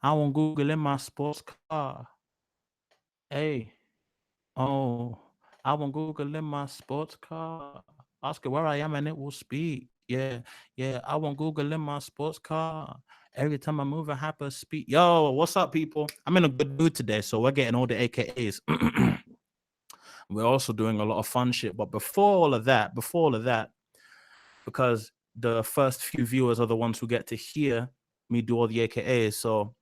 I want Google in my sports car. Hey, oh, I want Google in my sports car. Ask it where I am and it will speak. Yeah, yeah. I want Google in my sports car. Every time I move, I have to speak. Yo, what's up, people? I'm in a good mood today, so we're getting all the AKAs. We're also doing a lot of fun shit. But before all of that, because the first few viewers are the ones who get to hear me do all the AKAs, so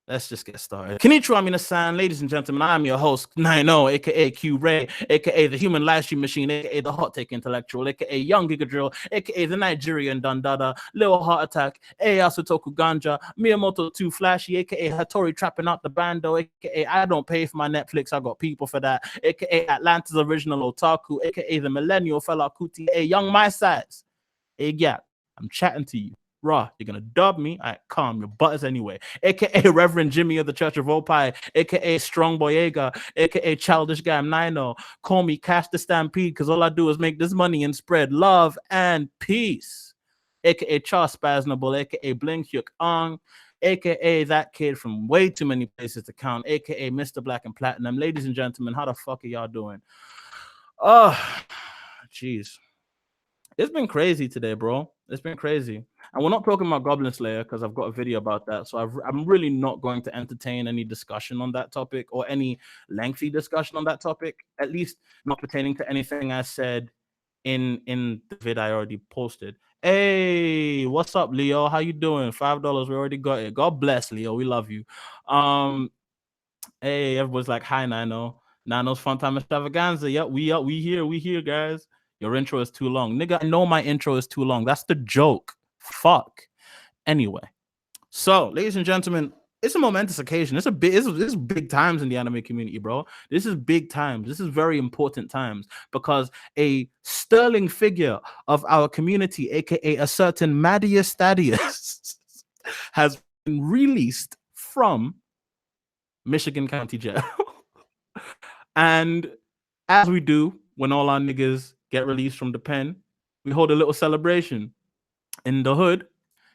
let's just get started. Konnichiwa minasan, ladies and gentlemen, I'm your host, Nino, aka Q Ray, aka the human live stream machine, aka the hot take intellectual, aka Young Giga Drill, aka the Nigerian Dandada, Little Heart Attack, Asutoku Ganja, Miyamoto Too Flashy, aka Hattori trapping out the bando, aka I don't pay for my Netflix, I got people for that, aka Atlanta's original otaku, aka the millennial fella Kuti, a young my size. Hey, yeah, I'm chatting to you. Raw, you're gonna dub me. All right, calm your butters anyway. AKA Reverend Jimmy of the Church of Opie, aka Strong Boyega, aka Childish Guy Nino. Call me Cash the Stampede, because all I do is make this money and spread love and peace. AKA Charles Spasnable, aka Blink Hyuk Ong, aka that kid from way too many places to count, aka Mr. Black and Platinum. Ladies and gentlemen, how the fuck are y'all doing? Oh, jeez. It's been crazy today, bro. It's been crazy. And we're not talking about Goblin Slayer because I've got a video about that. So I'm really not going to entertain any discussion on that topic or any lengthy discussion on that topic, at least not pertaining to anything I said in the vid I already posted. Hey, what's up, Leo? How you doing? $5. We already got it. God bless, Leo. We love you. Hey, everybody's like, hi, Nano. Nano's Fun Time Extravaganza. Yep, we here, guys. Your intro is too long. Nigga, I know my intro is too long. That's the joke. Fuck. Anyway. So, ladies and gentlemen, it's a momentous occasion. It's big times in the anime community, bro. This is big times. This is very important times because a sterling figure of our community, aka a certain Madius Stadius, has been released from Michigan County Jail. And as we do when all our niggas get released from the pen, we hold a little celebration. In the hood,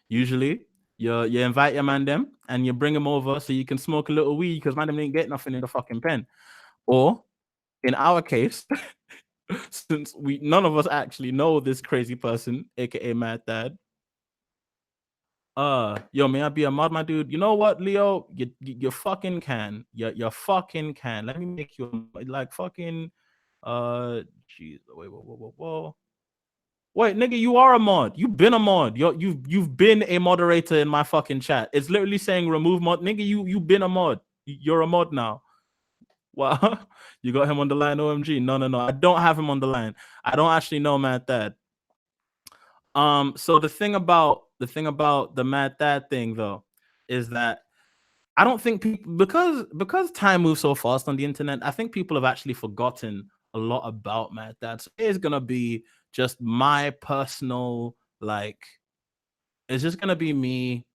usually, you invite your man them and you bring them over so you can smoke a little weed because man them didn't get nothing in the fucking pen. Or, in our case, since none of us actually know this crazy person, aka Mad Dad. Yo, may I be a mod, my dude? You know what, Leo? You fucking can. You fucking can. Let me make you like fucking jeez. Whoa. Wait, nigga, you are a mod. You've been a mod. You've been a moderator in my fucking chat. It's literally saying remove mod. Nigga, you've been a mod. You're a mod now. Wow. You got him on the line, OMG. No. I don't have him on the line. I don't actually know Mad Dad. So the thing about the Mad Dad thing though is that I don't think people because time moves so fast on the internet, I think people have actually forgotten a lot about Mad Dad. So it's gonna be just my personal it's just gonna be me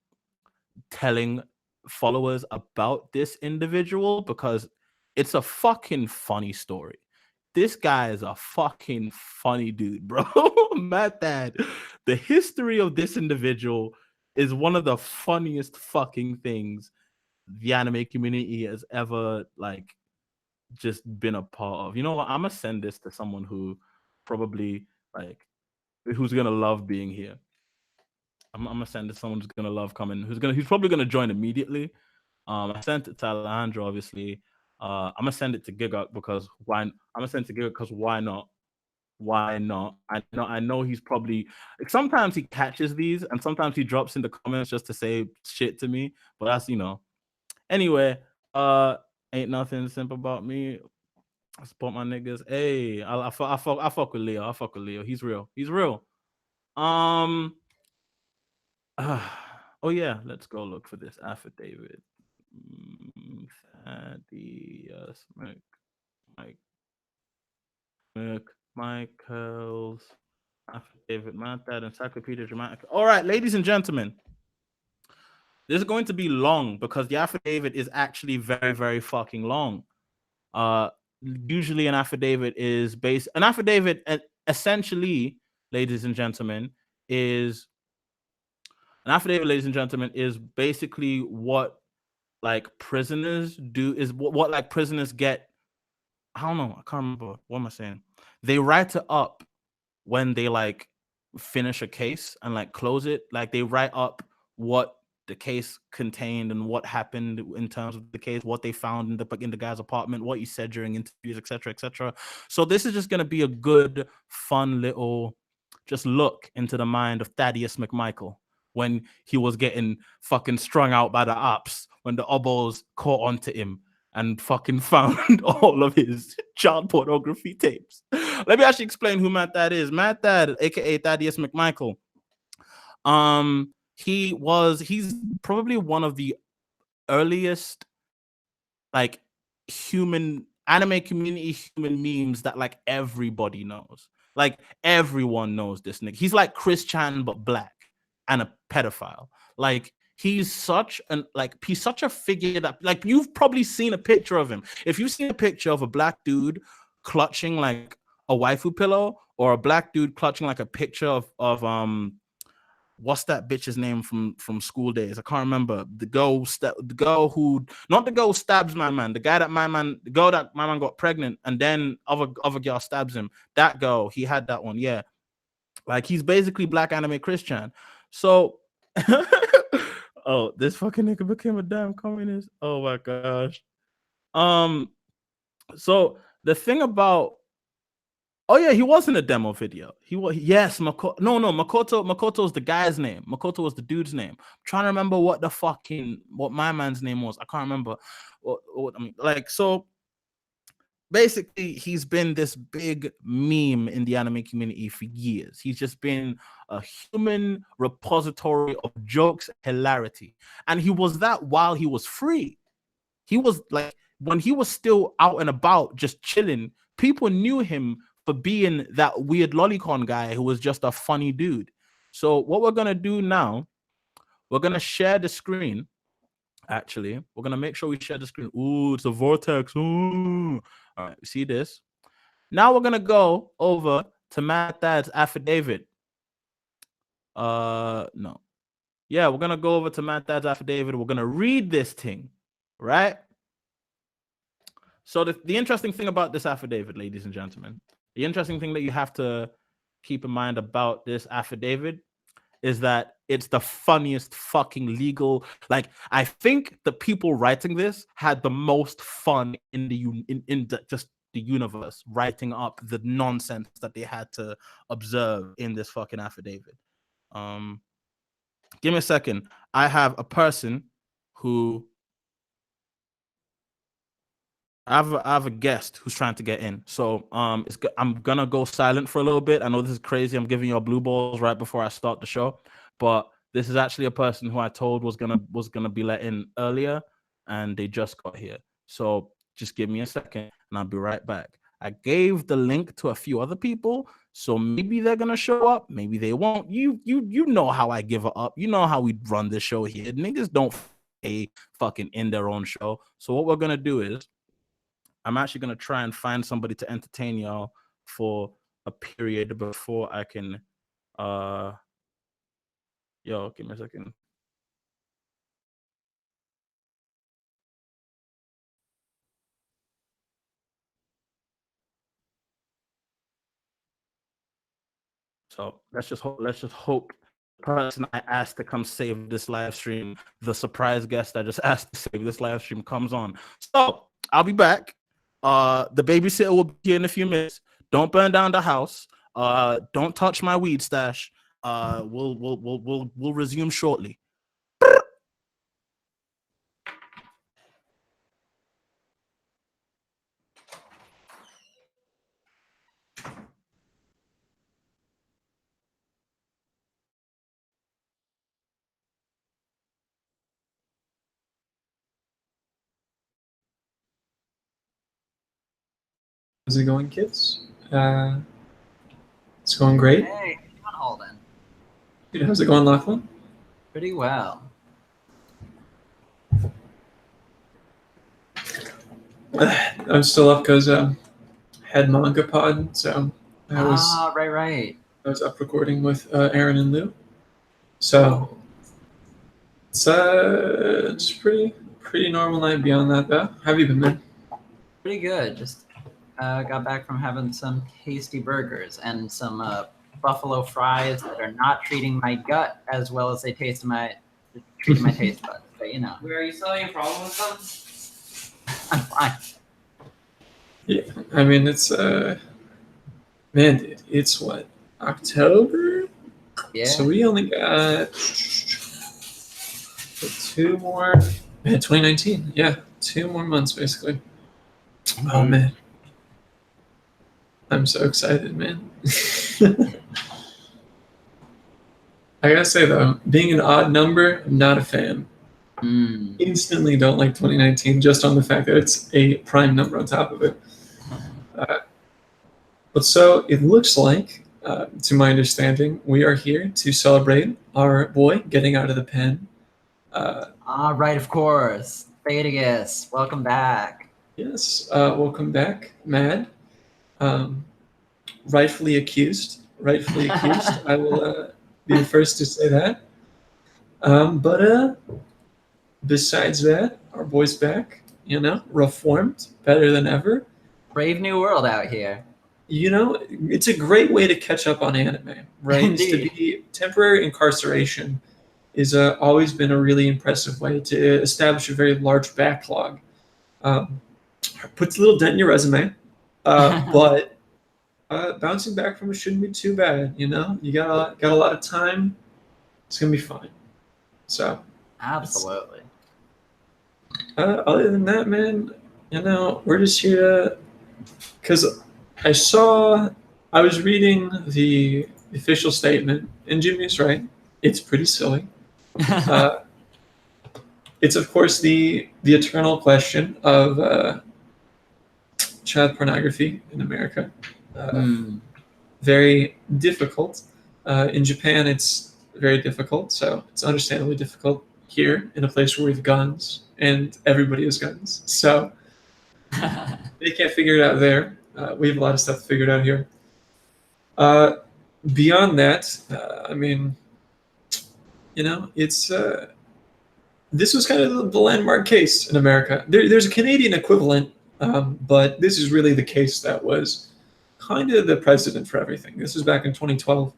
telling followers about this individual because it's a fucking funny story. This guy is a fucking funny dude, bro. Mad Dad. The history of this individual is one of the funniest fucking things the anime community has ever just been a part of. You know what? I'm gonna send this to someone who probably who's gonna love being here. I'm gonna send it to someone who's gonna love coming, who's probably gonna join immediately. I sent it to Alejandro, obviously. I'm gonna send it to Giga because why? I'm gonna send it to Giga because why not? Why not? I know he's probably sometimes he catches these and sometimes he drops in the comments just to say shit to me, but that's anyway. Ain't nothing simple about me. I support my niggas. Hey, I fuck with Leo. I fuck with Leo. He's real. He's real. Oh yeah, let's go look for this affidavit. Thaddeus Michael's affidavit, Mad Dad, Encyclopedia Dramatica. All right, ladies and gentlemen, this is going to be long because the affidavit is actually very, very fucking long. Usually an affidavit essentially, ladies and gentlemen, is An affidavit, ladies and gentlemen, is basically what like prisoners do, is what like prisoners get. I don't know. I can't remember. What am I saying? They write it up when they like finish a case and like close it. Like they write up what the case contained and what happened in terms of the case, what they found in the guy's apartment, what he said during interviews, etc., etc. So this is just gonna be a good, fun little just look into the mind of Thaddeus McMichael when he was getting fucking strung out by the ops, when the obos caught onto him and fucking found all of his child pornography tapes. Let me actually explain who Matt Thad is. Matt Thad, aka Thaddeus McMichael. He's probably one of the earliest like human anime community human memes that like everybody knows. Like everyone knows this nigga. He's like Chris Chan but black and a pedophile. Like he's such a figure that like you've probably seen a picture of him. If you've seen a picture of a black dude clutching like a waifu pillow, or a black dude clutching like a picture of what's that bitch's name from School Days? I can't remember. The girl who, not the girl who stabs my man, the girl that my man got pregnant and then other girl stabs him. That girl, he had that one. Yeah, like he's basically black anime Christian. So oh, this fucking nigga became a damn communist. Oh my gosh. So the thing about, oh yeah, he was in a demo video. He was, yes, Makoto. No, Makoto's the guy's name. Makoto was the dude's name. I'm trying to remember what my man's name was. I can't remember. I mean, like, so basically, he's been this big meme in the anime community for years. He's just been a human repository of jokes, hilarity, and he was that while he was free. He was like, when he was still out and about, just chilling, people knew him for being that weird lolicon guy who was just a funny dude. So what we're gonna do now, we're gonna share the screen. Actually, we're gonna make sure we share the screen. Ooh, it's a vortex. Ooh. All right, see this? Now we're gonna go over to Matt Thad's affidavit. No. Yeah, we're gonna go over to Matt Thad's affidavit. We're gonna read this thing, right? So the interesting thing about this affidavit, ladies and gentlemen, the interesting thing that you have to keep in mind about this affidavit is that it's the funniest fucking legal. Like, I think the people writing this had the most fun in just the universe, writing up the nonsense that they had to observe in this fucking affidavit. Give me a second. I have a person who, I have a guest who's trying to get in. So I'm gonna go silent for a little bit. I know this is crazy. I'm giving you all blue balls right before I start the show, but this is actually a person who I told was gonna be let in earlier, and they just got here. So just give me a second, and I'll be right back. I gave the link to a few other people, so maybe they're gonna show up, maybe they won't. You know how I give it up. You know how we run this show here. Niggas don't fucking in their own show. So what we're gonna do is, I'm actually going to try and find somebody to entertain y'all for a period before I can, yo, give me a second. So let's just hope the person I asked to come save this live stream, the surprise guest I just asked to save this live stream, comes on. So I'll be back. The babysitter will be here in a few minutes. Don't burn down the house. Don't touch my weed stash. We'll resume shortly. How's it going, kids? It's going great. Hey, how you doing, Holden? Dude, how's it going, Lachlan? Pretty well. I'm still up because I had Manga Pod, so I was right. up recording with Aaron and Lou. So It's just pretty normal night beyond that though. How have you been, man? Pretty good. Just got back from having some tasty burgers and some buffalo fries that are not treating my gut as well as they treating my taste buds. But you know, Are you still having a problem with them? I'm fine. Yeah, I mean it's man, dude, it's what, October? Yeah. So we only got 2 more. Man, 2019. Yeah, 2 more months basically. Oh man, I'm so excited, man. I gotta say though, being an odd number, I'm not a fan. Mm. Instantly don't like 2019 just on the fact that it's a prime number on top of it. But so it looks like, to my understanding, we are here to celebrate our boy getting out of the pen. Right, of course. Thetagus, welcome back. Yes, welcome back, Mad. Rightfully accused. I will be the first to say that. But besides that, our boy's back. You know, reformed, better than ever. Brave new world out here. You know, it's a great way to catch up on anime, right? Indeed. To be temporary incarceration is always been a really impressive way to establish a very large backlog. Puts a little dent in your resume, but bouncing back from it shouldn't be too bad. You know, you got a lot of time. It's gonna be fine. So, Absolutely. other than that, man, you know, we're just here because I was reading the official statement, and Jimmy's right. It's pretty silly. It's of course the eternal question of child pornography in America. Very difficult. In Japan, it's very difficult. So it's understandably difficult here in a place where we have guns and everybody has guns. So they can't figure it out there. We have a lot of stuff figured out here. Beyond that, I mean, you know, it's this was kind of the landmark case in America. There's a Canadian equivalent, but this is really the case that was kind of the precedent for everything. This was back in 2012.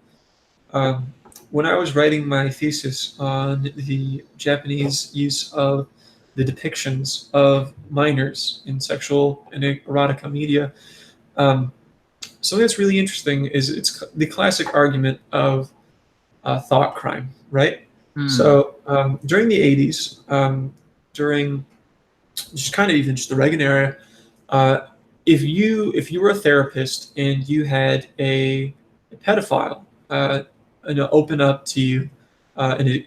When I was writing my thesis on the Japanese use of the depictions of minors in sexual and erotica media, something that's really interesting is it's the classic argument of thought crime, right? So during the 80s, during just kind of even just the Reagan era, if you were a therapist and you had a pedophile open up to you and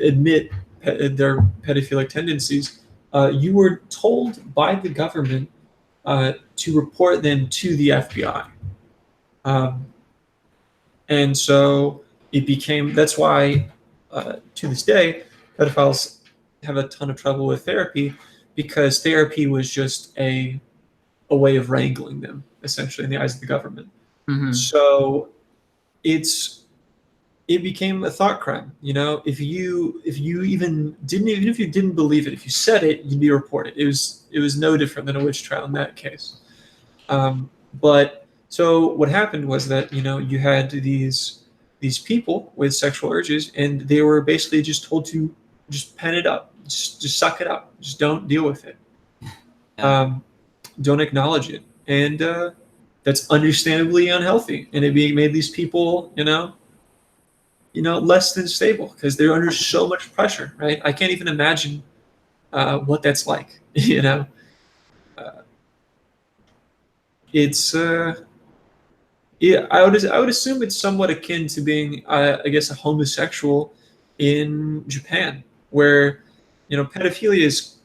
admit their pedophilic tendencies, you were told by the government to report them to the FBI. And so it became, that's why to this day, pedophiles have a ton of trouble with therapy, because therapy was just a way of wrangling them, essentially, in the eyes of the government. So it became a thought crime. You know, if you even if you didn't believe it, if you said it, you'd be reported. It was no different than a witch trial in that case. But so what happened was that, you know, you had these people with sexual urges, and they were basically just told to just pen it up, just suck it up, just don't deal with it, don't acknowledge it, and that's understandably unhealthy, and it made these people, you know, less than stable because they're under so much pressure, right? I can't even imagine what that's like, you know. It's yeah, I would assume it's somewhat akin to being, I guess, a homosexual in Japan, where, you know, pedophilia is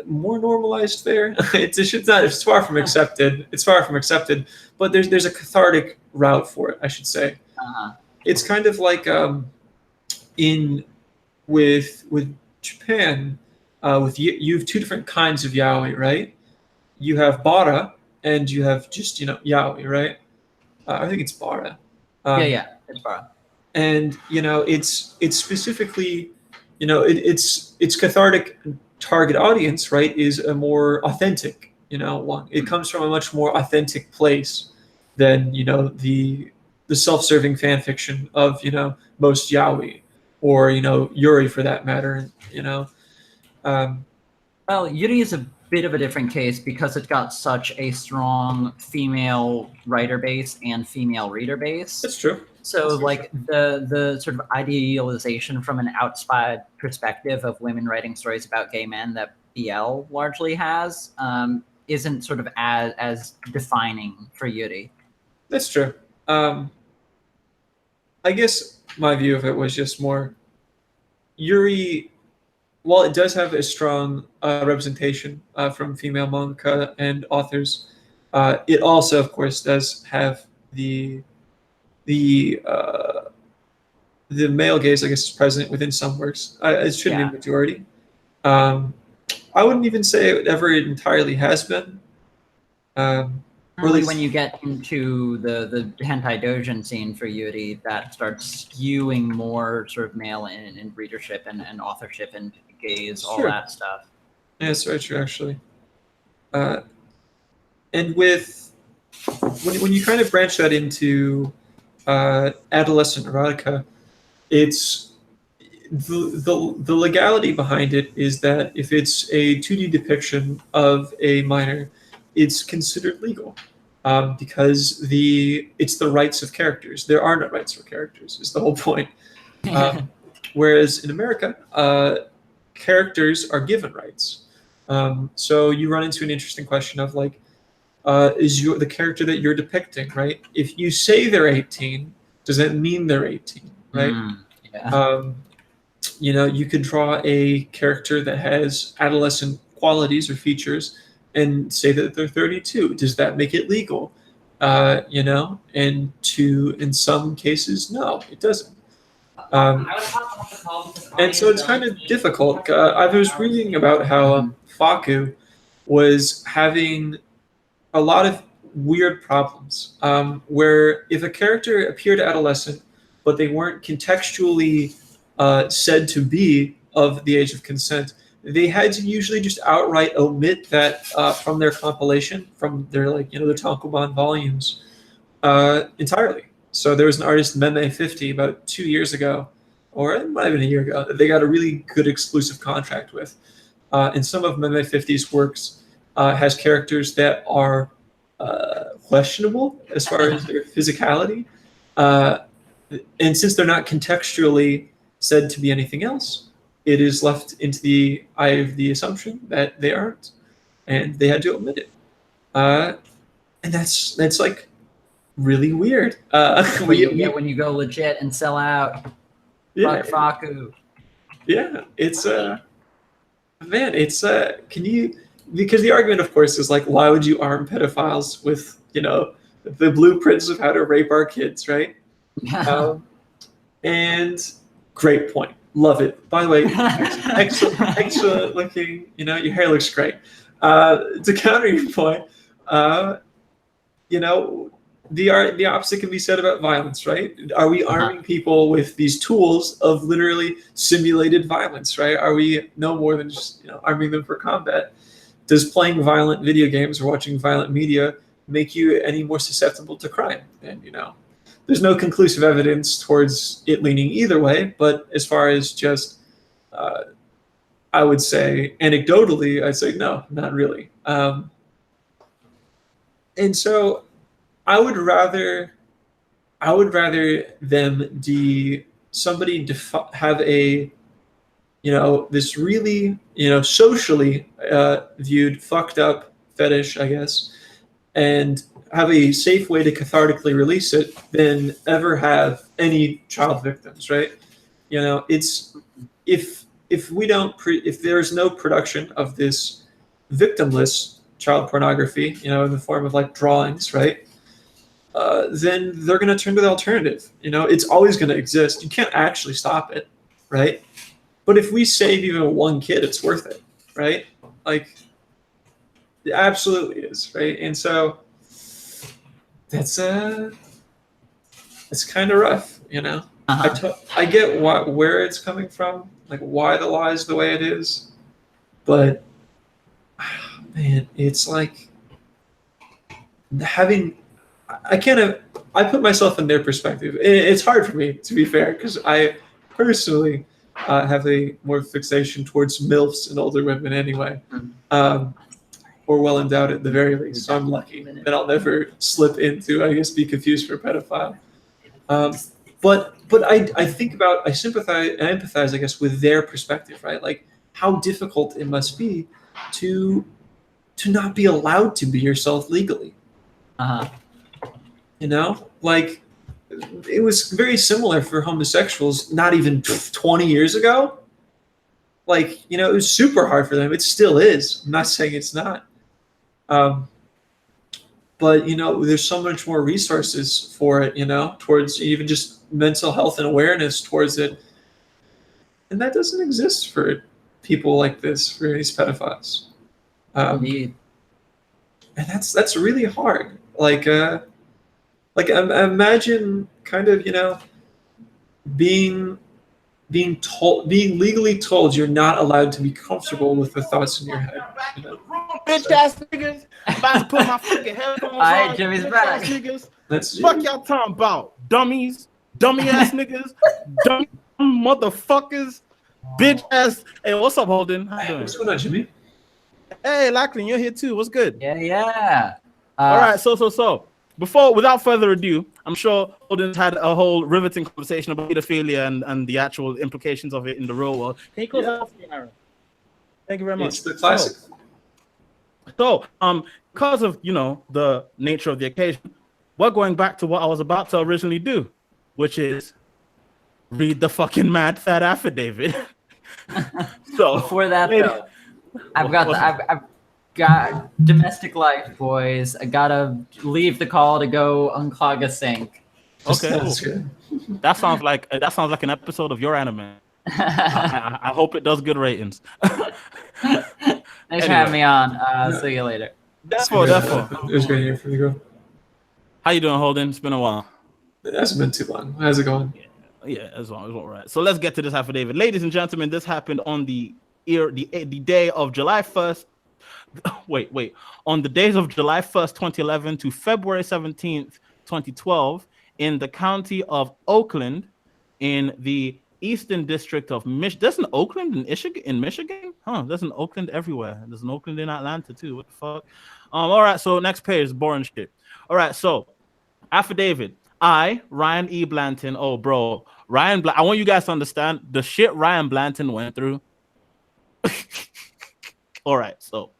more normalized there. It's far from accepted. It's far from accepted, but there's a cathartic route for it, I should say. It's kind of like with Japan, you have 2 different kinds of yaoi, right? You have bara and you have just, you know, yaoi, right? I think it's bara. It's bara. And, you know, it's specifically its cathartic target audience, right, is a more authentic, one. It comes from a much more authentic place than the self-serving fan fiction of most yaoi or Yuri for that matter. Um, Well, Yuri is a bit of a different case because it got such a strong female writer base and female reader base. that's true. So, That's like the sort of idealization from an outside perspective of women writing stories about gay men that BL largely has isn't sort of as defining for Yuri. That's true. I guess my view of it was just more Yuri. While it does have a strong representation from female manga and authors, it also, of course, does have the male gaze, I guess, is present within some works. It shouldn't be a majority. I wouldn't even say it ever entirely has been. Only when you get into the hentai doujin scene for Yuri, that starts skewing more sort of male in readership and authorship and gaze, all Sure. that stuff. Yeah, that's very true, actually. And with when you kind of branch that into adolescent erotica, it's the legality behind it is that if it's a 2D depiction of a minor, it's considered legal because it's the rights of characters. There are no rights for characters. Is the whole point. Whereas in America, characters are given rights. So you run into an interesting question of like, is the character that you're depicting, right? If you say they're 18, does that mean they're 18, right? Yeah. You could draw a character that has adolescent qualities or features and say that they're 32. Does that make it legal? And in some cases, no, it doesn't. And so it's kind of difficult. I was reading about how Faku was having a lot of weird problems where if a character appeared adolescent, but they weren't contextually said to be of the age of consent, they had to usually just outright omit that from their compilation, from their their Tankobon volumes entirely. So there was an artist, Meme50, about 2 years ago, or it might have been a year ago, that they got a really good exclusive contract with. And some of Meme50's works has characters that are questionable as far as their physicality. And since they're not contextually said to be anything else, it is left into the eye of the assumption that they aren't. And they had to omit it. And that's like really weird. When you go legit and sell out. Yeah, Fuck Faku. Yeah, it's man, it's can you, because the argument of course is like, why would you arm pedophiles with the blueprints of how to rape our kids, right? And great point, love it. By the way, excellent looking, your hair looks great. To counter your point, the opposite can be said about violence, right? Are we arming people with these tools of literally simulated violence, right? Are we no more than just arming them for combat? Does playing violent video games or watching violent media make you any more susceptible to crime? And there's no conclusive evidence towards it leaning either way. But as far as just, I would say anecdotally, I'd say no, not really. And so I would rather them have a this really socially viewed fucked up fetish, I guess, and have a safe way to cathartically release it than ever have any child victims, right? It's if there's no production of this victimless child pornography, in the form of like drawings, right? Then they're going to turn to the alternative. It's always going to exist. You can't actually stop it, right? But if we save even one kid, it's worth it, right? Like, it absolutely is, right? And so that's kind of rough, I get where it's coming from, like why the law is the way it is, but man, it's like having I put myself in their perspective. It's hard for me, to be fair, because I personally have a more fixation towards MILFs and older women anyway, or well endowed at the very least. So I'm lucky that I'll never slip into, I guess, be confused for a pedophile. But I sympathize and empathize, I guess, with their perspective, right? Like how difficult it must be to not be allowed to be yourself legally. You know, like it was very similar for homosexuals not even 20 years ago. Like, you know, it was super hard for them. It still is. I'm not saying it's not. But, you know, there's so much more resources for it, you know, towards even just mental health and awareness towards it. And that doesn't exist for people like this, for these pedophiles. Indeed. And that's really hard. Like imagine kind of, you know, being legally told you're not allowed to be comfortable with the thoughts in your head. You know? Bitch ass niggas, I'm about to put my fucking headphones on. Alright, Jimmy's bitch back. ass niggas. That's Fuck y'all talking about dummies, dummy ass niggas, dumb motherfuckers, bitch ass. Hey, what's up, Holden? How you doing? What's going on, Jimmy? Hey, Lachlan, you're here too. What's good? Yeah. All right, so. Without further ado, I'm sure Holden's had a whole riveting conversation about pedophilia and the actual implications of it in the real world. Can you close that off, Aaron? Thank you very much. It's the classic. So, because of, you know, the nature of the occasion, we're going back to what I was about to originally do, which is read the fucking mad fat affidavit. So Before that, though, I've got domestic life, boys. I gotta leave the call to go unclog a sink. Okay, That's good. that sounds like an episode of your anime. I hope it does good ratings. Thanks for having me on. See you later. It was great hearing from you, girl. How you doing, Holden? It's been a while. It hasn't been too long. How's it going? Yeah, as long as all right. So let's get to this affidavit, ladies and gentlemen. This happened on the day of July 1st. Wait. On the days of July 1st, 2011 to February 17th, 2012, in the county of Oakland, in the Eastern District of Michigan. There's an Oakland in Michigan? Huh, there's an Oakland everywhere. There's an Oakland in Atlanta too. What the fuck? All right, so next page, boring shit. All right, so affidavit. I, Ryan E. Blanton. Oh, bro. I want you guys to understand the shit Ryan Blanton went through. All right, so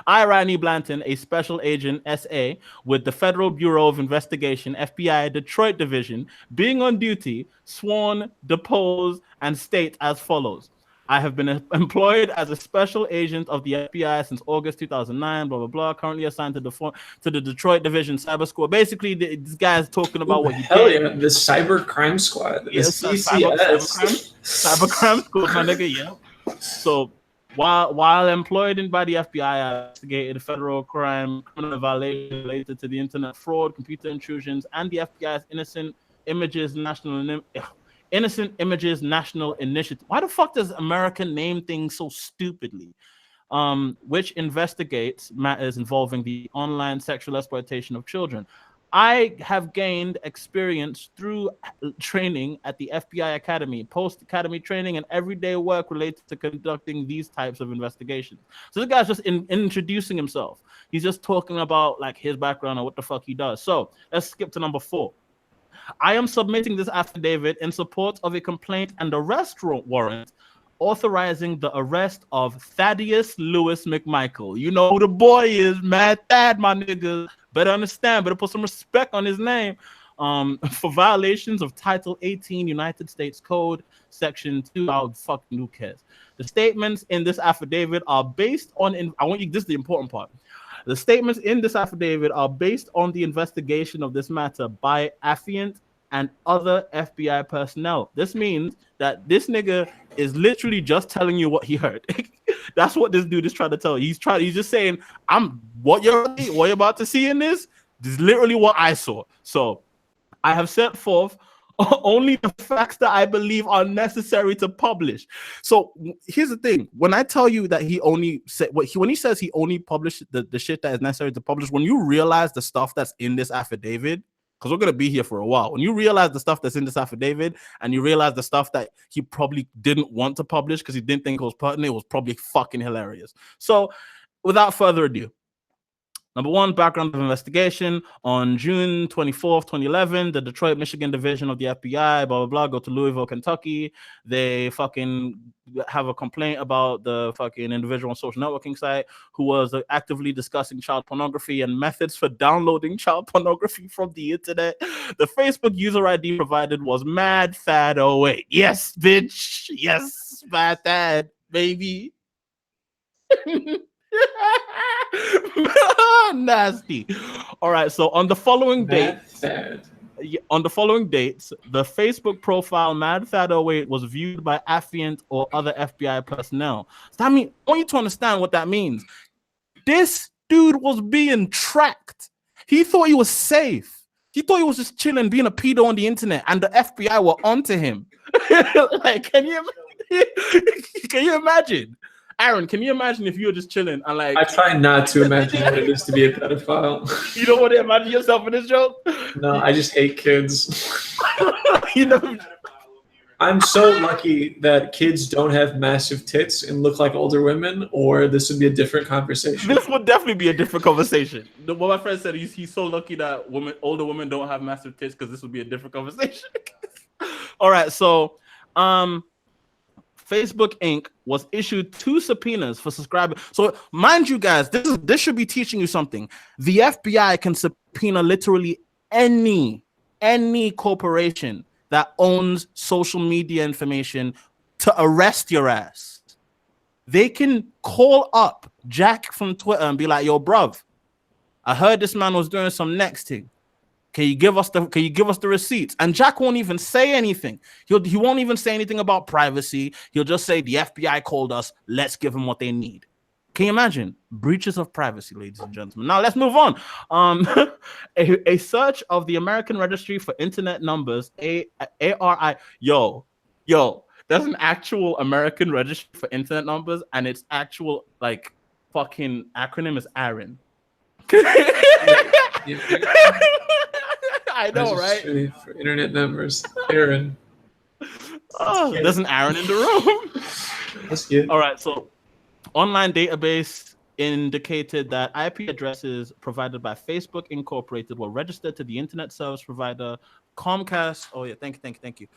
I, Ryan E. Blanton, a special agent, SA, with the Federal Bureau of Investigation, FBI, Detroit Division, being on duty, sworn, deposed, and state as follows. I have been employed as a special agent of the FBI since August 2009, blah, blah, blah, currently assigned to the Detroit Division Cyber Squad. Basically, this guy's talking about what he did. Yeah, the Cyber Crime Squad, the Yes, CCS. Cyber Crime Squad, my nigga, yeah. So, while employed by the FBI, I investigated federal criminal violations related to the internet fraud, computer intrusions, and the FBI's Innocent Images National Initiative. Why the fuck does America name things so stupidly? Which investigates matters involving the online sexual exploitation of children. I have gained experience through training at the FBI Academy, post-academy training, and everyday work related to conducting these types of investigations. So this guy's just introducing himself. He's just talking about like his background and what the fuck he does. So let's skip to number 4. I am submitting this affidavit in support of a complaint and arrest warrant authorizing the arrest of Thaddeus Lewis McMichael. You know who the boy is, Mad Thad, my nigga. Better understand, better put some respect on his name. For violations of Title 18 United States Code, Section 2. Fucking who cares? The statements in this affidavit are based on, this is the important part. The statements in this affidavit are based on the investigation of this matter by Affiant and other FBI personnel. This means that this nigga is literally just telling you what he heard. That's what this dude is trying to tell you. He's just saying, what you're about to see in this is literally what I saw. So I have set forth only the facts that I believe are necessary to publish. So here's the thing: when I tell you that he only said when he says he only published the shit that is necessary to publish, when you realize the stuff that's in this affidavit, because we're gonna be here for a while, when you realize the stuff that's in this affidavit and you realize the stuff that he probably didn't want to publish because he didn't think it was pertinent, it was probably fucking hilarious. So without further ado. Number one, background of investigation. On June 24th, 2011, the Detroit, Michigan division of the FBI, blah, blah, blah, go to Louisville, Kentucky. They fucking have a complaint about the fucking individual on social networking site who was actively discussing child pornography and methods for downloading child pornography from the internet. The Facebook user ID provided was MadFad08. Yes, bitch. Yes, MadFad, baby. Nasty. All right, so on the following dates, the Facebook profile MadFad08 was viewed by affiant or other FBI personnel. So I mean, I want you to understand what that means. This dude was being tracked. He thought he was safe. He thought he was just chilling, being a pedo on the internet, and the FBI were onto him. Like, can you imagine? Aaron, can you imagine if you were just chilling and like? I try not to imagine what it is to be a pedophile. You don't want to imagine yourself in this joke? No, I just hate kids. You know, I'm so lucky that kids don't have massive tits and look like older women, or this would be a different conversation. this would definitely be a different conversation. What my friend said, he's so lucky that older women don't have massive tits because this would be a different conversation. All right, so Facebook Inc. was issued 2 subpoenas for subscribing. So mind you guys, this should be teaching you something. The FBI can subpoena literally any corporation that owns social media information to arrest your ass. They can call up Jack from Twitter and be like, yo, bruv, I heard this man was doing some next thing. Can you give us the receipts? And Jack won't even say anything. He won't even say anything about privacy. He'll just say the FBI called us. Let's give them what they need. Can you imagine? Breaches of privacy, ladies and gentlemen. Now let's move on. A search of the American Registry for Internet Numbers, ARI. Yo, there's an actual American Registry for Internet Numbers, and its actual like fucking acronym is ARIN. I know, right? For internet numbers, Aaron. Oh, there's an Aaron in the room. That's good. All right, so online database indicated that IP addresses provided by Facebook Incorporated were registered to the internet service provider Comcast. Oh yeah, thank you.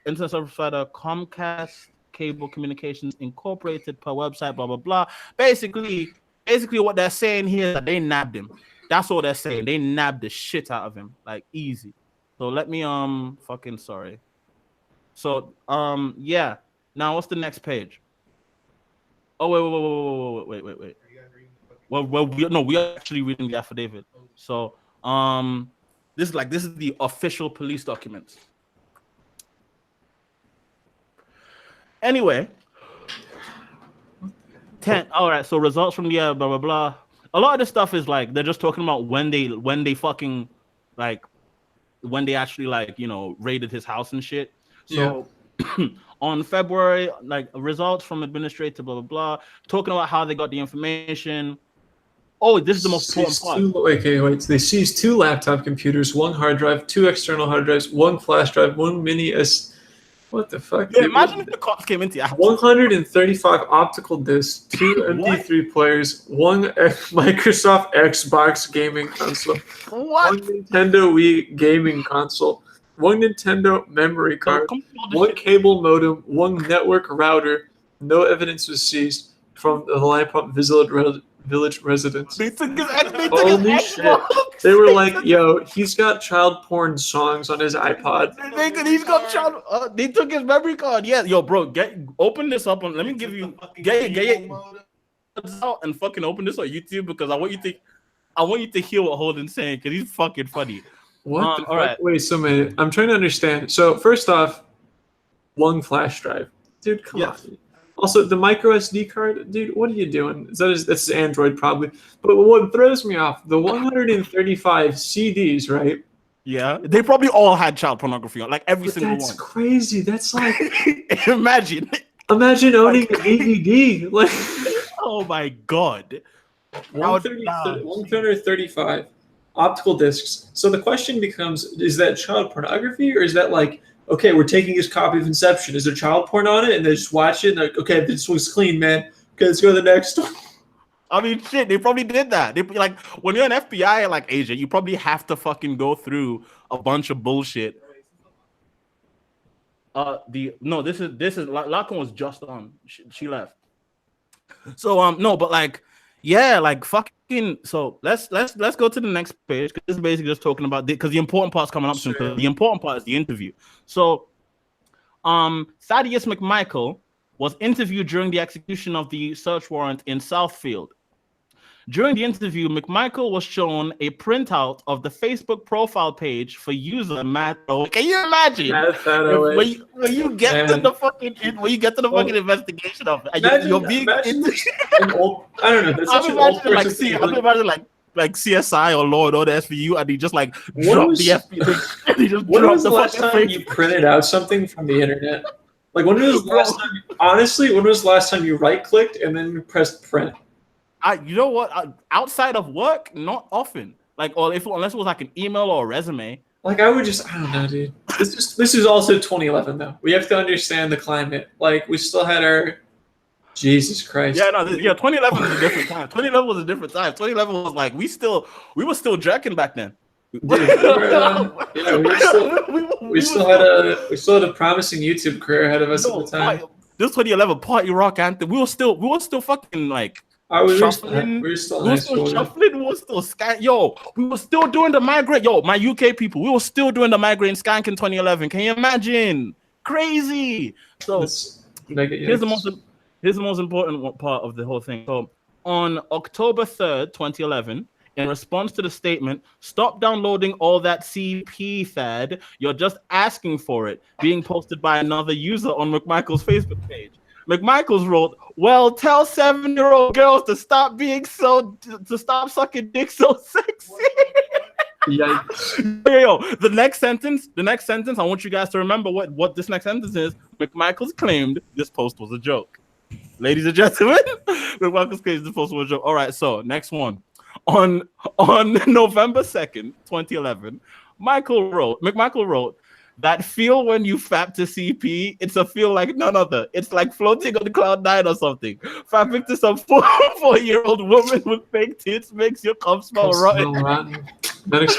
Internet service provider Comcast Cable Communications Incorporated per website. Blah blah blah. Basically, what they're saying here is that they nabbed him. That's all they're saying. They nabbed the shit out of him, like easy. So let me fucking sorry. So yeah. Now what's the next page? Oh wait. Well, we're actually reading the affidavit. So this is the official police documents. Anyway, 10. All right. So results from the blah blah blah. A lot of this stuff is like they're just talking about when they fucking like when they actually like raided his house and shit. So on February, like results from administrative blah blah blah, talking about how they got the information. Oh, this is the most important part. Wait. So they seized 2 laptop computers, 1 hard drive, 2 external hard drives, 1 flash drive, 1 mini S. What the fuck? Yeah, imagine if the cops came into your house. 135 optical discs, 2 MP3 players, 1 Microsoft Xbox gaming console, 1 Nintendo Wii gaming console, 1 Nintendo memory card, 1 cable modem, 1 network router. No evidence was seized from the Line Pump Village residents. They took his Holy shit. They were like, yo, he's got child porn songs on his iPod. He's got child. They took his memory card. Yeah, yo, bro, open this up and let me give you get it out and fucking open this on YouTube because I want you to hear what Holden's saying because he's fucking funny. What? The all right. Wait, so minute. I'm trying to understand. So first off, 1 flash drive, dude. Come on. Also, the micro SD card, dude, what are you doing? That's Android probably. But what throws me off, the 135 CDs, right? Yeah, they probably all had child pornography on, like every But single that's one. crazy. That's like Imagine. imagine owning a DVD. Like Oh my god. That would- nah. 135 optical discs. So the question becomes: is that child pornography, or is that like, okay, we're taking this copy of Inception? Is there child porn on it? And they just watch it. And like, okay, this one's clean, man. Okay, let's go to the next one. I mean, shit, they probably did that. They like when you're an FBI like agent, you probably have to fucking go through a bunch of bullshit. This is Lachlan was just on. She left. So no, but like yeah, like fucking. So let's go to the next page because this is basically just talking about because the important part's coming up soon. Because the important part is the interview. So Thaddeus McMichael was interviewed during the execution of the search warrant in Southfield. During the interview, McMichael was shown a printout of the Facebook profile page for user Matt. Can you imagine when you get to the fucking investigation of it, and you're being an old, I don't know. That's such an old person thing. I'm imagining like CSI or Law and Order SVU, and he just like dropped the FBI. And he just when was the last fucking time you printed out something from the internet? Like when was the last time? Honestly, when was the last time you right clicked and then pressed print? You know what? Outside of work, not often. Like, or unless it was like an email or a resume. Like I don't know, dude. This is also 2011 though. We have to understand the climate. Like we still had our Jesus Christ. Yeah, no, 2011 was a different time. 2011 was a different time. 2011 was like we were still jerking back then. Dude, we still had a promising YouTube career ahead of us at the time. This 2011 party rock anthem. We were still fucking like. We were still shuffling. We were still skank. Yo, we were still doing the migraine. Yo, my UK people, we were still doing the migraine skank in 2011. Can you imagine? Crazy. So here's the most important part of the whole thing. So on October 3rd, 2011, in response to the statement, "Stop downloading all that CP, Thad. You're just asking for it," being posted by another user on McMichael's Facebook page. McMichaels wrote, "Well, tell 7-year-old girls to stop sucking dick so sexy." Yikes. Yo, the next sentence, I want you guys to remember what this next sentence is. McMichaels claimed this post was a joke. Ladies and gentlemen, McMichaels claimed this post was a joke. All right, so next one. On November 2nd, 2011, McMichael wrote, "That feel when you fap to CP, it's a feel like none other. It's like floating on cloud 9 or something. Fapping to some 4-year-old woman with fake tits makes your cum smell rotten. But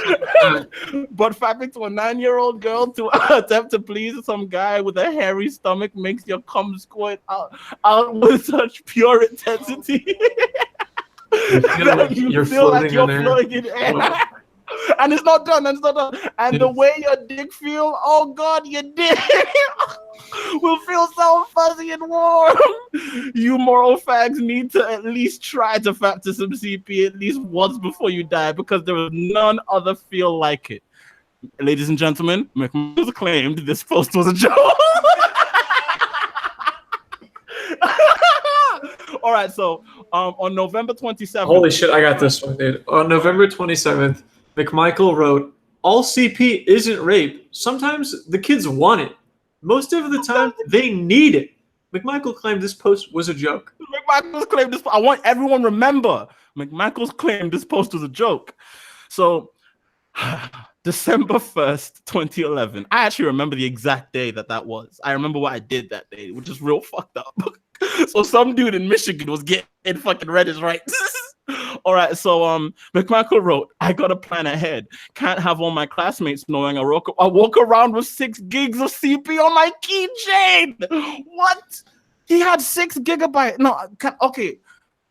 fapping to a 9-year-old girl to attempt to please some guy with a hairy stomach makes your cum squirt out with such pure intensity that you feel like you're floating in air." And it's not done. And the way your dick feel, oh God, your dick will feel so fuzzy and warm. You moral fags need to at least try to fap to some CP at least once before you die, because there is none other feel like it. Ladies and gentlemen, McMichaels claimed this post was a joke. All right, so on November 27th. Holy shit, I got this one, dude. On November 27th, McMichael wrote, "All CP isn't rape. Sometimes the kids want it. Most of the time, they need it." McMichael claimed this post was a joke. McMichaels claimed this. I want everyone to remember. McMichaels claimed this post was a joke. So, December 1st, 2011. I actually remember the exact day that was. I remember what I did that day, which is real fucked up. So some dude in Michigan was getting fucking Reddit's right. All right, so McMichael wrote, "I got a plan ahead. Can't have all my classmates knowing I walk around with 6 gigs of CP on my keychain." What? He had 6 gigabytes. No, okay.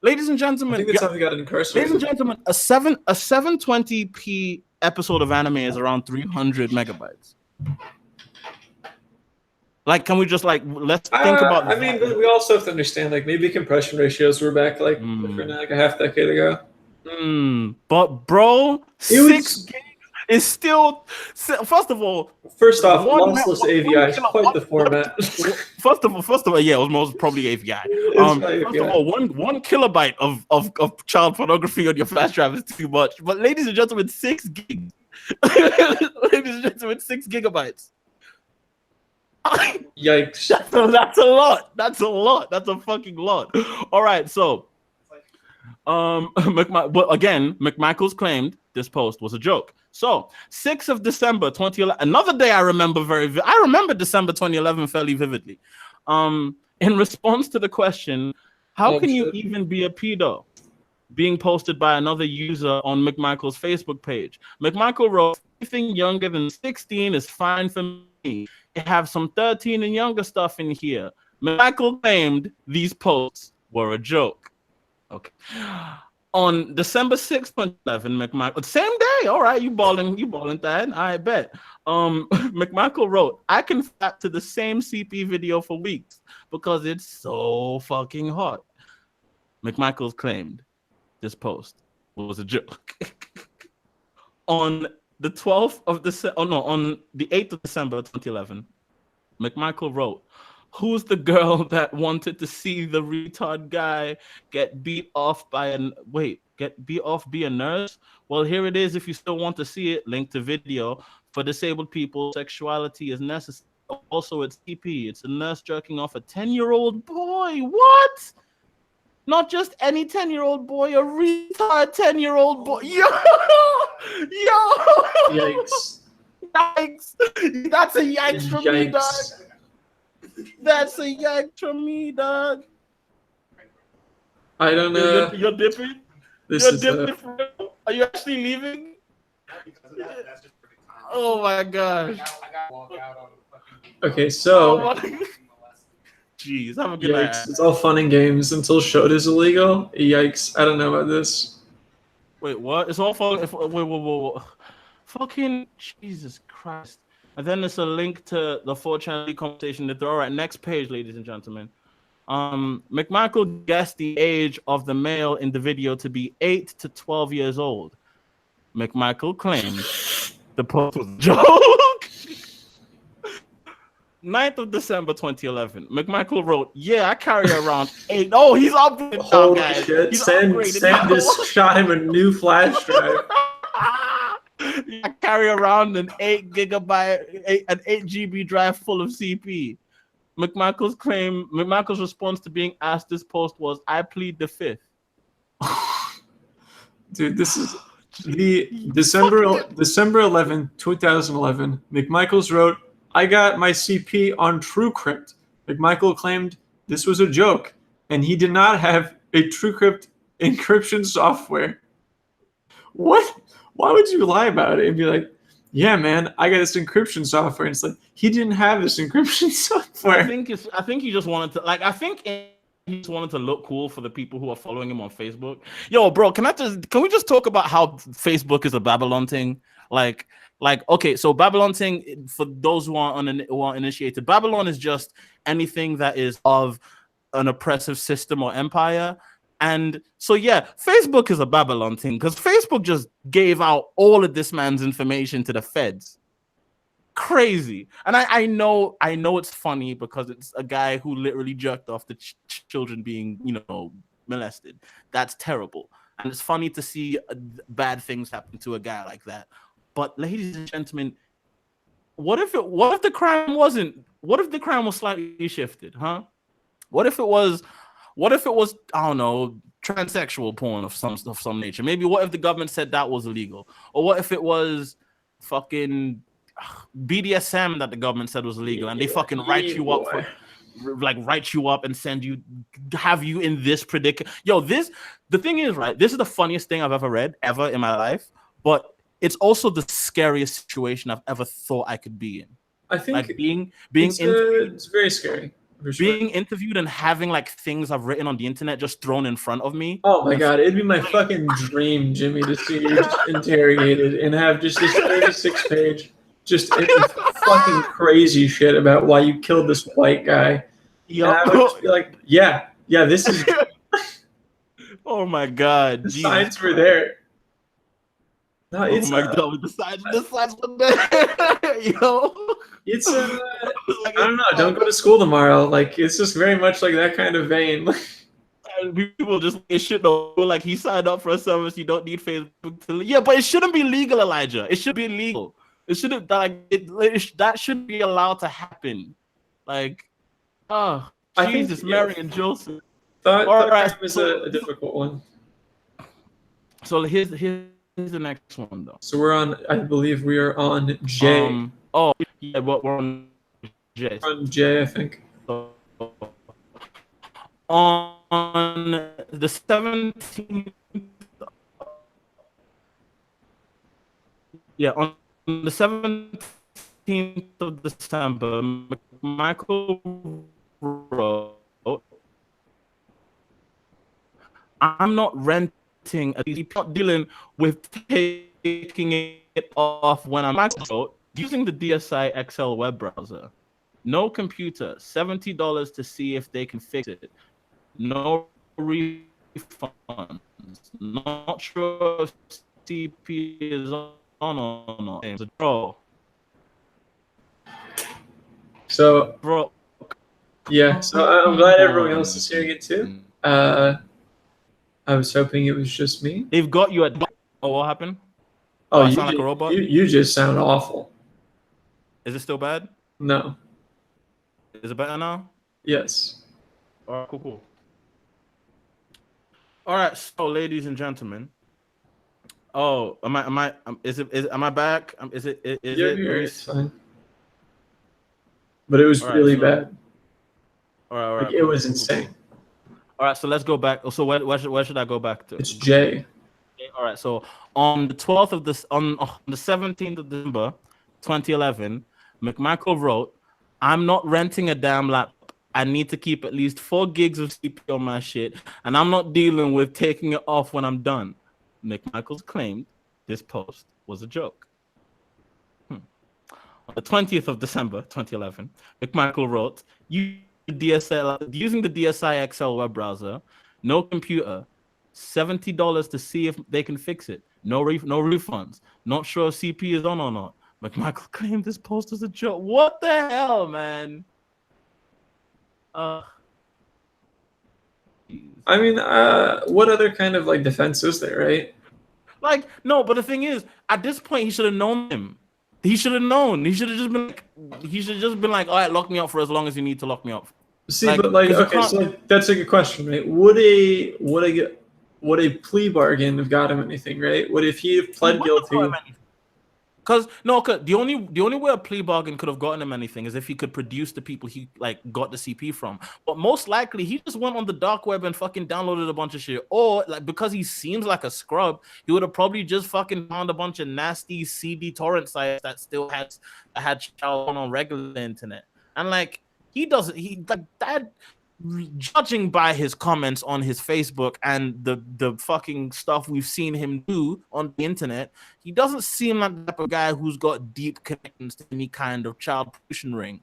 Ladies and gentlemen, I think that's how he got incarcerated. Ladies and gentlemen, a 720p episode of anime is around 300 megabytes. Like, can we just let's think about? I mean, we also have to understand maybe compression ratios were back for a half decade ago. But bro, 6 gigs is still. First off, lossless AVI is quite the format. First of all, yeah, it was most probably AVI. First of all, one kilobyte of child pornography on your flash drive is too much. But ladies and gentlemen, 6 gigs. Ladies and gentlemen, 6 gigabytes. Yikes. That's a lot. That's a lot. That's a fucking lot. All right, so but again, McMichaels claimed this post was a joke. So 6th of December 2011, another day I remember I remember December 2011 fairly vividly. In response to the question, how can you even be a pedo? Being posted by another user on McMichael's Facebook page. McMichael wrote, anything younger than 16 is fine for me. I have some 13 and younger stuff in here. McMichael claimed these posts were a joke. Okay. On December 6th, 2011, McMichael, same day. All right, you balling, Dad. I bet. McMichael wrote, I can fap to the same CP video for weeks because it's so fucking hot. McMichael claimed this post was a joke. On the 12th of December, on the 8th of December 2011, McMichael wrote, who's the girl that wanted to see the retard guy get beat off be a nurse? Well, here it is if you still want to see it. Link to video. For disabled people, sexuality is necessary. Also, it's CP. It's a nurse jerking off a 10-year-old boy. What? Not just any 10-year-old boy, a retard 10-year-old boy. Yo! Yikes. Yikes. That's a yikes from me, dog. That's a yikes from me, dog. I don't know. You're dipping? You're dipping for real? Are you actually leaving? Oh my gosh. Okay, so jeez, have a good night. It's all fun and games until Shota's illegal. Yikes! I don't know about this. Wait, what? It's all fun. Wait. Fucking Jesus Christ! And then there's a link to the 4chan conversation to throw. All right, next page, ladies and gentlemen. McMichael guessed the age of the male in the video to be 8 to 12 years old. McMichael claimed the post was a joke. 9th of December 2011. McMichael wrote, yeah, I carry around 8. Oh, he's upgraded. Holy shit. Sam just shot him a new flash drive. I carry around an 8 GB drive full of CP. McMichael's response to being asked this post was, I plead the 5th. Dude, this is the December 11th, 2011. McMichaels wrote, I got my CP on TrueCrypt. McMichael claimed this was a joke, and he did not have a TrueCrypt encryption software. What? Why would you lie about it and be like, yeah, man, I got this encryption software? And it's like, he didn't have this encryption software. I think he just wanted to, he just wanted to look cool for the people who are following him on Facebook. Yo, bro, can we just talk about how Facebook is a Babylon thing? Like, okay, so Babylon thing, for those who are uninitiated, Babylon is just anything that is of an oppressive system or empire. And so, yeah, Facebook is a Babylon thing because Facebook just gave out all of this man's information to the feds. Crazy. And I know it's funny because it's a guy who literally jerked off the children being, molested. That's terrible. And it's funny to see bad things happen to a guy like that. But ladies and gentlemen, what if the crime was slightly shifted, huh? What if it was, I don't know, transsexual porn of some nature? Maybe what if the government said that was illegal? Or what if it was fucking BDSM that the government said was illegal and they fucking write you up and have you in this predicament? Yo, the thing is, right, this is the funniest thing I've ever read ever in my life, but it's also the scariest situation I've ever thought I could be in. I think like it's very scary. Being interviewed and having like things I've written on the internet just thrown in front of me. Oh my god, it'd be my fucking dream, Jimmy, to see you just interrogated and have just this 36-page, just fucking crazy shit about why you killed this white guy. Yeah, I would just be like, yeah, this is. Oh my god, the signs were there. No, it's god, the signs were there. Yo, it's I don't know. Don't go to school tomorrow. Like, it's just very much like that kind of vein. And people just it should know like he signed up for a service you don't need Facebook to. Yeah, but it shouldn't be legal, Elijah. It should be illegal. It shouldn't that shouldn't be allowed to happen. Like, oh I think, Jesus, yeah. Mary and Joseph. Thought All right, crime is so- a difficult one. So here's the next one though. So we're on. I believe we are on J. Oh yeah, but we're on J. We're on J, I think. So, on the 17th, yeah, on the 17th of December, Michael wrote, "I'm not renting. I'm not dealing with taking it off when I'm using the DSi XL web browser. No computer, $70 to see if they can fix it. No refunds. Not sure if CP is on or not. Bro, So yeah. So I'm glad everyone else is hearing it too. I was hoping it was just me. They've got you at. Oh, what happened? Oh, I you sound like a ju- robot? You just sound awful. Is it still bad? No. Is it better now? Yes. All right, cool. All right, so ladies and gentlemen. Oh, am I back? Is it? You're here. It's fine. But it was All right, really so- bad. All right, Like, it was insane. All right, so let's go back. So where should I go back to? It's J. Okay, all right, so on the 12th of this, on the 17th of December, 2011, McMichael wrote, "I'm not renting a damn laptop. I need to keep at least 4 gigs of CPU on my shit, and I'm not dealing with taking it off when I'm done." McMichaels claimed this post was a joke. On the 20th of December, 2011, McMichael wrote, using the DSi XL web browser, no computer, $70 to see if they can fix it. No refunds. Not sure if CP is on or not. McMichael claimed this post was a joke. What the hell, man? I mean, what other kind of like defense is there, right? Like, no, but the thing is, at this point, he should have known him. He should have known. He should have just been like, all right, lock me up for as long as you need to lock me up. See, Like, but like, 'cause you okay, can't- so like, that's a good question, right? Would a plea bargain have got him anything, right? What if he have pled guilty? Because the only way a plea bargain could have gotten him anything is if he could produce the people he like got the CP from. But most likely he just went on the dark web and fucking downloaded a bunch of shit. Or like because he seems like a scrub, he would have probably just fucking found a bunch of nasty CD torrent sites that still had on regular internet. And like he like that. Judging by his comments on his Facebook and the fucking stuff we've seen him do on the internet, he doesn't seem like the type of guy who's got deep connections to any kind of child pollution ring.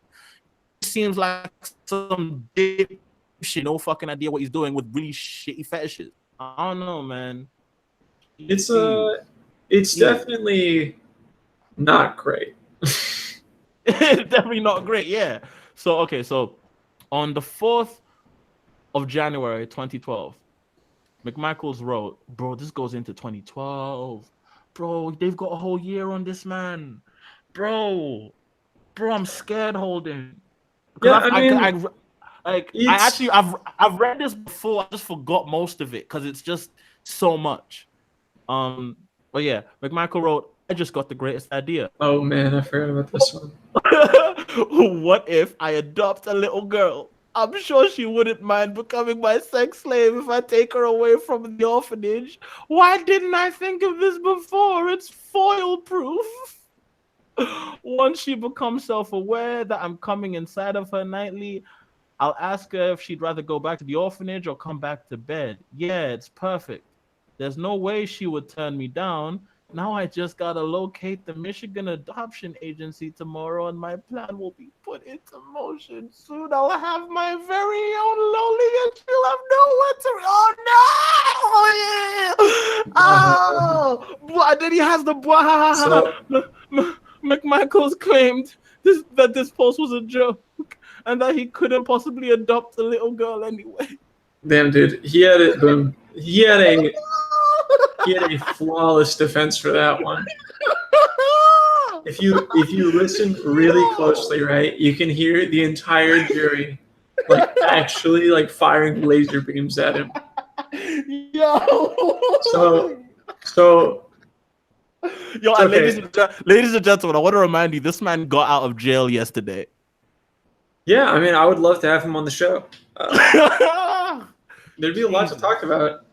He seems like some deep shit, no fucking idea what he's doing with really shitty fetishes. I don't know, man. It's definitely not great. Definitely not great, yeah. So on the 4th of January 2012, McMichaels wrote, "Bro, this goes into 2012. Bro, they've got a whole year on this man. Bro, I'm scared holding." Yeah, I've read this before. I just forgot most of it because it's just so much. But yeah, McMichael wrote, "I just got the greatest idea. Oh man, I forgot about this one. What if I adopt a little girl? I'm sure she wouldn't mind becoming my sex slave if I take her away from the orphanage. Why didn't I think of this before? It's foil proof. Once she becomes self-aware that I'm coming inside of her nightly, I'll ask her if she'd rather go back to the orphanage or come back to bed. Yeah, it's perfect. There's no way she would turn me down. Now I just gotta locate the Michigan Adoption Agency tomorrow, and my plan will be put into motion. Soon I'll have my very own lowly, and she'll have nowhere to. Oh no! And then he has the. McMichaels claimed that this post was a joke, and that he couldn't possibly adopt a little girl anyway. Damn, dude, he had it. Boom. He had a flawless defense for that one. If you listen really closely, right, you can hear the entire jury like actually like firing laser beams at him. Yo. So Yo, it's and okay. ladies and gentlemen, I want to remind you, this man got out of jail yesterday. Yeah, I mean, I would love to have him on the show. There'd be a lot to talk about.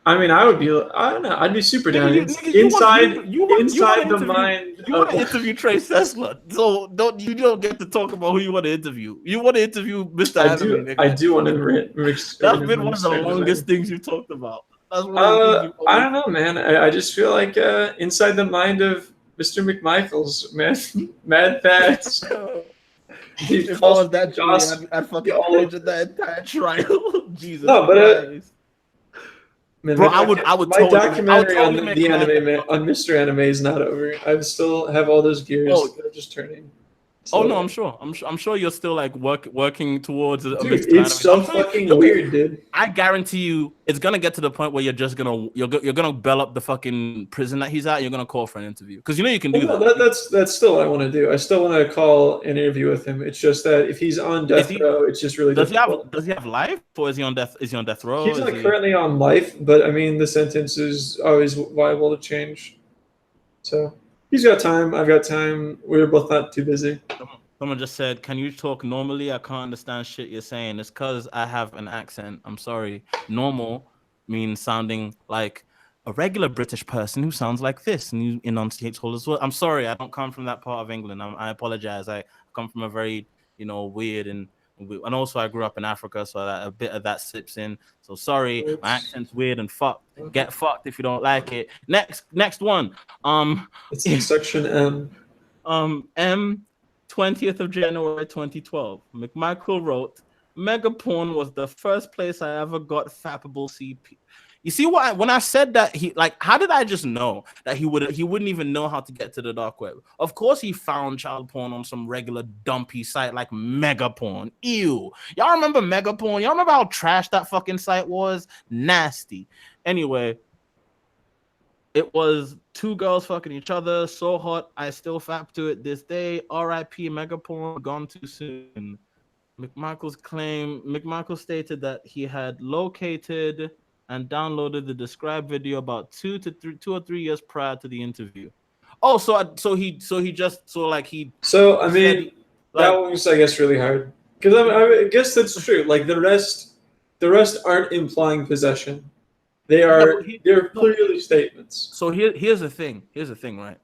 I mean, I don't know. I'd be super down. Inside the mind. You want to interview Trey Sessler, so you don't get to talk about who you want to interview. You want to interview Mr. Anime. Nigga. I do want to mix. That's been one of the longest things you've talked about. That's I don't know, man. I just feel like inside the mind of Mr. McMichaels, man, Mad Fats. If I was that jury, I'd fucking cringe at that entire trial. Jesus. No, but Christ. Man, bro, I would. My documentary on the anime man, on Mr. Anime is not over. I still have all those gears that are just turning. So, no, I'm sure you're still like working towards a dude, mixed it's so fucking weird, dude. I guarantee you, it's gonna get to the point where you're gonna bell up the fucking prison that he's at. You're gonna call for an interview because you know you can do that. That's still what I want to do. I still want to call an interview with him. It's just that if he's on death row, it's just really difficult. Does he have life or is he on death? Is he on death row? He's currently on life, but I mean the sentence is always viable to change. So. He's got time. I've got time. We're both not too busy. Someone just said, "Can you talk normally? I can't understand shit you're saying." It's because I have an accent. I'm sorry. Normal means sounding like a regular British person who sounds like this and you enunciate all as well. I'm sorry. I don't come from that part of England. I apologize. I come from a very, weird and also I grew up in Africa, so that a bit of that slips in. So sorry, my accent's weird and fucked. Get fucked if you don't like it. Next one. It's section M. M. 20th of January 2012. McMichael wrote, "Megaporn was the first place I ever got fappable CP." You see what? When I said that, how did I just know that he wouldn't even know how to get to the dark web? Of course, he found child porn on some regular dumpy site like Megaporn. Ew. Y'all remember Megaporn? Y'all remember how trash that fucking site was? Nasty. Anyway, it was two girls fucking each other. So hot, I still fap to it this day. R.I.P. Megaporn, gone too soon. McMichael stated that he had located and downloaded the described video about 2 or 3 years prior to the interview. Oh, so that was, I guess, really hard because I guess that's true. Like the rest aren't implying possession. They're clearly statements. So here's the thing, right?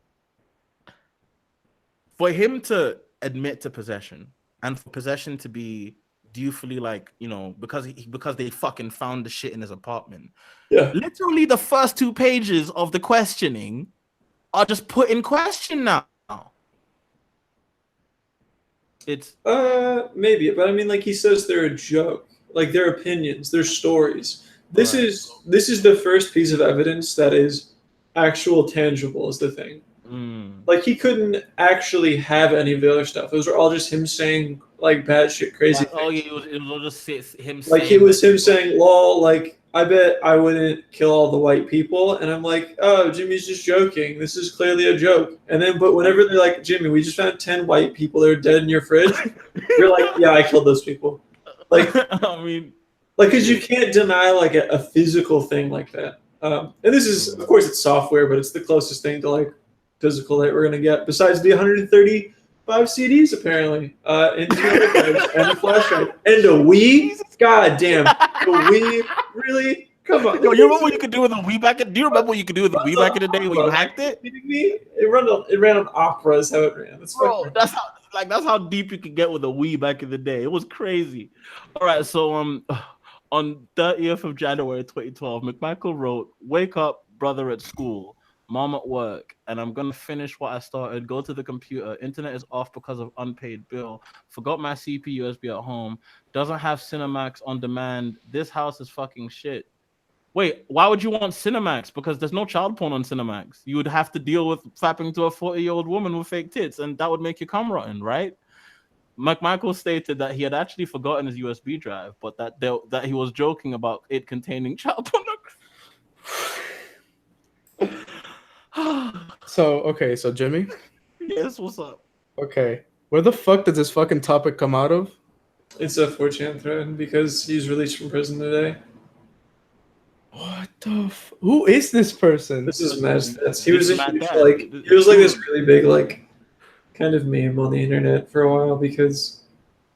For him to admit to possession and for possession to be dutifully because they fucking found the shit in his apartment. Yeah. Literally the first 2 pages of the questioning are just put in question now. It's maybe, but I mean, like he says, they're a joke. Like they're opinions, they're stories. This is the first piece of evidence that is actual tangible is the thing. Like he couldn't actually have any of the other stuff. Those are all just him saying like bad shit, crazy things. Oh yeah, it was just him. Like it was him saying, "Lol, like I bet I wouldn't kill all the white people," and I'm like, "Oh, Jimmy's just joking. This is clearly a joke." And then, but whenever they're like, "Jimmy, we just found 10 white people that are dead in your fridge," you're like, "Yeah, I killed those people." Like, I mean, like because you can't deny like a physical thing like that. And this is, of course, it's software, but it's the closest thing to like physical that we're gonna get besides the 135 CDs apparently, and 2 megabytes and a flash drive and a Wii. God damn, the Wii, really? Come on. Yo, you remember what you could do with a Wii back in? Do you remember what you could do with the Wii back in the day when you hacked it? Are you kidding me? It ran on Opera is how it ran. That's how deep you could get with a Wii back in the day. It was crazy. All right, so on 30th of January 2012, McMichael wrote, "Wake up, brother at school. Mom at work, and I'm gonna finish what I started. Go to the computer. Internet is off because of unpaid bill. Forgot my CPU USB at home. Doesn't have Cinemax on demand. This house is fucking shit." Wait, why would you want Cinemax? Because there's no child porn on Cinemax. You would have to deal with fapping to a 40-year-old woman with fake tits, and that would make you cum rotten, right? McMichael stated that he had actually forgotten his USB drive, but that he was joking about it containing child pornography. So Jimmy, Yes, what's up? okay, where the fuck did this fucking topic come out of? It's a 4chan thread because he's released from prison today. What the? Who is this person? This is Mad Stats. He This was is a Mad huge, Dad. like he was like this really big like kind of meme on the internet for a while because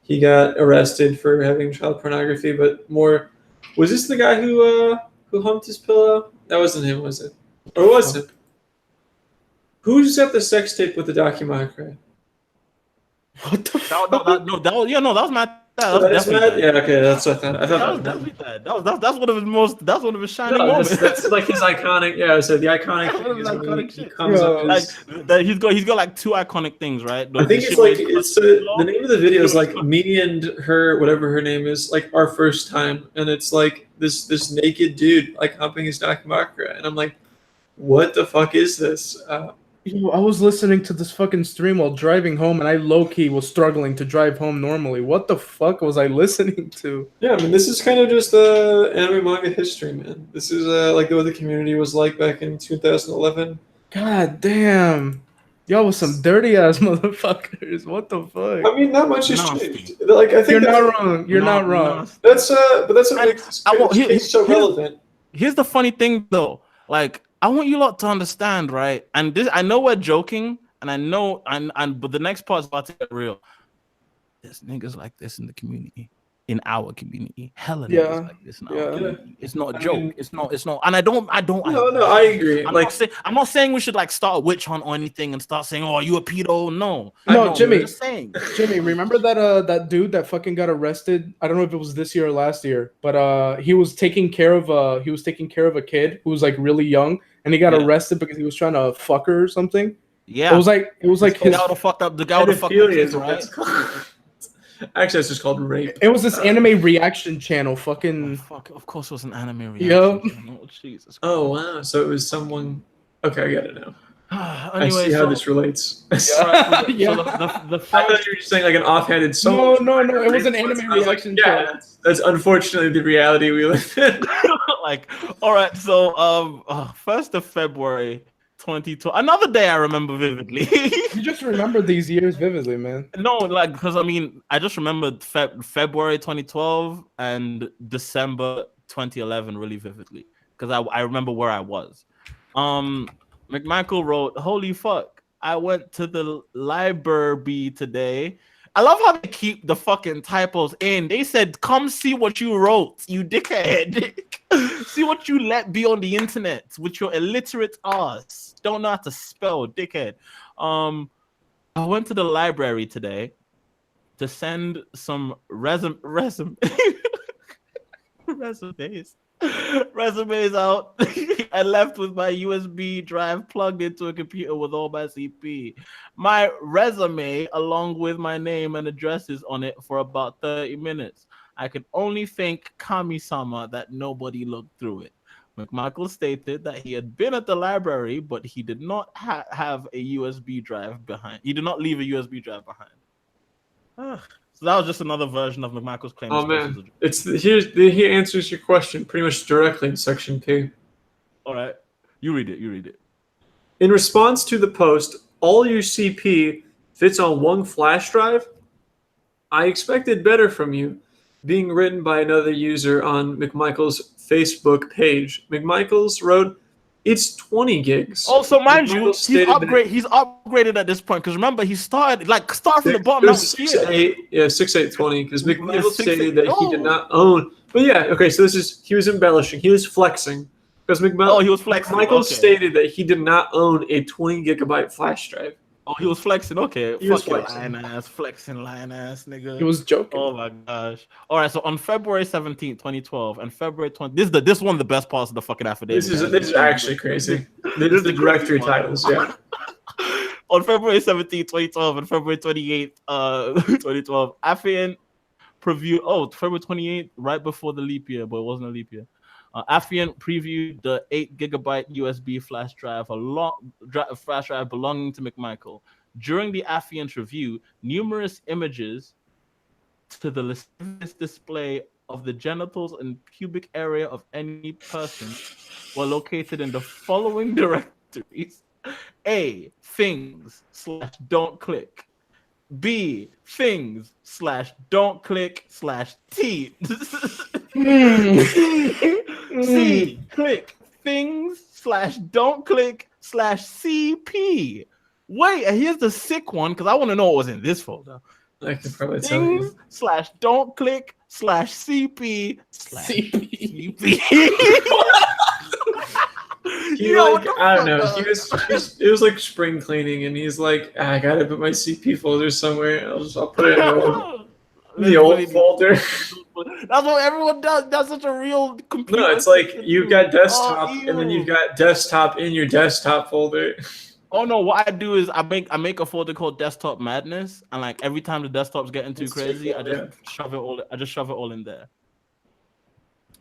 he got arrested for having child pornography. But more, was this the guy who humped his pillow? That wasn't him, was it? Or was it? Who's got the sex tape with the documentary? What the fuck? That was Matt. That Oh, was that is definitely Mad? Yeah, okay, that's what I thought. I that was thought definitely that. That's one of his most. That's one of his shining no, moments. that's like his iconic. Yeah, I said the iconic That's thing is when iconic he shit. comes up. Yeah. His, Like that he's got like two iconic things, right? I think it's like it's the name of the video is like me and her, whatever her name is, like our first time, and it's like this naked dude like humping his Nakamura, and I'm like, what the fuck is this? Yo, I was listening to this fucking stream while driving home, and I low-key was struggling to drive home normally. What the fuck was I listening to? Yeah, I mean, this is kind of just anime manga history, man. This is like what the community was like back in 2011. God damn. Y'all was some dirty-ass motherfuckers. What the fuck? I mean, not much has Nasty. changed. Like, I think You're that's, not wrong. You're not wrong. that's but that's what And makes this I won't- case so relevant. Here's the funny thing, though. Like, I want you lot to understand, right? And this, I know we're joking, and I know, but the next part's about to get real. There's niggas like this in the community, in our community. Hella Yeah, niggas like this in our yeah. community. It's not a I joke. mean- It's not. And I don't. No, I agree. I'm, Like, I'm not saying we should like start a witch hunt or anything and start saying, "Oh, you a pedo?" No, No, Jimmy. I'm just saying. Jimmy, remember that dude that fucking got arrested? I don't know if it was this year or last year, but he was taking care of a kid who was like really young, and he got Yeah. arrested because he was trying to fuck her or something. Yeah, It was like the his. guy would have fucked up. The guy would have fucked up pedophilia kids, is what right? that's called. Actually, that's just called rape. It was this anime reaction channel. Oh, Fucking fuck! Of course, it was an anime Yup. reaction. Oh, Jesus. Oh wow! So it was someone. Okay, I got it now. Anyway, I see how so, this relates. alright, Yeah. so the I first, thought you were just saying like an offhanded song. No, it was an anime I was like, reaction yeah, channel. that's unfortunately the reality we live in. like, all right, so 1st of February 2012, another day I remember vividly. You just remember these years vividly, man. No, like, because I mean, I just remembered February 2012 and December 2011 really vividly because I remember where I was. McMichael wrote, "Holy fuck, I went to the library today." I love how they keep the fucking typos in. They said, "Come see what you wrote, you dickhead." See what you let be on the internet with your illiterate ass. Don't know how to spell, dickhead. I went to the library today to send some resumes out. I left with my USB drive plugged into a computer with all my CP. My resume, along with my name and addresses on it, for about 30 minutes. I could only thank Kami-sama that nobody looked through it. McMichael stated that he had been at the library, but he did not have a USB drive behind. He did not leave a USB drive behind. So that was just another version of McMichael's claim. Oh man, he answers your question pretty much directly in section 2. All right, you read it. In response to the post, all your CP fits on one flash drive. I expected better from you. Being written by another user on McMichael's Facebook page. McMichael's wrote, "It's 20 gigs." Also, mind you, McMichael stated that- he's upgraded at this point because remember he started from the bottom. It Now was he's here. 6.8, yeah, 6.820, because McMichael 6.8, stated that he did oh. not own. But yeah, okay, so he was embellishing, he was flexing, because Oh, he was flexing. McMichael Okay. stated that he did not own a 20 gigabyte flash drive. Oh, he was flexing. Okay, He was fuck flexing. lying ass nigga. He was joking. Oh my gosh! All right, so on February 17th, 2012, and February 20, this is one of the best parts of the fucking affidavit. This is actually crazy. They're the directory titles, yeah. On February 17th, 2012, and February 28th, 2012, Affian previewed. Oh, February 28th, right before the leap year, but it wasn't a leap year. Affian previewed the 8 gigabyte USB flash drive, flash drive belonging to McMichael. During the affiant review, numerous images to the lascivious display of the genitals and pubic area of any person were located in the following directories: A. Things / don't click. B. Things / don't click / T. C. Click things / don't click / CP. Wait, and here's the sick one because I want to know what was in this folder. I can probably tell you. Things / don't click / CP / CP. CP. He like, I don't know. It was like spring cleaning, and he's like, I gotta put my CP folder somewhere. I'll put it in the old folder. That's what everyone does. That's such a real computer. No, it's like you've got desktop, and then you've got desktop in your desktop folder. Oh no! What I do is I make a folder called Desktop Madness, and like every time the desktop's getting too crazy, I just shove it all in there.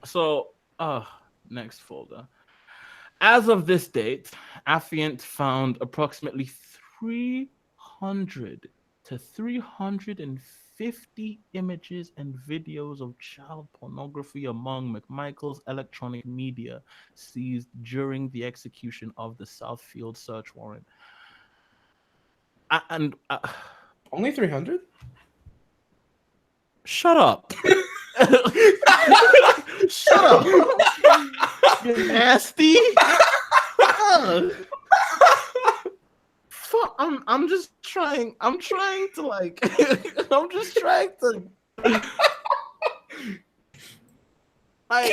So, next folder. As of this date, Affiant found approximately 300 to 350 images and videos of child pornography among McMichael's electronic media seized during the execution of the Southfield search warrant. Only 300? Shut up. Shut up. You nasty. Fuck, I'm just trying to like I'm just trying to like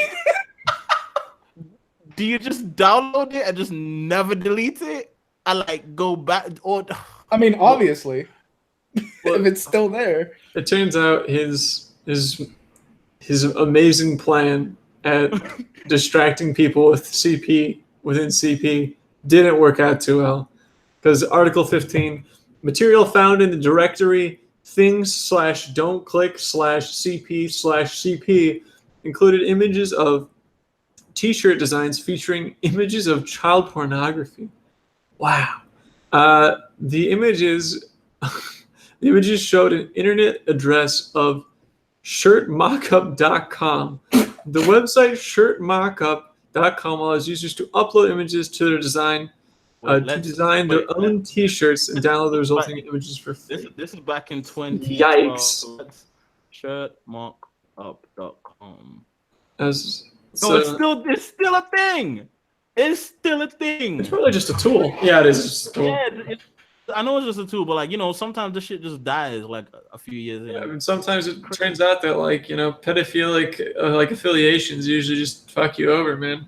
do you just download it and just never delete it? I like go back or I mean, obviously. If it's still there. It turns out his amazing plan at distracting people with CP within CP didn't work out too well. Because Article 15, material found in the directory things / don't click / CP / CP included images of t-shirt designs featuring images of child pornography. Wow. The images showed an internet address of shirtmockup.com. The website shirtmockup.com allows users to upload images to their design to design their own t-shirts and download the resulting images for free. This is back in 2012. Yikes. Shirtmockup.com. So it's still a thing. It's still a thing. It's probably just a tool. Yeah, it is just a tool. Yeah, I know it's just a tool, but like, you know, sometimes this shit just dies like a few years in. Yeah, I mean, sometimes it turns out that like, you know, pedophilic like affiliations usually just fuck you over, man.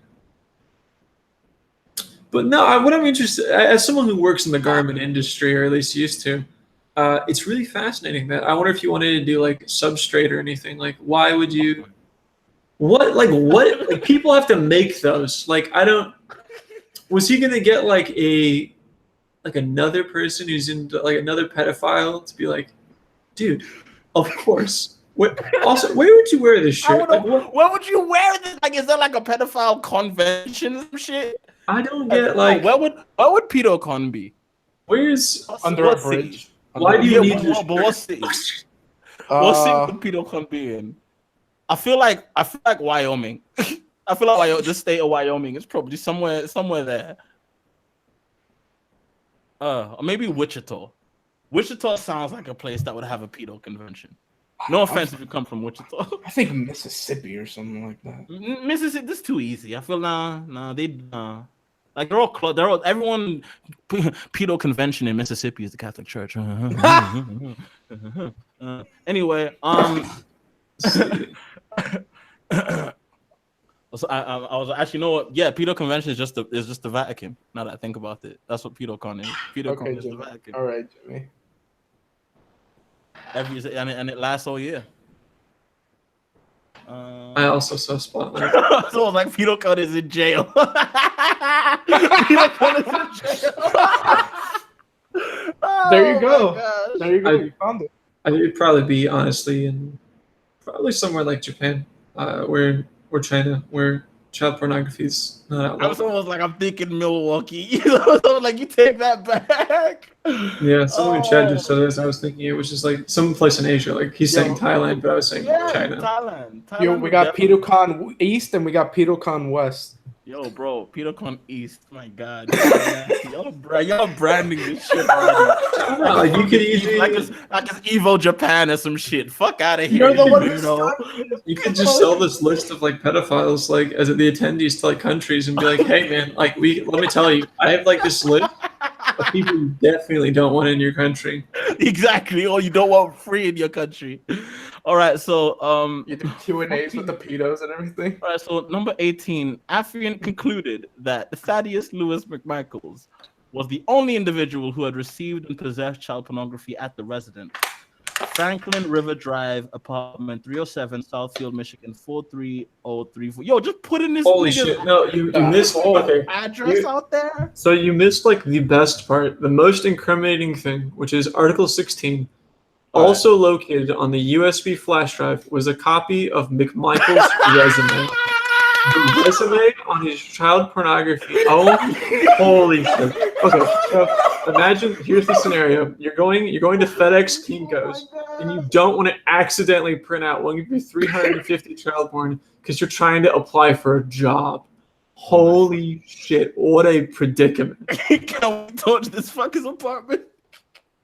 But no, what I'm interested, as someone who works in the garment industry, or at least used to, it's really fascinating that I wonder if you wanted to do like Substrate or anything. Like, why would you? What? Like, people have to make those. Like, I don't. Was he gonna get like another person who's into like another pedophile to be like, dude, of course. Also, where would you wear this shirt? Like, where would you wear this? Like, is there like a pedophile convention or shit? I don't get like. Where would PedoCon be? Where's under a bridge? Why do you need this? But what city? What city would PedoCon be in? I feel like Wyoming. I feel like the state of Wyoming is probably somewhere there. Or maybe Wichita. Wichita sounds like a place that would have a pedo convention. No offense if you come from Wichita. I think Mississippi or something like that. Mississippi, this is too easy. I feel like they're all everyone pedo convention in Mississippi is the Catholic Church. Anyway, so I was actually, you know what? Yeah, pedo convention is just the Vatican. Now that I think about it, that's what PedoCon is. PedoCon is the Vatican. All right, Jimmy. And it lasts all year. I also saw Spotlight. So it was like PedoCon is in jail. PedoCon is in jail. There you go. There you go. You found it. It'd probably be honestly in probably somewhere like Japan, where China, where child pornography is not I was outlawed. almost like I'm thinking Milwaukee. You know, so like you take that back. Yeah, someone in chat just Oh, said this. I was thinking it was just like some place in Asia. Like he's saying Yo. Thailand, but I was saying yeah, China. Thailand. Yo, Thailand we would got definitely- PetoCon East and we got PetoCon West. Yo, bro, PetoCon East. My God, y'all branding this shit already. I don't know, like you could easily like it's Evo Japan or some shit. Fuck out of here. You're the one who weirdo. you could just sell this list of like pedophiles like as the attendees to like countries and be like, hey man, like let me tell you, I have like this list of people you definitely don't want in your country. Exactly. Or you don't want free in your country. All right, so You do Q&As with the pedos and everything. all right, so number 18, Affiant concluded that Thaddeus Lewis McMichaels was the only individual who had received and possessed child pornography at the residence. Franklin River Drive, apartment 307, Southfield, Michigan 43034. Yo, just put in this Holy nigga's shit! No, you missed. Okay, address You- out there. so you missed like the best part, the most incriminating thing, which is Article 16. Also located on the USB flash drive was a copy of McMichael's resume. The resume on his child pornography. Oh, holy shit! Okay, so imagine here's the scenario: you're going to FedEx Kinko's, and you don't want to accidentally print out one of your 350 child porn because you're trying to apply for a job. Holy shit! What a predicament! Can we touch this fucker's apartment?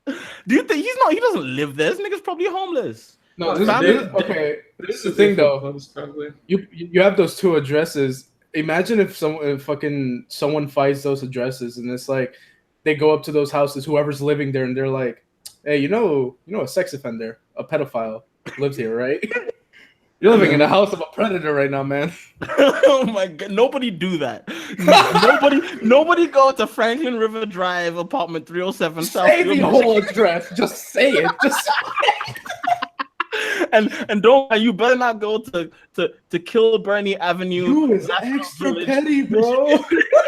Do you think he doesn't live there? This nigga's probably homeless. No, this Family- is okay. This is the thing though. Probably. You have those two addresses. Imagine if someone finds those addresses and it's like they go up to those houses, whoever's living there, and they're like, "Hey, you know, a sex offender, a pedophile lives here, right? You're living in the house of a predator right now, man." Oh my god! Nobody do that. nobody go to Franklin River Drive, apartment 307, Say the Southfield, whole address. Just say it. Just and don't you better not go to Kilburn Avenue. you is National extra Village, petty, bro.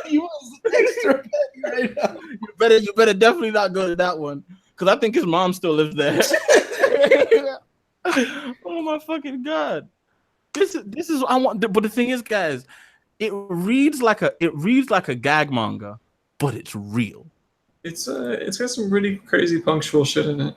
You is extra petty right now. You better definitely not go to that one because I think his mom still lives there. Oh my fucking god! This is I want. But the thing is, guys, it reads like a gag manga, but it's real. It's got some really crazy punctual shit in it.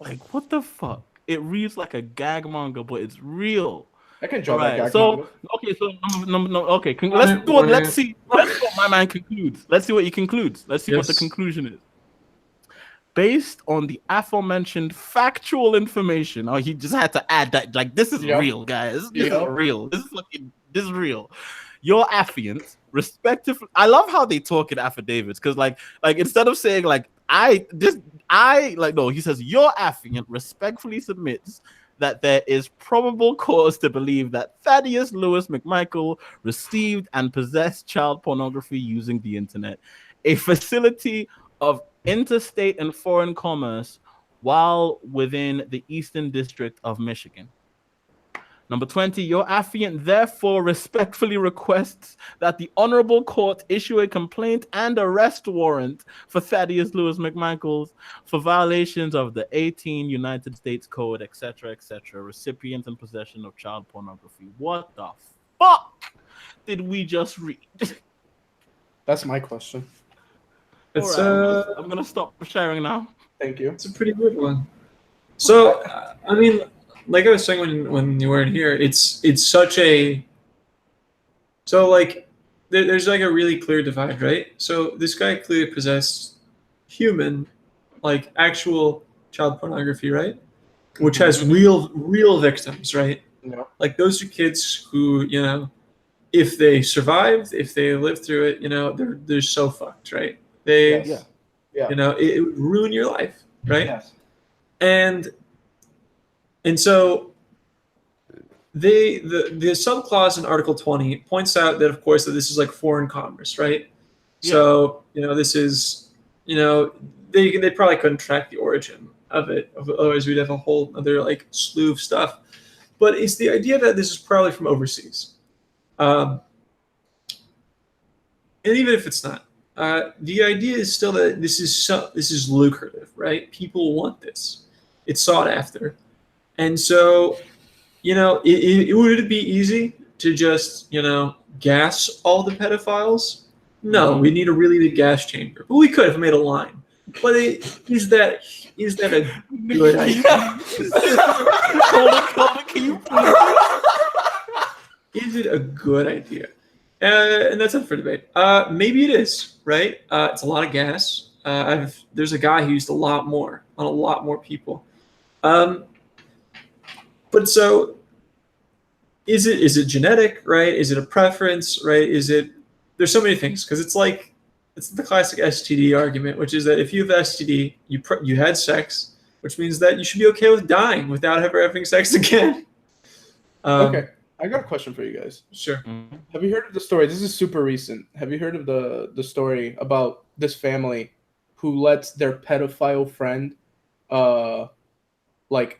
Like, What the fuck? It reads like a gag manga, but it's real. I can draw Right. that gag So manga. okay. So okay. Let's do it. Let's see. Let's see what my man concludes. Let's see what he concludes. Let's see what the Yes. conclusion is. Based on the aforementioned factual information, he just had to add that. Like, this is Yep. real, guys. This Yep. is real. This is real. Your affiant, respectively. I love how they talk in affidavits because, like instead of saying like he says your affiant respectfully submits that there is probable cause to believe that Thaddeus Lewis McMichael received and possessed child pornography using the internet, a facility of interstate and foreign commerce while within the Eastern District of Michigan. Number 20, your affiant therefore respectfully requests that the Honorable Court issue a complaint and arrest warrant for Thaddeus Lewis McMichaels for violations of the 18 United States Code, etc., recipient and possession of child pornography. What the fuck did we just read? That's my question. It's Alright, I'm gonna stop sharing now. Thank you. it's a pretty good one. So I mean, like I was saying when you weren't here, it's such a like there's like a really clear divide, right? So this guy clearly possessed human, like actual child pornography, right? Which has real victims, right? Yeah. Like those are kids who, if they survived, if they lived through it, they're so fucked, right? They, Yes. Yeah. it would ruin your life, right? Yes. And so the subclause in Article 20 points out that, of course, that this is like foreign commerce, right? Yeah. So this is they probably couldn't track the origin of it, otherwise we'd have a whole other like slew of stuff. But it's the idea that this is probably from overseas, and even if it's not, the idea is still that this is lucrative, right? People want this. It's sought after. And so, would it be easy to just, gas all the pedophiles? No, Mhm. we need a really big gas chamber. But we could have made a line. But is that a good idea? Hold it, can you Is it a good idea? And that's up for debate. Maybe it is, right? It's a lot of gas. There's a guy who used a lot more on a lot more people. But so is it genetic, right? Is it a preference, right? There's so many things, because it's the classic STD argument, which is that if you have STD, you had sex, which means that you should be okay with dying without ever having sex again. Okay, I got a question for you guys. Sure. Have you heard of the story? This is super recent. Have you heard of the story about this family who lets their pedophile friend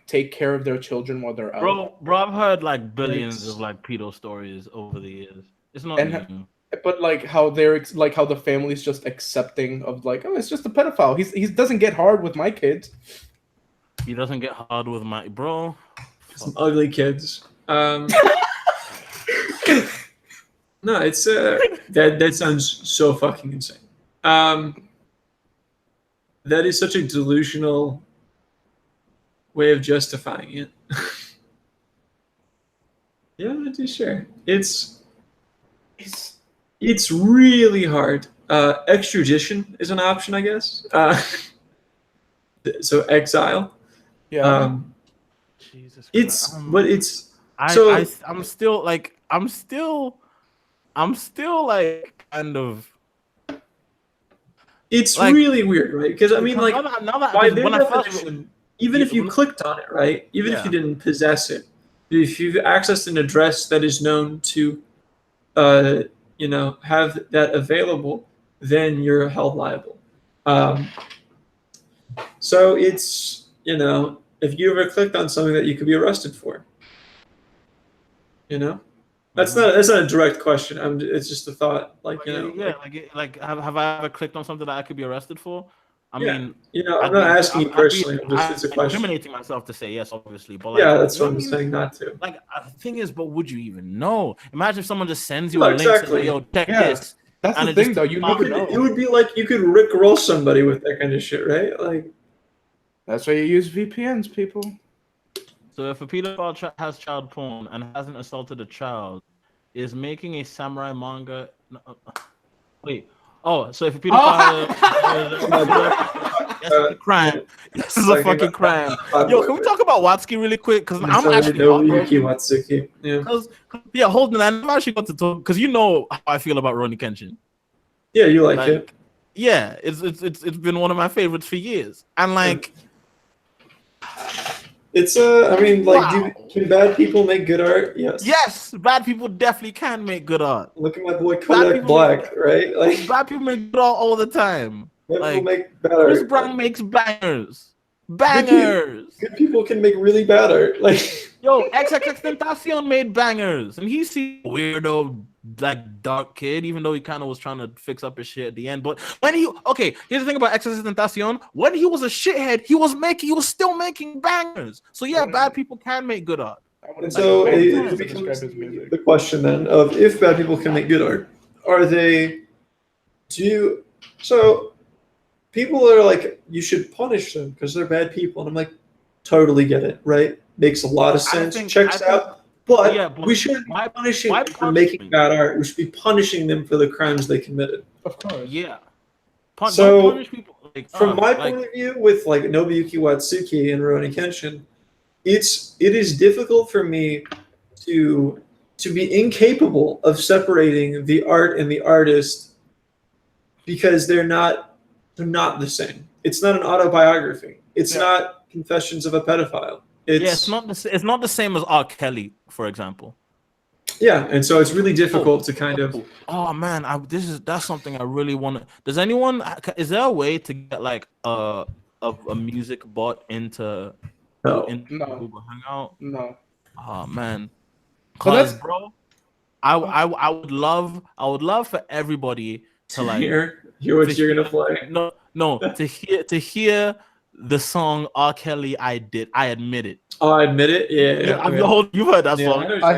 take care of their children while they're out? Bro, I've heard like billions It's- of like pedo stories over the years. It's not And new. But how how the family's just accepting of it's just a pedophile. He doesn't get hard with my kids. He doesn't get hard with my bro. Some ugly kids. No, it's that sounds so fucking insane. That is such a delusional way of justifying it. Yeah, I'm not too sure. It's really hard. Extradition is an option, I guess. So exile. Yeah. Jesus It's Christ. but it's I'm still kind of. it's Like- really weird, right? Because I mean, like, now that by 'cause their when I first, definition, even if you when- clicked on it, right? Even if Yeah. you didn't possess it, if you've accessed an address that is known to, have that available, then you're held liable. So it's, if you ever clicked on something that you could be arrested for, that's not a direct question. It's just a thought, have I ever clicked on something that I could be arrested for? I Yeah. mean, I'm not asking you personally. It's a I'm question. incriminating myself to say yes, obviously, but Yeah, that's you know what I'm I mean? saying. Not to. Like, the thing is, but would you even know? Imagine if someone just sends you No, a link saying, exactly. "Yo, check Yeah. this." That's And the it thing, just- though. You never know. It would be like you could rickroll somebody with that kind of shit, right? Like, That's why you use VPNs, people. So if a pedophile has child porn and hasn't assaulted a child, is making a samurai manga? Wait. Oh, so if a pedophile, that's a crime. This is a fucking crime. Yo, can we talk about Watsky really quick? Because I'm actually Nobuyuki heartbroken. Watsuki. Yeah, Yeah, hold on. I never actually got to talk because you know how I feel about Rurouni Kenshin. yeah, you like Like, it. yeah, it's been one of my favorites for years, and like, It's I mean, like, Wow. can bad people make good art? Yes. yes, bad people definitely can make good art. Look at my boy people Kodak make- Black, right? Like, Bad people make good art all the time. bad like, people make bad Chris art. Brown makes bangers. Bangers. Good people can make really bad art. Like, Yo, XXXTentacion made bangers, and he's a weirdo, like, dark kid, even though he kind of was trying to fix up his shit at the end. But when here's the thing about XXXTentacion: when he was a shithead, he was still making bangers. So yeah, bad people can make good art. and so Like, it to becomes describe his music. the question then of if bad people can make good art, so people are like, you should punish them because they're bad people, and I'm like, totally get it, right? Makes a lot of sense, checks out. But Yeah, but we shouldn't be why- punishing why them for making punishment? bad art. We should be punishing them for the crimes they committed. Of course. Yeah. So, don't punish people. Like, From my like, point of view, with like Nobuyuki Watsuki and Rurouni Kenshin, it is difficult for me to be incapable of separating the art and the artist because they're not the same. It's not an autobiography. It's Yeah. not Confessions of a Pedophile. it's not the same as R. Kelly, for example. Yeah, and so it's really difficult to kind of. Oh man, that's something I really want to. Is there a way to get like a music bot into No. No. Google Hangout? No. Oh man, But that's- cause bro, I would love for everybody to like Hear what you're gonna play. no to hear the song R. Kelly, I admit it. Oh, I admit it. Yeah, okay. You've heard that Yeah, song. I know what I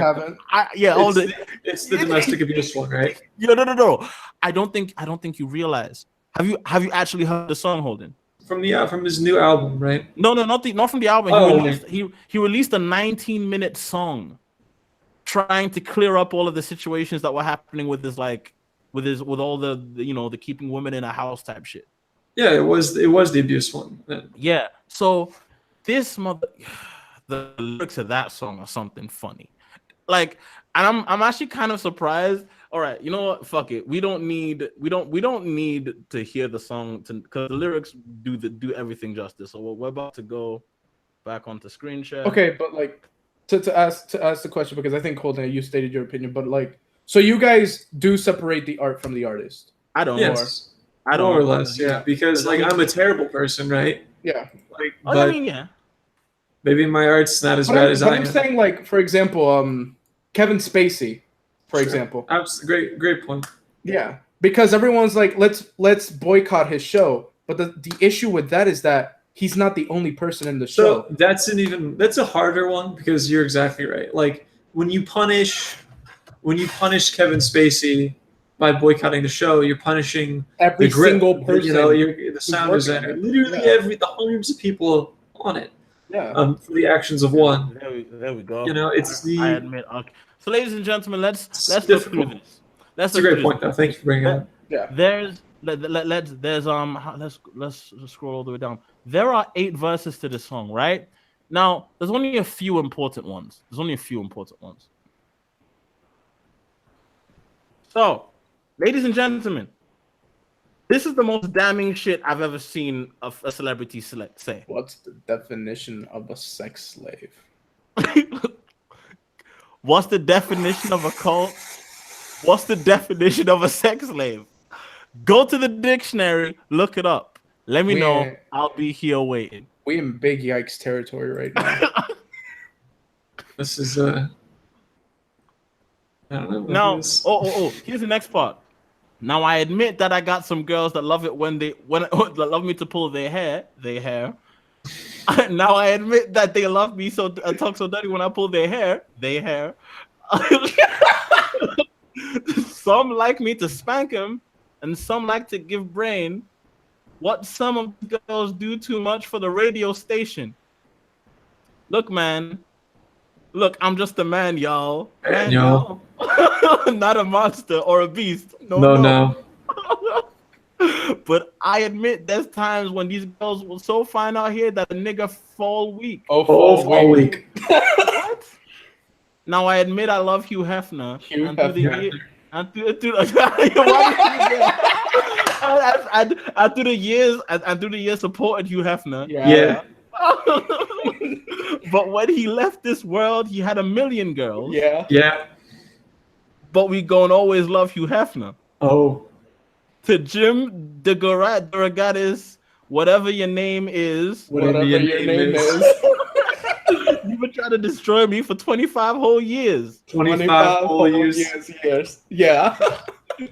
you're talking haven't. It's the domestic abuse one, right? No. I don't think you realize. Have you actually heard the song, Holden? From his new album, right? No, not from the album. Oh, He released a 19-minute song trying to clear up all of the situations that were happening with with all the the keeping women in a house type shit. Yeah, it was the abuse one. Yeah. So the lyrics of that song are something funny. Like, and I'm actually kind of surprised. All right, you know what? Fuck it. We don't need to hear the song because the lyrics do everything justice. So we're about to go back onto screen share. Okay, but like to ask the question, because I think Holden, you stated your opinion, but like, so you guys do separate the art from the artist? I don't. Yes, I don't. more or less, yeah. Because like I'm a terrible person, right? Yeah. Like, I but mean, yeah. maybe my art's not as But bad as I I'm am. saying, like, for example, Kevin Spacey, for example. Great point. Yeah, because everyone's like, let's boycott his show. But the issue with that is that he's not the only person in the show. So that's a harder one because you're exactly right. Like when you punish Kevin Spacey by boycotting the show, you're punishing Every single person. You know, the sound designer, literally the hundreds of people on it. Yeah. For the actions of one. There we go. You know, it's I admit. Okay. So, ladies and gentlemen, let's look difficult. through this. Let's That's a great point, though. Thank you for bringing it up. Yeah. Let's scroll all the way down. There are 8 verses to this song, right? Now, there's only a few important ones. So, ladies and gentlemen, this is the most damning shit I've ever seen of a celebrity say. What's the definition of a sex slave? What's the definition of a cult? What's the definition of a sex slave? Go to the dictionary, look it up. Let me know. I'll be here waiting. We in big yikes territory right now. This is I don't know. Now, here's the next part. Now I admit that I got some girls that love it when that love me to pull their hair. Now I admit that they love me so talk so dirty when I pull their hair. Some like me to spank them, and some like to give brain. What some of the girls do too much for the radio station. Look, man. Look, I'm just a man, y'all. Man, y'all. Not a monster or a beast. No. But I admit there's times when these girls will so fine out here that a nigga fall weak. Fall weak. What? Now I admit I love Hugh Hefner. And through the years supported Hugh Hefner. Yeah. But when he left this world, he had a million girls. Yeah. But we gonna always love Hugh Hefner. Oh. To Jim DeGaratis, whatever your name is. Whatever your name is. You've been trying to destroy me for 25 whole years. 25 whole years. Yeah.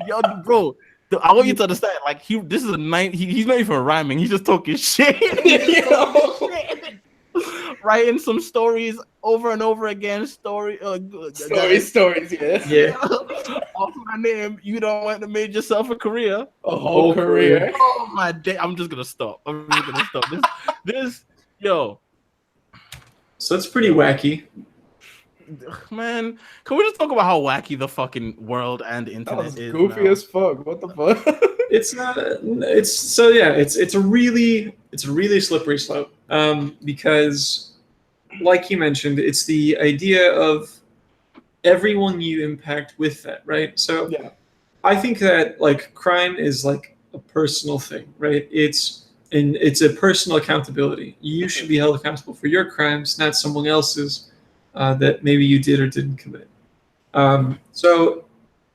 Yo, bro. I want you to understand, like this is he's not even rhyming, he's just talking shit. Writing some stories over and over again. Stories, yeah. Off my name, you don't want to make yourself a career. A whole career. Oh my day. I'm just gonna stop. This, yo. So it's pretty wacky. Man, can we just talk about how wacky the fucking world and the internet is? Goofy now? as fuck. What the fuck? It's a really slippery slope. Because like you mentioned, it's the idea of everyone you impact with that, right? So yeah. I think that like crime is like a personal thing, right? It's a personal accountability. You should be held accountable for your crimes, not someone else's that maybe you did or didn't commit. So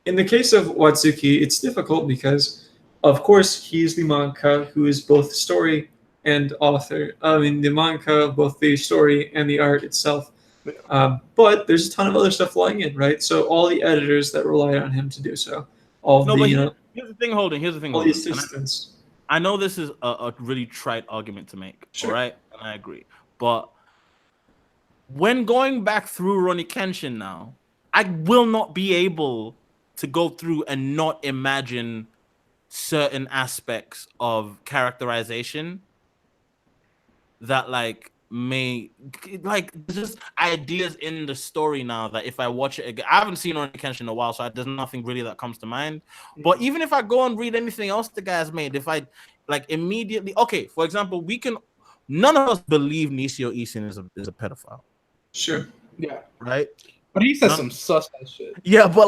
in the case of Watsuki, it's difficult because, of course, he's the mangaka who is both the story and author. I mean, the mangaka of both the story and the art itself. But there's a ton of other stuff lying in, right? So all the editors that relied on him to do so, here's the thing, Holden. all the assistants. I know this is a really trite argument to make, Sure. all right? And I agree. But when going back through Ronnie Kenshin now, I will not be able to go through and not imagine certain aspects of characterization that like may like there's just ideas in the story now that if I watch it again, I haven't seen Ronnie Kenshin in a while, so there's nothing really that comes to mind. But even if I go and read anything else the guy's made, if I like immediately, okay, for example, none of us believe Nisio Isin is a pedophile, Sure. Yeah, right? but he says No. some sus ass shit. Yeah, but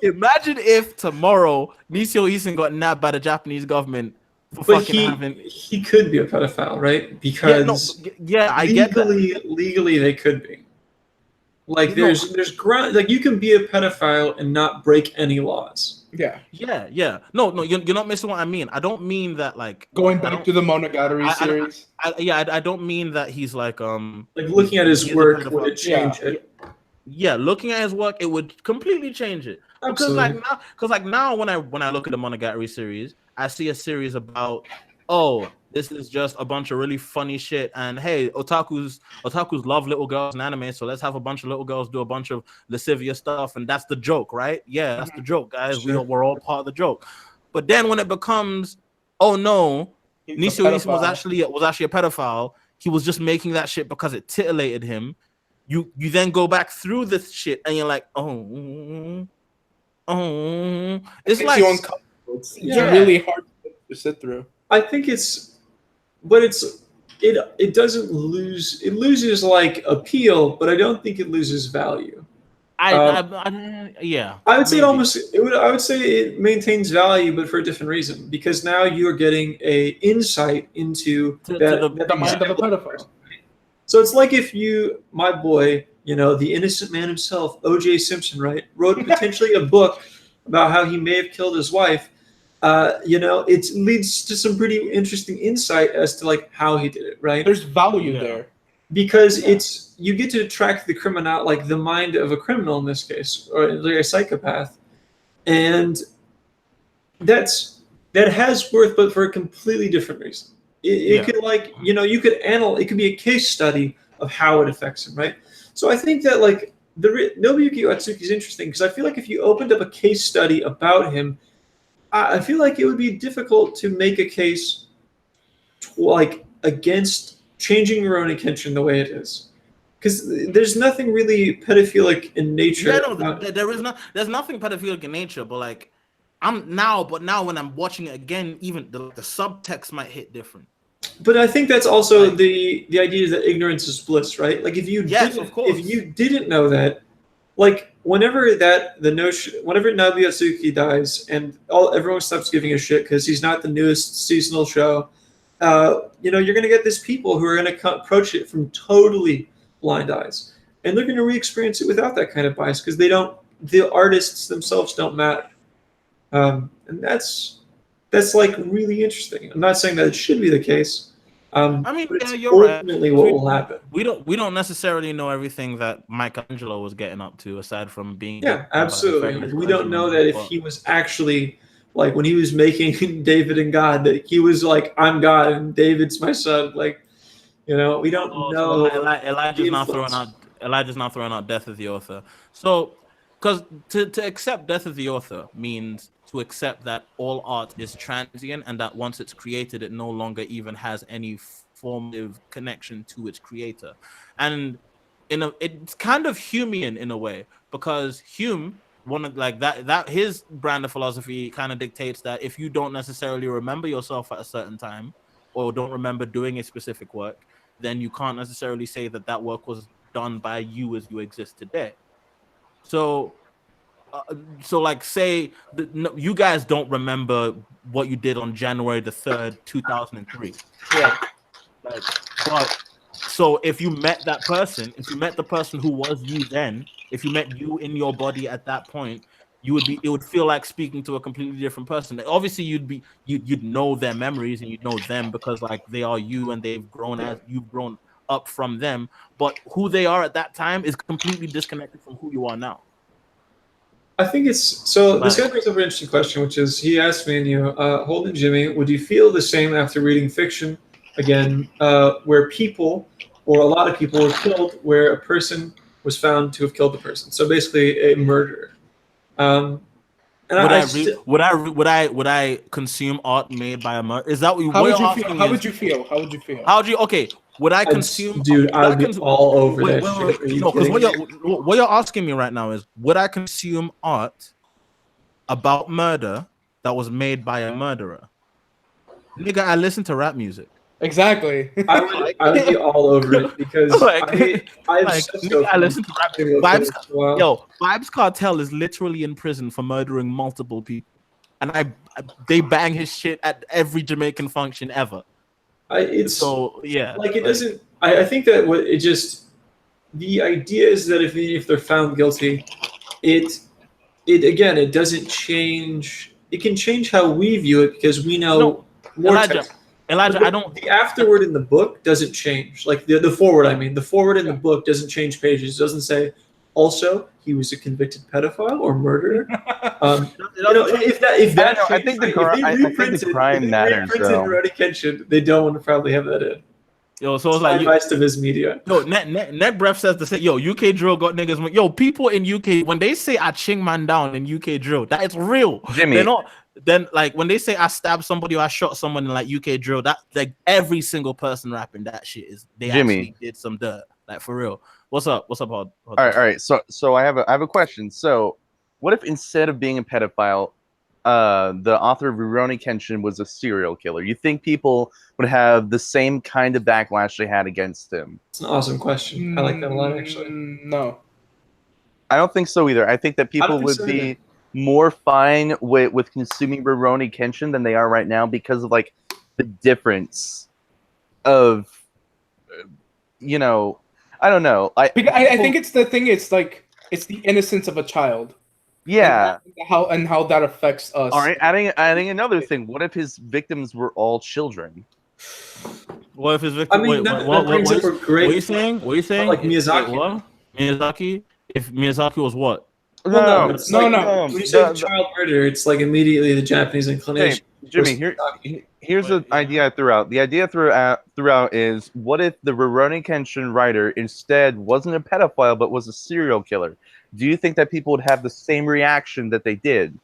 imagine if tomorrow Nisio Isin got nabbed by the Japanese government for But fucking having. he could be a pedophile, right? Because I get that. legally they could be. Like No. there's ground, like you can be a pedophile and not break any laws. Yeah, Yeah. No, you're not missing what I mean. I don't mean that like going I back don't- to the Monogatari series. I don't mean that he's like Like looking at his He is a work pedophile. would change it. yeah, looking at his work, it would completely change it. Because Absolutely. now when I look at the Monogatari series, I see a series about this is just a bunch of really funny shit, and hey, otakus love little girls in anime, so let's have a bunch of little girls do a bunch of lascivious stuff, and that's the joke, right? Yeah, that's the joke, guys. Sure. We're all part of the joke. But then when it becomes, oh no, He's a Nisio Isin was pedophile. actually a pedophile. He was just making that shit because it titillated him. You then go back through this shit and you're like, it's Makes like you uncomfortable. It's Yeah. really hard to sit through. I think it doesn't lose, it loses like appeal, but I don't think it loses value. yeah. I would say maybe. I would say it maintains value, but for a different reason, because now you're getting a insight into To The mind of a pedophile. So it's like if you, my boy, the innocent man himself, O.J. Simpson, right, wrote potentially a book about how he may have killed his wife. It leads to some pretty interesting insight as to like how he did it, right? There's value Yeah. there. Because Yeah. you get to track the criminal, like the mind of a criminal in this case, or like a psychopath, and that has worth, but for a completely different reason. It could it could be a case study of how it affects him, right? So I think that like Nobuyuki Watsuki is interesting because I feel like if you opened up a case study about him, I feel like it would be difficult to make a case against changing Rurouni Kenshin the way it is, because there's nothing really pedophilic in nature. Yeah, no, there's nothing pedophilic in nature, but like but now when I'm watching it again, even the subtext might hit different. But I think that's also the idea that ignorance is bliss, right? Like if you didn't know that, like whenever Nobuyuki dies and everyone stops giving a shit because he's not the newest seasonal show, you're gonna get this people who are gonna approach it from totally blind eyes, and they're gonna re-experience it without that kind of bias because the artists themselves don't matter, and that's like really interesting. I'm not saying that it should be the case. I mean, but it's you're right. ultimately what will happen. We don't necessarily know everything that Michelangelo was getting up to, aside from being. Yeah, absolutely. We don't know that if he was actually like when he was making David and God, that he was like, I'm God and David's my son. Like, we don't know. Elijah's now throwing out Death of the Author. So, because to accept Death of the Author means to accept that all art is transient and that once it's created, it no longer even has any formative connection to its creator. And it's kind of Humean in a way, because Hume, that his brand of philosophy kind of dictates that if you don't necessarily remember yourself at a certain time or don't remember doing a specific work, then you can't necessarily say that work was done by you as you exist today. So like say you guys don't remember what you did on January the 3rd, 2003. Yeah. But so if you met the person who was you then, if you met you in your body at that point, it would feel like speaking to a completely different person. Obviously you'd know their memories and you'd know them because like they are you and you've grown up from them, but who they are at that time is completely disconnected from who you are now. I think it's so. This Like- guy brings up an interesting question, which is he asked me and you, Holden Jimmy, would you feel the same after reading fiction again, where people or a lot of people were killed, where a person was found to have killed the person? So basically, a murderer. And Would I consume art made by a murderer? Is that what How you're would you asking? feel? How is- would you feel? How would you feel? How would you? Okay, would I consume? Dude, I would be all over Wait, that wait, shit. Are you no, because kidding me? what you're asking me right now is, would I consume art about murder that was made by a murderer? Nigga, I listen to rap music. Exactly. I would be all over it because Like- I'm Like, so nigga, I listen to rap. Vibes, Wow. yo, Vibes Cartel is literally in prison for murdering multiple people, and they bang his shit at every Jamaican function ever. It's So yeah, like it doesn't. I think that what it just the idea is that if they're found guilty, it again it doesn't change. It can change how we view it because we know No, more Elijah, text. Elijah, But I don't. The afterword in the book doesn't change. Like the forward, I mean, the forward in the book doesn't change pages. It doesn't say also he was a convicted pedophile or murderer. If that I think the changed, cri- if they I think the reprinted- crime if they matters, reprinted though. Rurouni Kenshin, they don't want to probably have that in. Yo, so it's My like advice to Viz Media. yo, net breath says the same. Yo, UK drill got niggas. Yo, people in UK when they say I ching man down in UK drill, that is real. Jimmy. They're not. Then like when they say I stabbed somebody or I shot someone in like UK drill, that like every single person rapping that shit is they Jimmy. actually did some dirt. Like for real. What's up? What's up, Hod? All right. So I have a question. So, what if instead of being a pedophile, the author of Rurouni Kenshin was a serial killer? You think people would have the same kind of backlash they had against him? It's an awesome question. I like that a lot, actually. No. I don't think so either. I think that I people don't think would so be either. more fine with consuming Rurouni Kenshin than they are right now because of like the difference of, I don't know. I think it's the thing. It's like it's the innocence of a child. Yeah. And how that affects us. All right. Adding another thing. What if his victims were all children? What if his I victim? mean, Wait, that what brings up a great. are you saying? What are you saying? Like Miyazaki. Wait, what? Miyazaki? If Miyazaki was what? Well, no, it's No, like, no. When you say child murder, it's like immediately the Japanese inclination. Jimmy, here's the idea I threw out. The idea I threw out is, what if the Rurouni Kenshin writer instead wasn't a pedophile but was a serial killer? Do you think that people would have the same reaction that they did?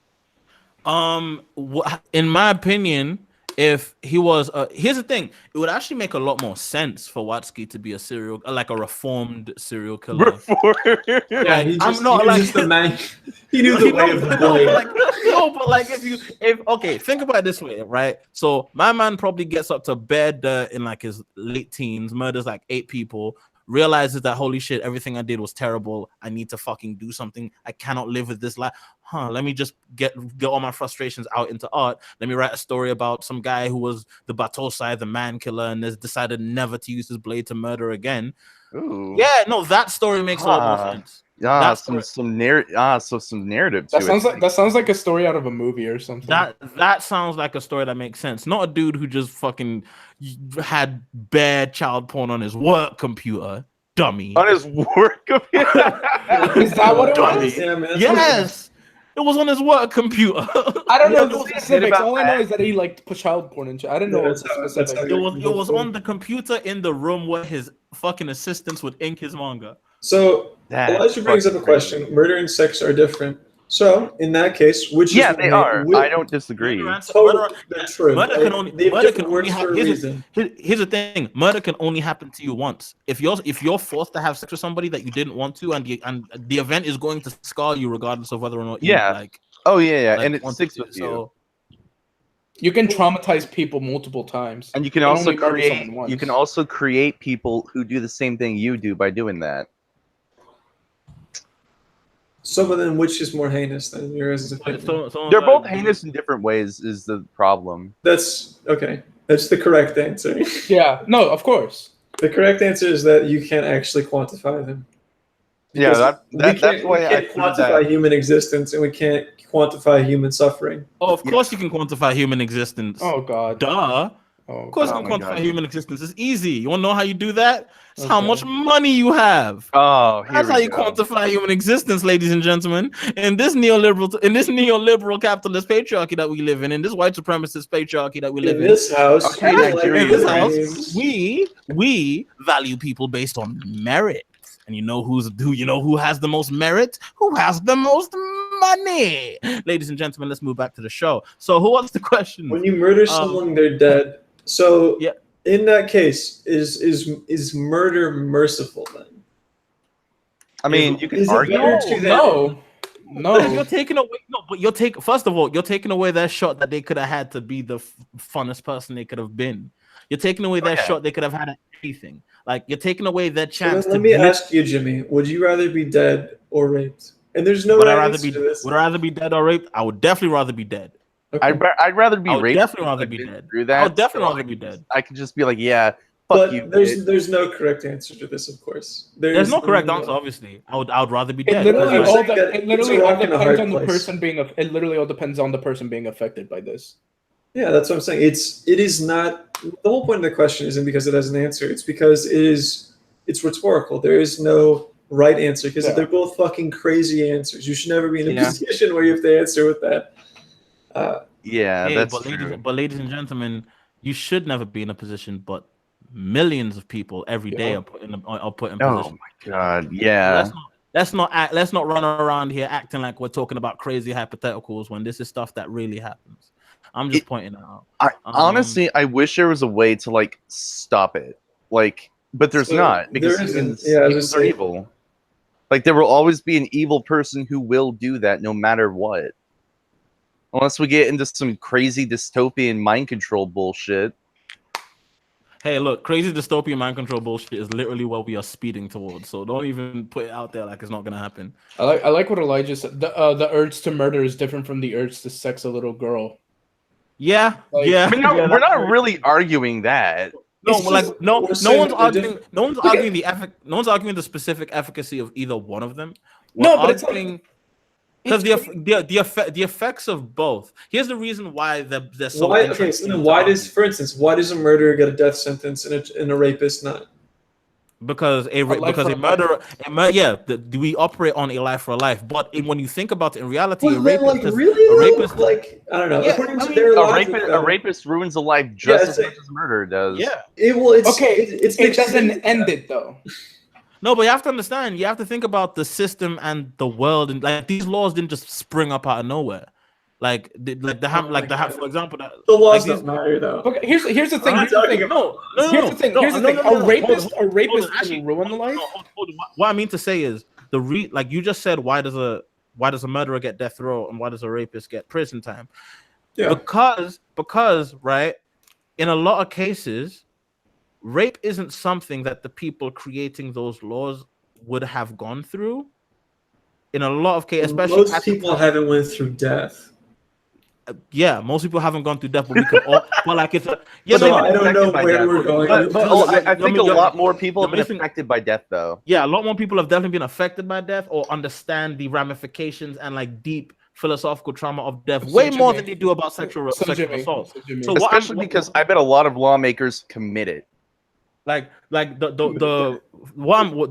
In my opinion, if he was, here's the thing, it would actually make a lot more sense for Watsky to be like a reformed serial killer. Yeah, he I'm just, not he was like- just the man. He knew the way of the blade. But like okay, think about it this way, right? So my man probably gets up to bed in like his late teens, murders like 8 people, realizes that holy shit, everything I did was terrible. I need to fucking do something. I cannot live with this life. Let me just get all my frustrations out into art. Let me write a story about some guy who was the Batosai, the man killer, and has decided never to use his blade to murder again. Ooh. Yeah, no, that story makes a lot more sense. That's some narrative to it. That sounds like a story out of a movie or something. That sounds like a story that makes sense. Not a dude who just fucking had bad child porn on his work computer. Dummy. On his work computer. Is that what it Dummy. was? Yeah, man, that's Yes. It was on his work computer. I don't know Yeah, the what's specifics. about All I that? know is that he liked child porn and shit. I didn't know Yeah, the that's specifics. how It was on the computer in the room where his fucking assistants would ink his manga. So That's Elijah brings up a fucking question. crazy. Murder and sex are different. So in that case, which Yeah, is they are. I don't disagree. Totally, they're true. Murder can only They have murder different can words only for a reason. here's the thing. Murder can only happen to you once. If you're forced to have sex with somebody that you didn't want to, and the event is going to scar you regardless of whether or not you Yeah. like Oh yeah, and it wanted sticks to. with you. So You can traumatize people multiple times. And you can You also only murder create someone you once. can also create people who do the same thing you do by doing that. Some of them, which is more heinous than yours? Opinion? They're both heinous in different ways is the problem. That's okay. That's the correct answer. Yeah. No, of course. The correct answer is that you can't actually quantify them. Yeah, Because that's we why I can't threw quantify that. human existence, and we can't quantify human suffering. of course you can quantify human existence. Oh God. Duh. Oh, Of course, Oh you my can quantify God. human existence. It's easy. You want to know how you do that? It's how Okay. much money you have. Oh, here That's how we you go. quantify human existence, ladies and gentlemen. In this neoliberal capitalist patriarchy that we live in this white supremacist patriarchy that we live In in, this house, Okay, we like Nigerian in this video house, games. we value people based on merit. And you know who has the most merit? Who has the most money? Ladies and gentlemen, let's move back to the show. So who wants the question? When you murder someone, they're dead. So Yeah. in that case, is murder merciful then? I mean, you can Is it argue. better to them? No. You're taking away first of all, you're taking away that shot that they could have had to be the funnest person they could have been. You're taking away that yeah. shot they could have had at anything. Like you're taking away that So then chance let me ask you, Jimmy, would you rather be dead or raped? And there's no would I right rather answer be to this. would I rather be dead or raped? I would definitely rather be dead. Okay. I'd rather be I would raped. definitely because rather I've be been dead. through that, I would definitely so rather be dead. I could just be like, yeah, fuck But you. there's no correct answer to this, of course. There's no correct answer, obviously. I would rather be It dead. literally I'm all saying de- that it it's literally a all rock and a depends hard on the place. person being it literally all depends on the person being affected by this. Yeah, that's what I'm saying. It is not the whole point of the question isn't because it has an answer. It's because it's rhetorical. There is no right answer because Yeah. they're both fucking crazy answers. You should never be in a Yeah. position where you have to answer with that. Yeah, Hey, that's but true. ladies and gentlemen, you should never be in a position, but millions of people every day Yeah. are put in Oh positions. my God, yeah. Let's not run around here acting like we're talking about crazy hypotheticals when this is stuff that really happens. I'm just pointing it out. Honestly, I wish there was a way to like stop it. Like, but there's So, not because there isn't. humans, Yeah, I was humans just are saying. evil. Like there will always be an evil person who will do that no matter what. Unless we get into some crazy dystopian mind control bullshit. Hey, look, crazy dystopian mind control bullshit is literally what we are speeding towards. So don't even put it out there like it's not gonna happen. I like what Elijah said. The urge to murder is different from the urge to sex a little girl. Yeah, Like- yeah. I mean, no, yeah, we're that's not very- really arguing that. No, It's but like just- no we're one's saying that they're arguing. different. No one's Okay. arguing no one's arguing the specific efficacy of either one of them. No, We're but it's like- arguing because the effects of both. Here's the reason why they're so Why? Okay, interesting so then to why argue. does, for instance, why does a murderer get a death sentence and a rapist not? Because a life because for a a murderer, we operate on a life for a life. But when you think about it in reality, Well, a then, rapist, like, is- really? a rapist, Like, I don't know. Yeah, According I to mean, their A logic, rapist ruins a life just Yeah, as it's much as murder does. yeah. it's Okay, it's it mixed doesn't in. end it though. No, but you have to understand. You have to think about the system and the world, and like these laws didn't just spring up out of nowhere. For example, The laws like don't matter though. Okay, here's the thing. I'm Here's not the talking thing. about. Here's the thing. Here's the thing. A rapist Actually, can ruin the life. hold on. What I mean to say is like you just said, why does a murderer get death row and why does a rapist get prison time? Yeah. Because right, in a lot of cases, rape isn't something that the people creating those laws would have gone through. In a lot of cases, especially Most at the people time- haven't went through death. yeah, most people haven't gone through death, but we can all. But like it's a But So they've been I don't know affected by where death. we're going. I think a lot more people have you're been missing- affected by death, though. Yeah, a lot more people have definitely been affected by death or understand the ramifications and like deep philosophical trauma of death So way more Jimmy- than they do about sexual assault. So what I'm- Especially because I bet a lot of lawmakers commit it. Like the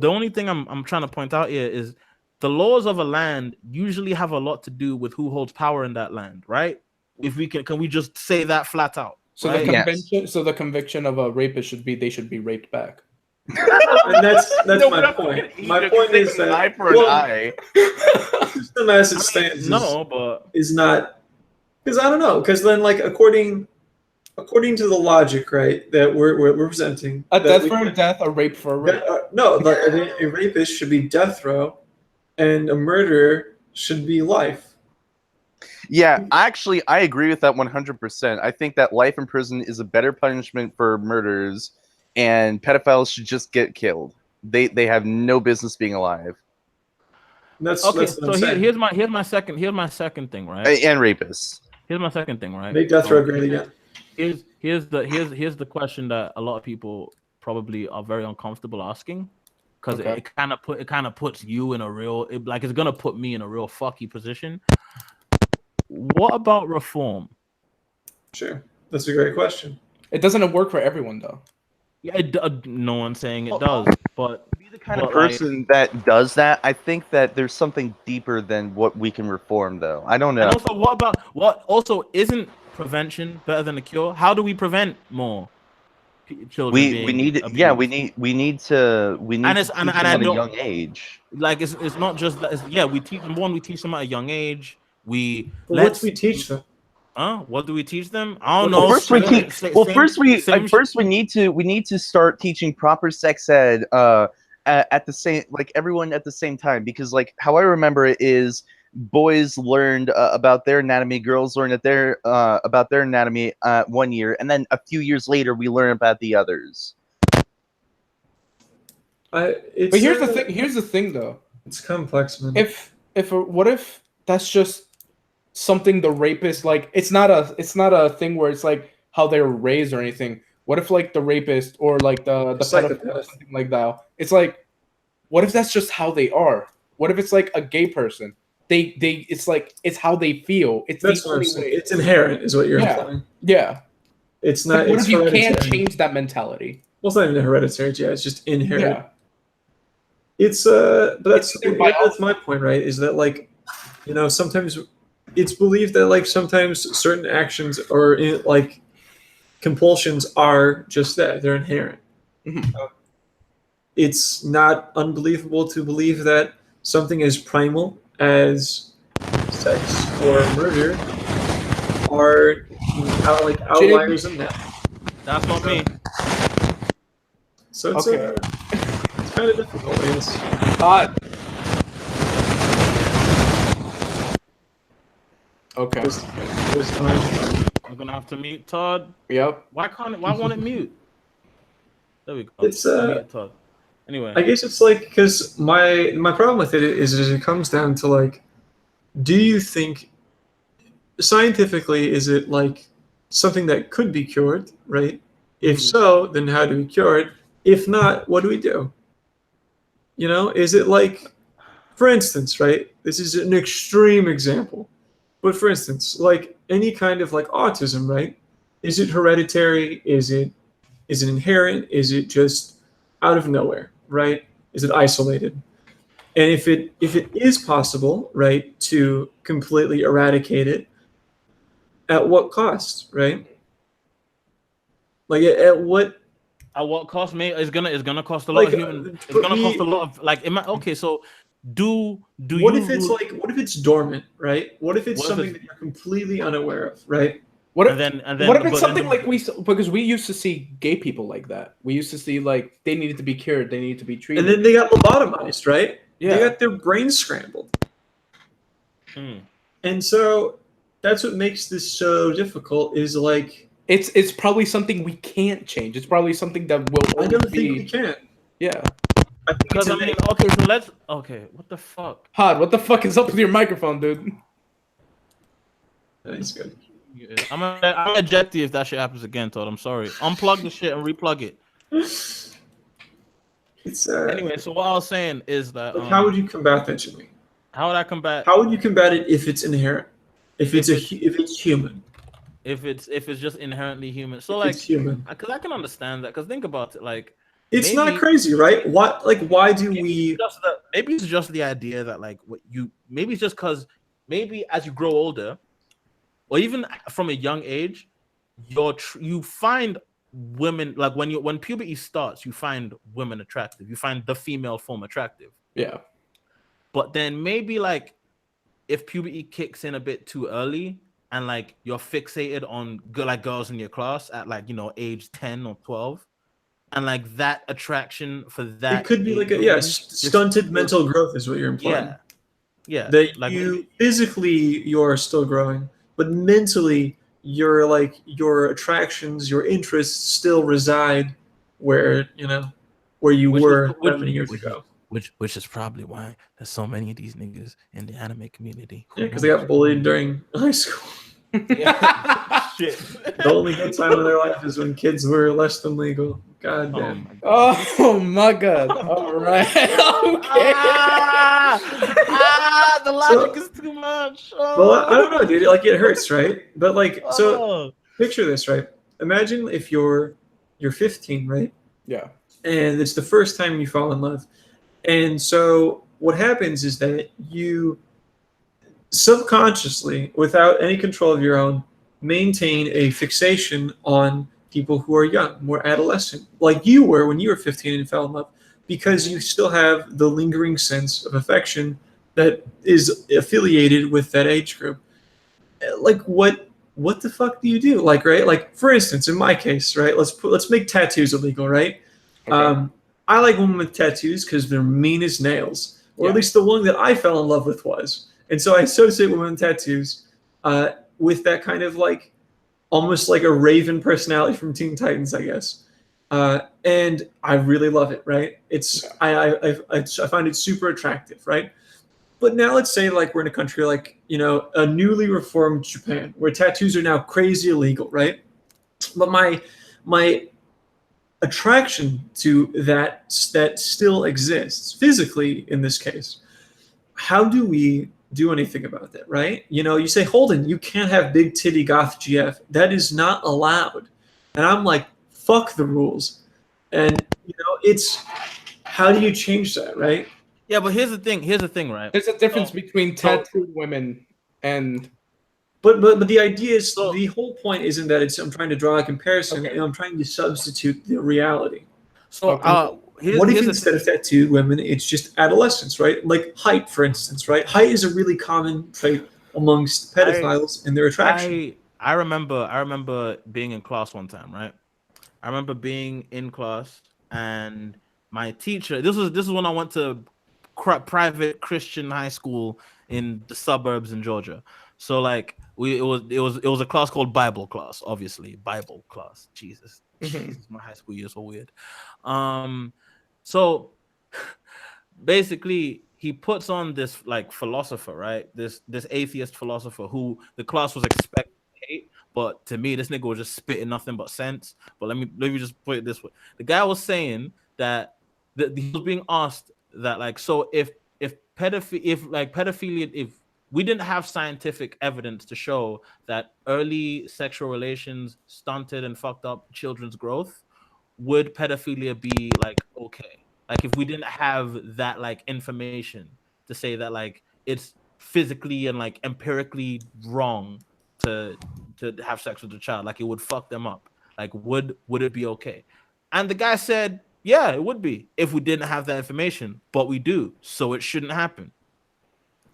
only thing I'm trying to point out here is the laws of a land usually have a lot to do with who holds power in that land, right? If we can we just say that flat out? So right? the conviction of a rapist should be they should be raped back. And that's No, my but point. My point is an eye that for an eye. the system as it stands No, but is not, because I don't know, because then like according to the logic, right, that we're presenting, A that death we for a can- death, a rape for a rape. no, like a rapist should be death row, and a murderer should be life. Yeah, actually, I agree with that 100%. I think that life in prison is a better punishment for murderers, and pedophiles should just get killed. They have no business being alive. That's okay. that's what So I'm saying. here's my second thing, right? And rapists. Here's my second thing, right? Make death row great again. Here's the question that a lot of people probably are very uncomfortable asking, because Okay. it kind of puts you in a real it's gonna put me in a real fucky position. What about reform? Sure, that's a great question. It doesn't work for everyone though. Yeah, no one's saying it does, but To be the kind of But, like- person that does that, I think that there's something deeper than what we can reform, though. I don't know. and also what also isn't prevention better than the cure? How do we prevent more children we being need abused? yeah we need to And it's- teach and them I at a don't- young age. Like it's not just that. Yeah, we teach them we teach them at a young age. But what do we teach them? What do we teach them? I don't Well, know. First we Same- teach. same- Well, same- first same- we need to start teaching proper sex ed at the same, like, everyone at the same time, because like how I remember it is boys learned about their anatomy, girls learned about their anatomy 1 year, and then a few years later we learn about the others. But here's the thing. Here's the thing, though. It's complex, man. What if that's just something the rapist, like, it's not a thing where it's like how they're raised or anything. What if like the rapist or like the Psychopath. pedophile or something like that? It's like, what if that's just how they are? What if it's like a gay person? It's like it's how they feel. It's That's the what I'm only saying. way. It's inherent, is what you're Yeah. implying. Yeah. It's Like, not. what It's if you can't hereditary. change that mentality? Well, it's not even hereditary. Yeah, it's just inherent. Yeah. It's but that's It's their that's my point, right? Is that, like, sometimes it's believed that, like, sometimes certain actions or like compulsions are just that, they're inherent. Mhm. It's not unbelievable to believe that something as primal as sex or murder are like outliers in that. That's not me. So it's Okay. it's kind of difficult, I guess. Okay. There's time. I'm gonna have to mute Todd. Yep. Why won't it mute? There we go. It's, Mute Todd. Anyway, I guess it's like, because my problem with it is it comes down to, like, do you think scientifically is it like something that could be cured, right? If so, then how do we cure it? If not, what do we do? Is it like, for instance, right? This is an extreme example, but for instance, like any kind of like autism, right? Is it hereditary? Is it inherent? Is it just out of nowhere, right? Is it isolated? And if it is possible, right, to completely eradicate it, at what cost, right? Like at what cost, mate? It's gonna cost a lot Like, of human. It's but gonna cost a we- lot of like. Okay, so do what you? if it's like, what if it's dormant, right? What if it's What if something it's- that you're completely unaware of, right? What and if, then what if it's but something then- like because we used to see gay people like that. We used to see like they needed to be cured, they needed to be treated. And then they got lobotomized, right? Yeah. They got their brains scrambled. Hmm. And so that's what makes this so difficult, is like, It's probably something we can't change. It's probably something that will I only don't be think we can. yeah. I think Because it's I mean, okay, so let's. Okay, what the fuck? Pod, what the fuck is up with your microphone, dude? That's good. Yeah, I'm gonna eject you if that shit happens again, Todd. I'm sorry. Unplug the shit and replug it. It's Anyway, so what I was saying is that like, how would you combat that, Jimmy? how would I combat How would you combat it if it's inherent? If it's if it's human? if it's just inherently human? So If like, it's human. because I can understand that. Because think about it, like It's maybe- not crazy, right? Why do we maybe it's just the idea that like maybe it's just because maybe as you grow older, or even from a young age, you find women, like when puberty starts, you find women attractive. You find the female form attractive. Yeah. But then maybe like if puberty kicks in a bit too early and like you're fixated on like girls in your class at like age 10 or 12, and like that attraction for that it could be like a age stunted mental growth is what you're implying. yeah That like you physically you're still growing, but mentally your attractions, your interests still reside where you Which were is- that many years ago. which is probably why there's so many of these niggas in the anime community. Yeah, because they got bullied during high school. Shit. The only good time of their life is when kids were less than legal. God Oh damn. my God. Oh my god. All right. Okay. The logic is too much. Well, I don't know, dude. Like, it hurts, right? But like, so Oh. picture this, right? imagine if you're 15, right? Yeah. And it's the first time you fall in love. And so what happens is that you subconsciously, without any control of your own, maintain a fixation on people who are young, more adolescent, like you were when you were 15 and fell in love, because you still have the lingering sense of affection that is affiliated with that age group. Like what the fuck do you do? Like, right? Like, for instance, in my case, right? Let's make tattoos illegal, right? Okay. I like women with tattoos because they're mean as nails, or Yeah. at least the one that I fell in love with was. And so I associate women with tattoos with that kind of like almost like a Raven personality from Teen Titans, I guess. And I really love it, right? It's I find it super attractive, right? But now let's say like we're in a country like, you know, a newly reformed Japan where tattoos are now crazy illegal, right? But my attraction to that still exists physically in this case. How do we do anything about that, right? You know, you say, Holden, you can't have big titty goth GF. That is not allowed. And I'm like, fuck the rules. And you know, it's how do you change that, right? Yeah, but here's the thing. Here's the thing, right? There's a difference between tattooed women and But the idea is So- the whole point isn't that it's I'm trying to draw a comparison. Okay. I'm trying to substitute the reality. So Okay. here's, What if here's the instead of tattooed women, it's just adolescents, right? Like height, for instance, right? Height is a really common trait amongst pedophiles and their attraction. I remember being in class one time, right? I remember being in class and my teacher. This is when I went to private Christian high school in the suburbs in Georgia. So like it was a class called Bible class, obviously Bible class. Jesus, my high school years so weird. So basically he puts on this like philosopher, right? This atheist philosopher who the class was expecting to hate, but to me this nigga was just spitting nothing but sense. But let me just put it this way: the guy was saying that he was being asked that like, so if pedophilia, if we didn't have scientific evidence to show that early sexual relations stunted and fucked up children's growth, would pedophilia be like okay? Like if we didn't have that like information to say that like it's physically and like empirically wrong to have sex with a child, like it would fuck them up. Like would it be okay? And the guy said, yeah, it would be if we didn't have that information, but we do, so it shouldn't happen.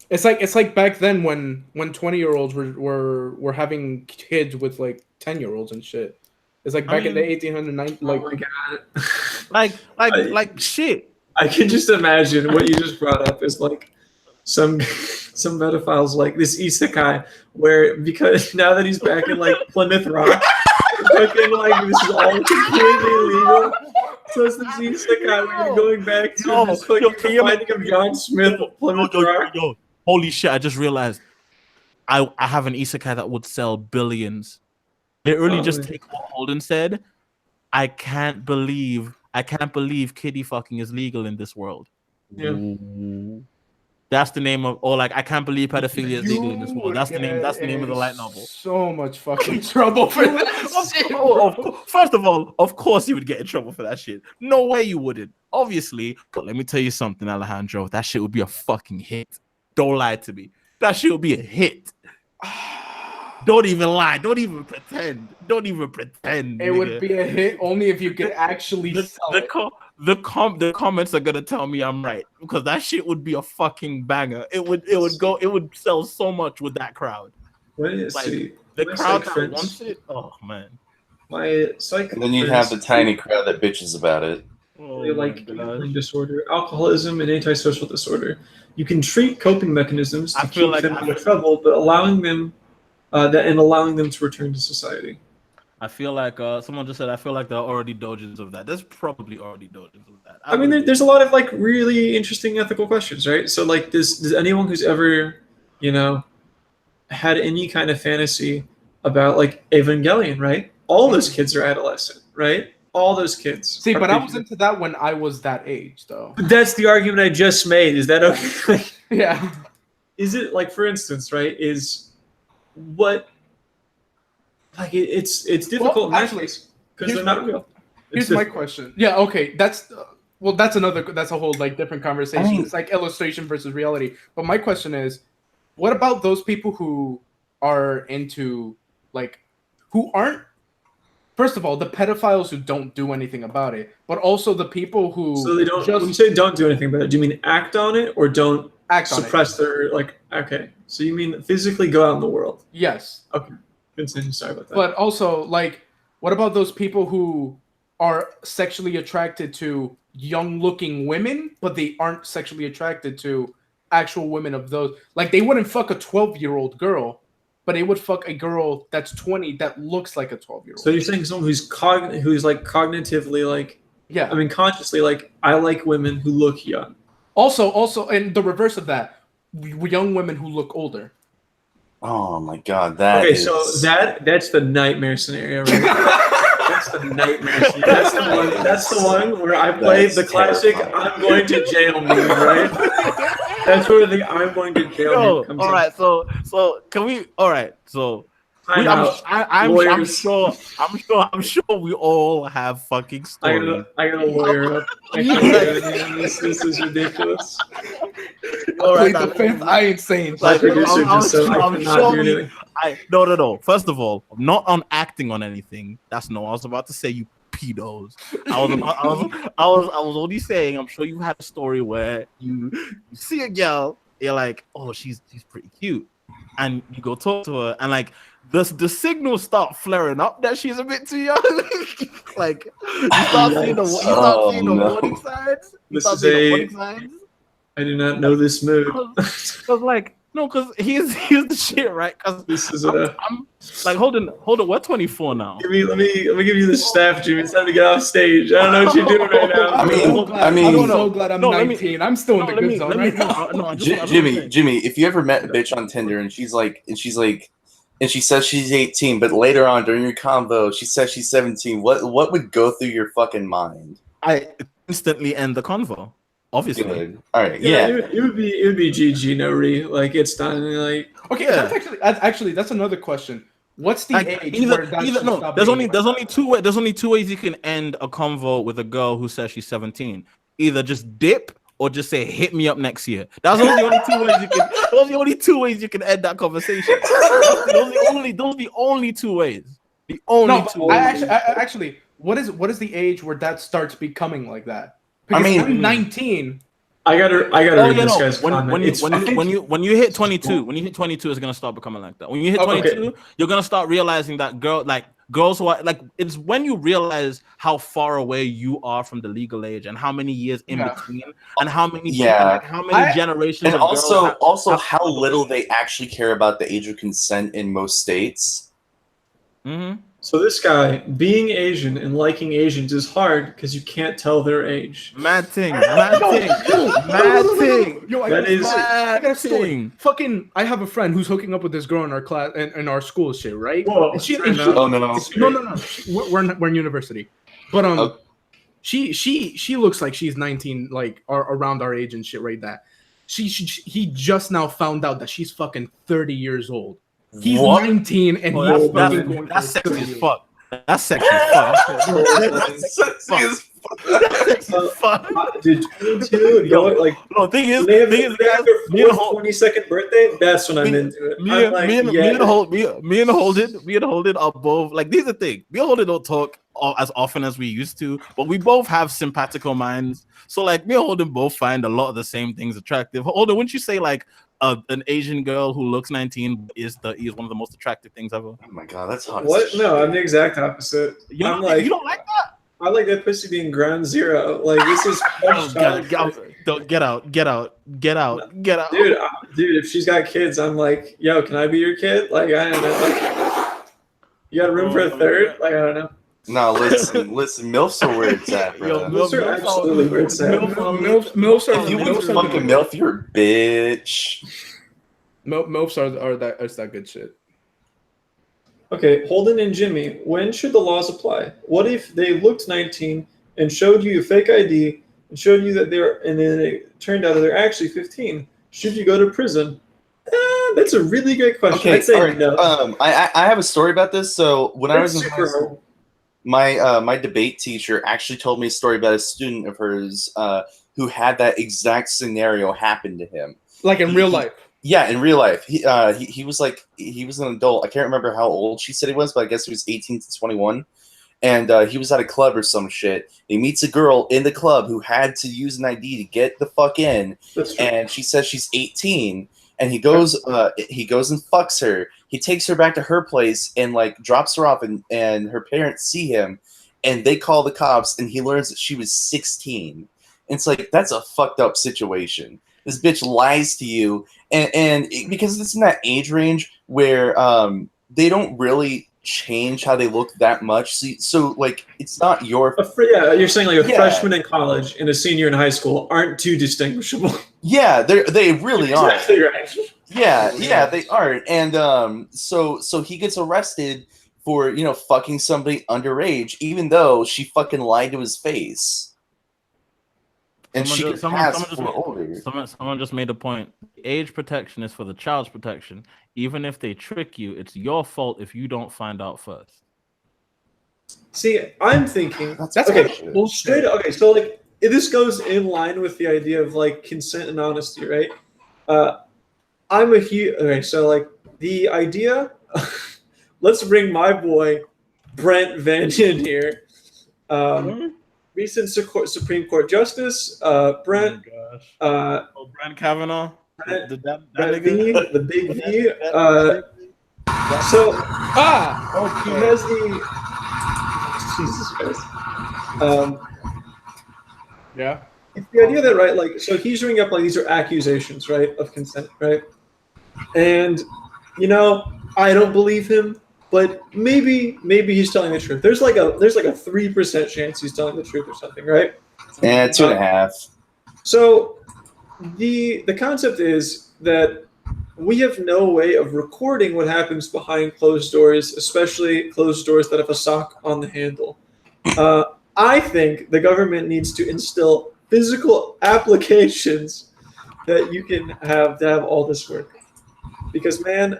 it's like back then when 20-year-olds were having kids with like 10-year-olds and shit. It's like back in the 1890s, Oh like my god! Like shit. I can just imagine what you just brought up is like some pedophiles like this isekai where because now that he's back in like Plymouth Rock, fucking like this is all completely illegal. So it's this isekai where you're going back to this fucking finding of John Smith of Plymouth Rock. Yo, holy shit! I just realized I have an isekai that would sell billions. Literally, just Probably. take what Holden said. I can't believe kiddie fucking is legal in this world. Yeah. That's the name of, or like I can't believe pedophilia is legal in this world. That's the name. That's the name of the light novel. So much fucking trouble for that shit. First of all, of course you would get in trouble for that shit. No way you wouldn't. Obviously, but let me tell you something, Alejandro. That shit would be a fucking hit. Don't lie to me. That shit would be a hit. Don't even lie. Don't even pretend. Don't even pretend. It nigga. would be a hit only if you could actually sell it. The comments are gonna tell me I'm right because that shit would be a fucking banger. It would sell so much with that crowd. Let's Like, see. The My crowd psych that friends- wants it. Oh man. My psych And then you'd have the friends tiny crowd that bitches about it. Oh, they like my gosh. gambling disorder, alcoholism, and antisocial disorder. You can treat coping mechanisms to I feel keep like them out of trouble, but allowing them to return to society. I feel like someone just said I feel like there are already dojins of that. There's probably already dojins of that. I mean, there's a lot of like really interesting ethical questions, right? So like, does anyone who's ever, you know, had any kind of fantasy about like Evangelion, right? All those kids are adolescent, right? All those kids. See, are but I was preteen. into that when I was that age, though. But that's the argument I just made. Is that okay? Yeah. Is it like, for instance, right? Is what like it's difficult Well, actually because here's they're not real. Here's my question. Yeah, okay, that's a whole like different conversation. I mean- It's like illustration versus reality. But my question is, what about those people who are into like who aren't? First of all, the pedophiles who don't do anything about it, but also the people who So they don't. just When you say don't do anything about it, do you mean act on it or don't act on it. suppress their like? Okay, so you mean physically go out in the world? Yes, Continue. Sorry about that. but also like, what about those people who are sexually attracted to young-looking women, but they aren't sexually attracted to actual women of those? Like, they wouldn't fuck a 12-year-old girl, but they would fuck a girl that's 20 that looks like a 12-year-old. So you're saying someone who's like cognitively like, Yeah. I mean consciously like, I like women who look young. Also, and the reverse of that, young women who look older. Oh my god, that Okay, is... so that's the nightmare scenario, right? That's the nightmare scenario. That's the one where I played That's the classic terrifying. I'm going to jail meme, right? That's where the I'm going to jail Yo, meme comes all in. right. So can we? All right. So Time out. I'm Lawyers. sure we all have fucking stories. I got a lawyer up. I can't do it, man. This is ridiculous. All right, Plead the fifth. I ain't saying My Like, shit. producer I'm just said I sure cannot do we- anything. No. First of all, I'm not on acting on anything. That's no. I was about to say you pedos. I was only saying. I'm sure you had a story where you see a girl, you're like, oh, she's pretty cute, and you go talk to her, and like the signals start flaring up that she's a bit too young. Like you start seeing the Oh, no. warning signs. You This start is seeing the a- warning signs. I do not know this move. Cause like no, cause here's the shit, right? Cause This is I'm like hold on, we're 24 now. let me give you the staff, Jimmy. It's time to get off stage. I don't know what you're doing right now. I mean- I'm so glad I'm no, let me- 19. I'm still in the good zone right now. Jimmy, if you ever met a bitch on Tinder and she says she's 18, but later on during your convo she says she's 17, what would go through your fucking mind? I instantly end the convo. Obviously. Good. All right, Yeah, yeah. it would be GG no re. Like it's done. Like Okay, Yeah. that's another question. What's the Like, age where that should stop being like there's that? only two ways you can end a convo with a girl who says she's 17. Either just dip or just say hit me up next year. Those are the only two ways you can. Those are the only two ways you can end that conversation. Those are the only two ways. The only No, two but ways. actually, what is the age where that starts becoming like that? Because mean- I'm 19. I gotta Oh, read yeah, this no. guy's comment. When you hit 22, it's gonna start becoming like that. When you hit Okay. 22, you're gonna start realizing that girls who are like, it's when you realize how far away you are from the legal age and how many years in Yeah. between and how many Yeah. generations And of girls also have- how little they actually care about the age of consent in most states. Mhm. So this guy, being Asian and liking Asians is hard because you can't tell their age. Mad thing. Yo, I That got is- a story. Fucking, I have a friend who's hooking up with this girl in our class in our school shit, right? Whoa, And she, time and she- out. Oh no. no. We're in university, but Okay. she looks like she's 19, like around our age and shit, right? That he just now found out that she's fucking 30 years old. He's What? 19 and Oh, he's that's fucking going that's for sexy 30. as fuck. That's sexy as fuck. Sexy as fuck. Dude, 22, yo, like No, thing is, they have guys, their me and 22nd birthday. That's when I'm Me- into it. me I'm and like, me and yeah. me and Holden are both like, these are the thing. Me and Holden don't talk as often as we used to, but we both have simpatico minds. So like me and Holden both find a lot of the same things attractive. Holden, wouldn't you say like an Asian girl who looks 19 is one of the most attractive things ever? Oh my god, that's hot. as What? shit. No, I'm the exact opposite. You I'm don't, like, you don't like that? I like that pussy being ground zero. Like this is Oh, God, get out. Dude, if she's got kids, I'm like, yo, can I be your kid? Like, I don't know. Like, you got room for a third? Like, I don't know. No, listen, MILFs are where it's at, Yo, bro. Those are absolutely where it's at. MILFs If you want to fucking MILF, you're a bitch. MILFs are that good shit. Okay, Holden and Jimmy, when should the laws apply? What if they looked 19 and showed you a fake ID and showed you that and then it turned out that they're actually 15? Should you go to prison? That's a really great question. Okay, I'd say all right. no. I have a story about this. So when I was It's in high super school, hard. my debate teacher actually told me a story about a student of hers who had that exact scenario happen to him. Like in real life. Yeah, in real life, he was like he was an adult. I can't remember how old she said he was, but I guess he was 18 to 21. And he was at a club or some shit. He meets a girl in the club who had to use an ID to get the fuck in, That's true. and she says she's 18. And he goes and fucks her. He takes her back to her place and like drops her off, and her parents see him, and they call the cops, and he learns that she was 16. And it's like, that's a fucked up situation. This bitch lies to you, and because it's in that age range where they don't really change how they look that much. So like, it's not your You're saying like a Yeah. freshman in college and a senior in high school aren't too distinguishable. yeah, they really are. Exactly right. Yeah, they are. And so he gets arrested for, you know, fucking somebody underage, even though she fucking lied to his face. And she Someone passed just for older. someone just made a point. Age protection is for the child's protection. Even if they trick you, it's your fault if you don't find out first. See, I'm thinking That's okay, bullshit. well, straight up. Okay, so like this goes in line with the idea of like consent and honesty, right? I'm a huge okay, so like the idea. Let's bring my boy Brent Van in here. Recent Supreme Court Justice, Brent. gosh. Oh, Brent Kavanaugh. Brent- That Brent nigga? V, the big V. So he has the Jesus Christ. Yeah. It's the idea that right, like, so he's bringing up like these are accusations, right, of consent, right? And you know, I don't believe him, but maybe he's telling the truth. There's like a 3% chance he's telling the truth or something, right? Yeah, 2.5. So the concept is that we have no way of recording what happens behind closed doors, especially closed doors that have a sock on the handle. I think the government needs to instill physical applications that you can have to have all this work. Because man,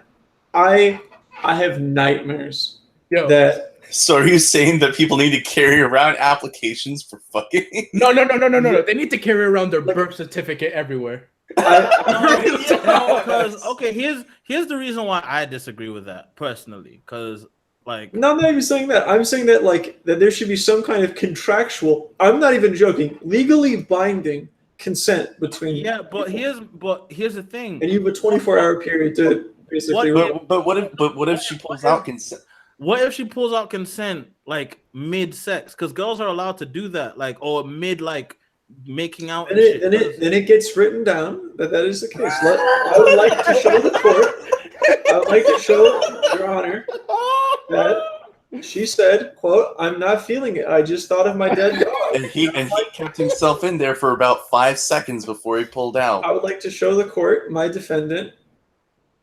I have nightmares Yo. that So are you saying that people need to carry around applications for fucking? No. They need to carry around their birth certificate everywhere. Because okay, here's the reason why I disagree with that personally. Because like, no, I'm not even saying that. I'm saying that like that there should be some kind of contractual. I'm not even joking. Legally binding consent between yeah, but here's the thing. and you have a 24-hour period to basically. But what if she pulls out consent? What if she pulls out consent like mid-sex? Because girls are allowed to do that, like, or mid like making out. Then it gets written down that is the case. I would like to show the court. I would like to show Your Honor that she said, "quote I'm not feeling it. I just thought of my dead dog." And he kept himself in there for about 5 seconds before he pulled out. I would like to show the court my defendant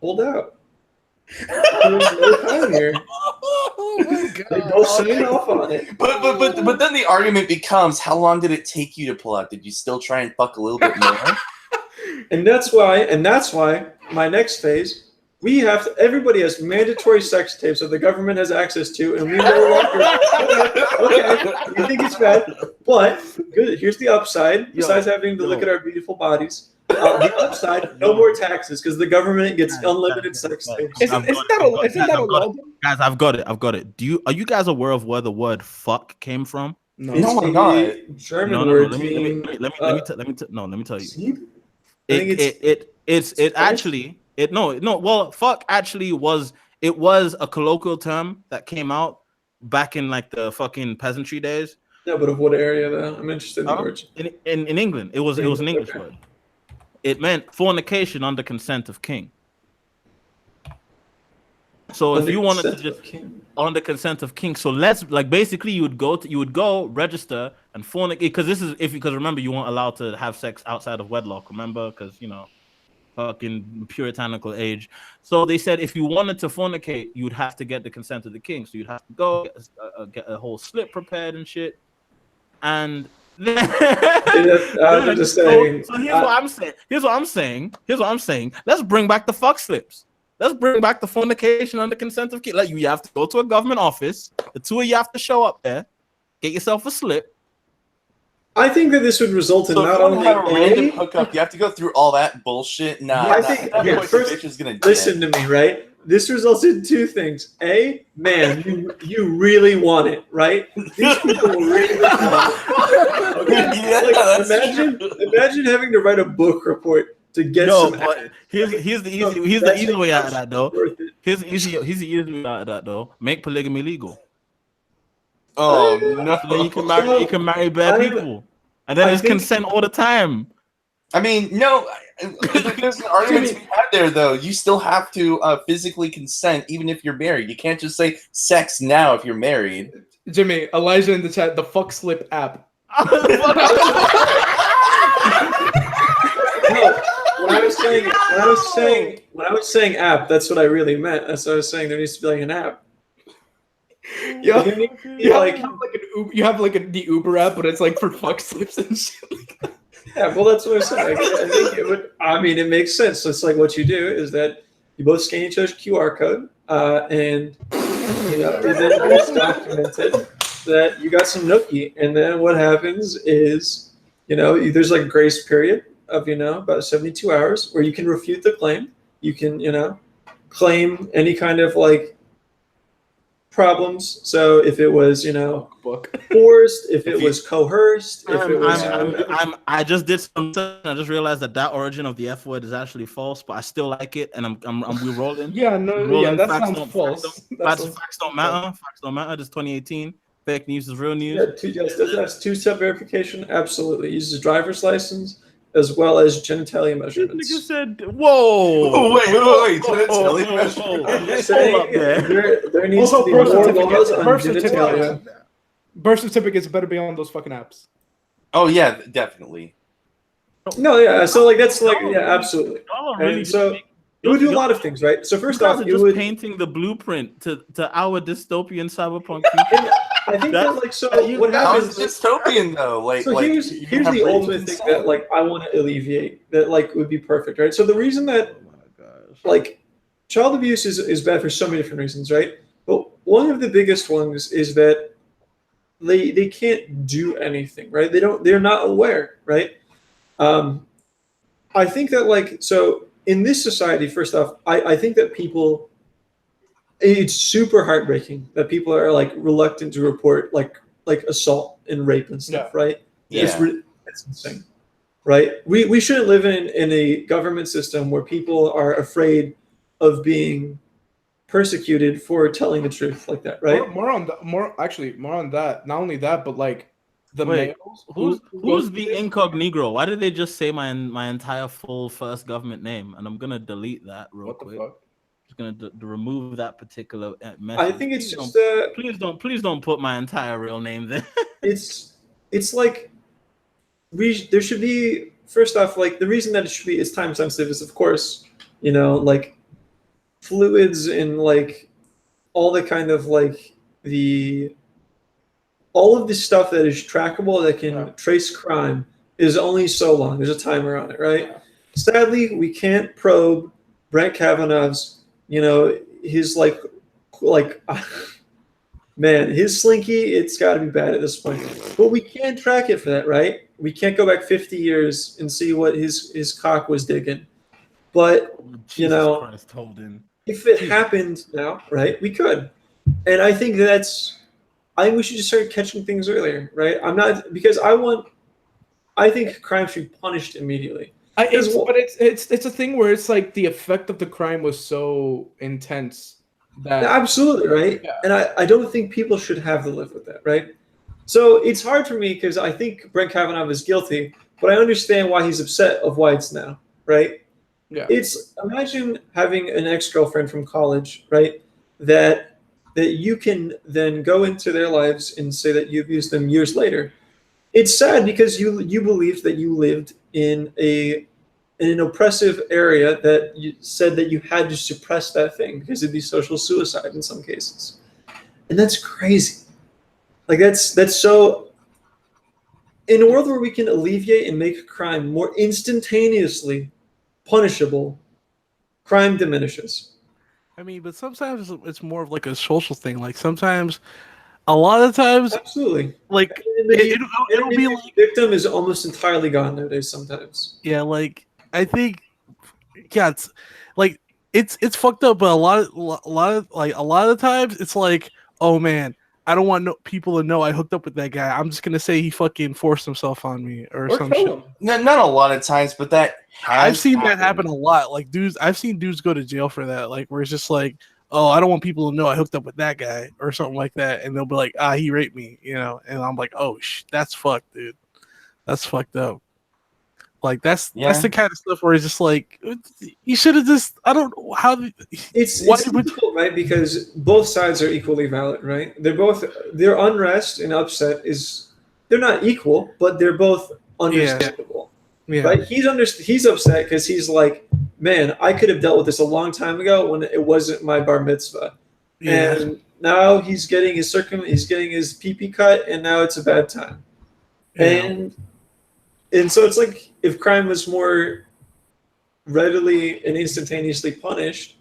pulled out. There's no time here. Oh my god. They both signed off on it. But then the argument becomes, how long did it take you to pull out? Did you still try and fuck a little bit more? And that's why my next phase, everybody has mandatory sex tapes that the government has access to, and we no longer okay, you think it's bad, but good. Here's the upside, besides having to look at our beautiful bodies. The upside, no more taxes because the government gets unlimited sex tapes. Isn't that a law? Guys, I've got it. Are you guys aware of where the word "fuck" came from? No. It's No, I'm not. a German No, word let meaning me tell you. seed? I think It actually fuck actually was a colloquial term that came out back in like the fucking peasantry days. No, but of what area though? I'm interested in the words. In England. It was an English word. It meant fornication under consent of king. So if you wanted to just under consent of king, so let's like basically you would go register and fornicate because remember you weren't allowed to have sex outside of wedlock. Remember, because fucking puritanical age. So they said if you wanted to fornicate, you'd have to get the consent of the king. So you'd have to go get a whole slip prepared and shit. And I'm just saying. So here's what I'm saying. Here's what I'm saying. Let's bring back the fuck slips. Let's bring back the fornication under consent of kids. Like you have to go to a government office. The two of you have to show up there. Get yourself a slip. I think that this would result in So not if you only have a random A, hookup, you have to go through all that bullshit. Nah, I think- that yeah, point first- the bitch is gonna listen to me, right? This results in two things. A, man, you really want it, right? These people really want it. Yeah, Like, that's imagine having to write a book report to get No, some. but here's the easy That's easy way out of that though. worth it. Here's the easy way out of that though. Make polygamy legal. Oh So then you no! can marry bare I'm- people, and then I there's think- consent all the time. I mean, no. There's an argument to be had there, though. You still have to physically consent, even if you're married. You can't just say sex now if you're married. Jimmy, Elijah in the chat, the fuck slip app. No, when I was saying app, that's what I really meant. That's what I was saying. There needs to be like an app. Yeah. There needs to be You have, like, you have like the Uber app, but it's like for fuck slips and shit. yeah, well, that's what I'm saying. I think it would. I mean, it makes sense. It's like what you do is that you both scan each other's QR code, and and then it's documented that you got some nookie, and then what happens is, there's like a grace period of about 72 hours where you can refute the claim. You can claim any kind of like problems. So if it was Book. forced, if it was coerced, if it was I just did something. I just realized that origin of the F word is actually false, but I still like it, and I'm re-rolling. Yeah, no, Rolling yeah, that facts sounds don't- false. Facts don't matter. Facts don't matter. This 2018. Fake news is real news. that's two-step verification. Absolutely, uses a driver's license as well as genitalia Nigga measurements. said, "Whoa, Oh, wait. Whoa, Genitalia whoa, measurement. whoa. I'm just saying, Hold up there. there needs Also, to be birth more certificates. laws on Birth genitalia. certificates. Birth certificates better be on those fucking apps. Oh yeah, definitely. No, yeah. So like that's like absolutely. Y'all are And really so just it would do a y'all- lot of things, right? So You first guys off, are it just would. painting the blueprint to our dystopian cyberpunk future. I think That- that like so. you- What How happens? is it dystopian though? Like, So like here's you here's have the written ultimate thing consent. that like I want to alleviate that like would be perfect, right? So the reason that Oh my gosh. like child abuse is bad for so many different reasons, right? But one of the biggest ones is that they can't do anything, right? They're not aware, right? I think that like so in this society, first off, I think that people it's super heartbreaking that people are like reluctant to report like assault and rape and stuff, right? It's Yeah. it's insane, right? We shouldn't live in a government system where people are afraid of being persecuted for telling the truth like that, right? More on that. Not only that, but like the Wait, males. Who's the incognito? Why did they just say my entire full first government name? And I'm gonna delete that real What the quick. fuck? Just gonna remove that particular message. I think it's Please just please don't put my entire real name there. it's like there should be first off like the reason that it should be it's time sensitive is of course like fluids and like all the kind of like all of the stuff that is trackable that can trace crime is only so long. There's a timer on it, right? Sadly, we can't probe Brett Kavanaugh's his like man, his slinky, it's got to be bad at this point. But we can't track it for that, right? We can't go back 50 years and see what his cock was digging. But Jesus Christ, Holden. if it happened now, right, we could. And I think I think we should just start catching things earlier, right? I think crime should be punished immediately. But it's a thing where it's like the effect of the crime was so intense that Absolutely, right? Yeah. And I don't think people should have to live with that, right? So it's hard for me because I think Brett Kavanaugh is guilty, but I understand why he's upset of why it's now, right? Yeah. It's imagine having an ex-girlfriend from college, right? That you can then go into their lives and say that you abused them years later. It's sad because you believed that you lived in an oppressive area that you said that you had to suppress that thing because it'd be social suicide in some cases. And that's crazy. Like that's so in a world where we can alleviate and make crime more instantaneously punishable, crime diminishes. I mean, but sometimes it's more of like a social thing. Like sometimes, a lot of times, Absolutely. like it'll be The like, victim is almost entirely gone nowadays sometimes. yeah, like I think, yeah, it's like it's fucked up. But a lot of times, it's like, oh man, I don't want people to know I hooked up with that guy. I'm just gonna say he fucking forced himself on me or some kill shit. him. Not a lot of times, but that I've has seen that happened. happen a lot. Like I've seen dudes go to jail for that. Like where it's just like, oh, I don't want people to know I hooked up with that guy or something like that, and they'll be like, he raped me, and I'm like, oh, that's fucked, dude. That's fucked up. Like that's the kind of stuff where it's just like, you should have just, I don't know how. It's difficult, right? Because both sides are equally valid, right? Their unrest and upset they're not equal, but they're both understandable. Yeah. Right? He's upset because he's like, man, I could have dealt with this a long time ago when it wasn't my bar mitzvah. Yeah. And now he's getting he's getting his pee-pee cut, and now it's a bad time. Yeah. And so it's like if crime was more readily and instantaneously punished,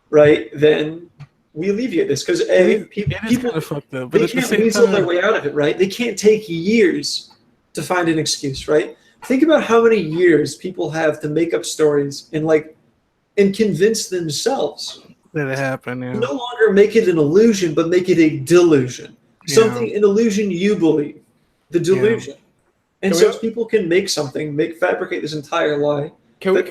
right, then we alleviate this. Because people kind of fucked up, but they at the can't same weasel time, their way out of it, right? They can't take years to find an excuse, right? Think about how many years people have to make up stories and convince themselves. that it happened. Yeah. No longer make it an illusion, but make it a delusion. Something, an illusion you believe. The delusion. And so people can make something, fabricate this entire lie. Can we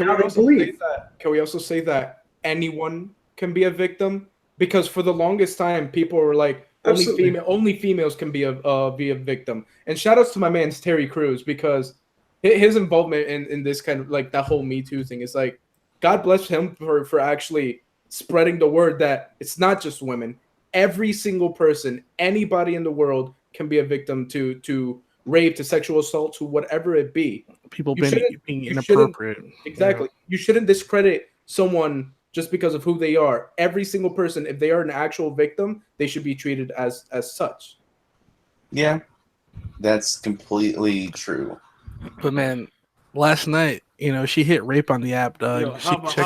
also say that anyone can be a victim? Because for the longest time, people were like, only females can be a victim. And shout outs to my man Terry Crews, because his involvement in this kind of like that whole Me Too thing is like, God bless him for actually spreading the word that it's not just women. Every single person, anybody in the world can be a victim to rape, to sexual assault, to whatever it be. People being inappropriate. Exactly. Yeah. You shouldn't discredit someone just because of who they are. Every single person, if they are an actual victim, they should be treated as such. Yeah, that's completely true. But man, last night, she hit rape on the app, dog. Yo, She how checked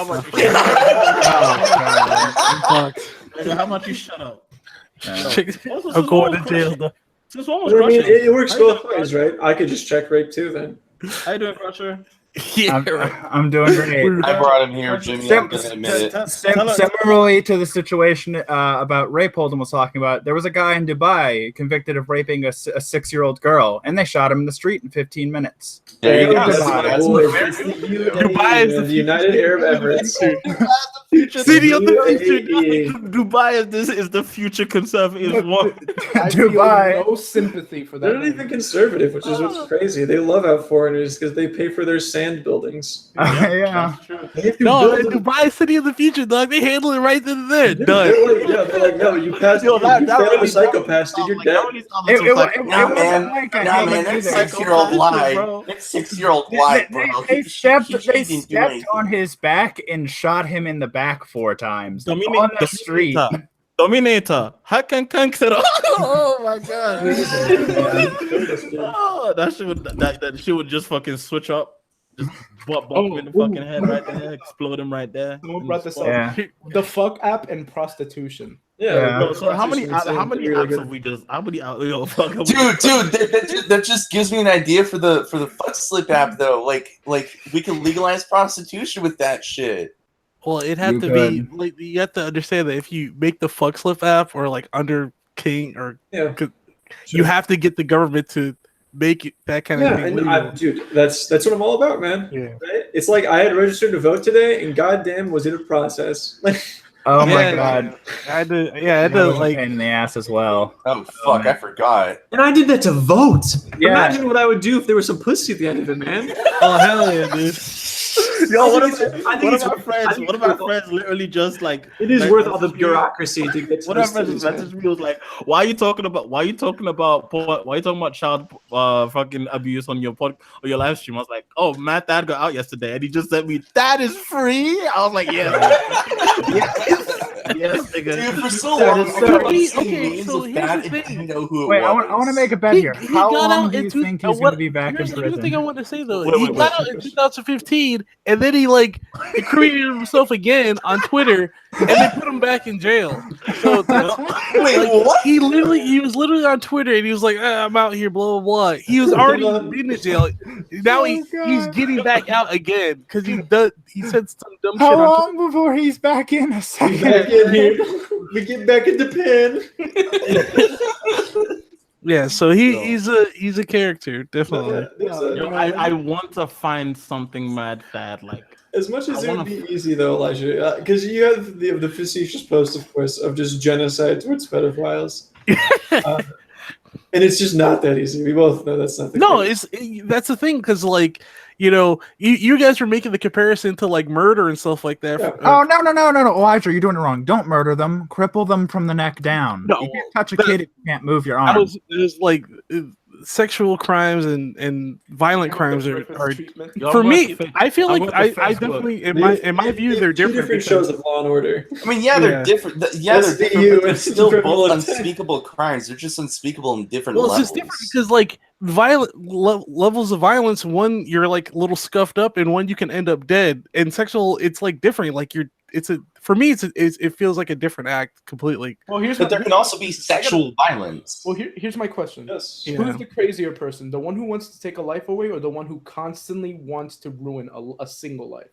how about you shut up? I'm going to jail, though. It works both ways, right? I could just check rape too, then. How you doing, Crusher? I'm doing great. I brought him here, Jimmy. I'm gonna admit it. Similarly to the situation about rape Holden was talking about, there was a guy in Dubai convicted of raping a 6-year-old girl, and they shot him in the street in 15 minutes. There you go. Dubai is the United Arab Emirates. City of the future. Dubai is the future conservative one. Dubai, no sympathy for that. They're not even conservative, which is what's crazy. They love out foreigners because they pay for their sand buildings. Yeah. No, Dubai is city of the future, dog. They handle it right then and there. Done. They're like, no, you passed. You failed a psychopath, dude. You're dead. Nah, man, that 6-year-old lied. That 6-year-old lied, bro. They stepped on his back and shot him in the back 4 times on the street. Dominator. Oh my god. Oh, that shit would just fucking switch up. Just bump him in the fucking head right there, explode him right there. Someone brought this up. The fuck app and prostitution. Yeah. Bro, so how many apps have we just? How many fuck? Dude, that just gives me an idea for the fuck slip app though. Like we can legalize prostitution with that shit. Well, it had to be like you have to understand that if you make the fuck slip app or like under King or you have to get the government to make it that kind of thing. Dude, that's what I'm all about, man. Yeah. Right? It's like I had registered to vote today, and goddamn, was it a process? Oh my god! I had to like pain in the ass as well. Oh fuck, I forgot. And I did that to vote. Yeah. Imagine what I would do if there was some pussy at the end of it, man. Oh hell yeah, dude! Yo, one of my friends literally just like it is worth all the bureaucracy to get. One of my friends messaged me was like, "Why are you talking about child fucking abuse on your live stream?" I was like, "Oh, Matt Dad got out yesterday, and he just sent me that is free." I was like, "Yeah." Yes, nigga. Dude, for so That long, is I so- kept Okay, seeing memes so of here's that the and thing. didn't know who it Wait, was. I want to make a bet here. He How got long out do in you two- think he's what- going to be back in Here's the thing I prison? want to say though. Wait, He wait, got out in 2015, and then he like incriminated himself again on Twitter, and they put him back in jail. So that's Wait, like, what? he was literally on Twitter, and he was like, I'm out here, blah blah blah. He was already been to jail. Now he's getting back out again because he said some dumb How shit on long before he's back in a We second? back in here. We get back in the pen. Yeah, so he's a character, definitely. Yo, I want to find something mad sad like. As much as I it would wanna- be easy though, Elijah, because you have the facetious post, of course, of just genocide towards pedophiles, and it's just not that easy. We both know that's not the No, case. that's the thing because like you guys were making the comparison to like murder and stuff like that. Yeah. Oh no, Elijah, you're doing it wrong. Don't murder them. Cripple them from the neck down. No, you can't touch a that- kid if you can't move your I arm. was it was like sexual crimes and violent crimes are treatment. Yo, I'm for going me. to fa- I feel I'm like going to I Facebook. definitely in my view they're Two different. different shows of Law and Order. I mean, yeah, they're Yeah. different. That's They're the different, EU but they're and still Criminal both Intent. unspeakable crimes. They're just unspeakable in different Well, levels. it's just different because like levels of violence. One you're like a little scuffed up, and one you can end up dead. And sexual, it's like different. Like for me, it feels like a different act completely. Well, here's But there can also be sexual violence. Well, here's my question. Yes. Yeah. Who's the crazier person? The one who wants to take a life away, or the one who constantly wants to ruin a single life?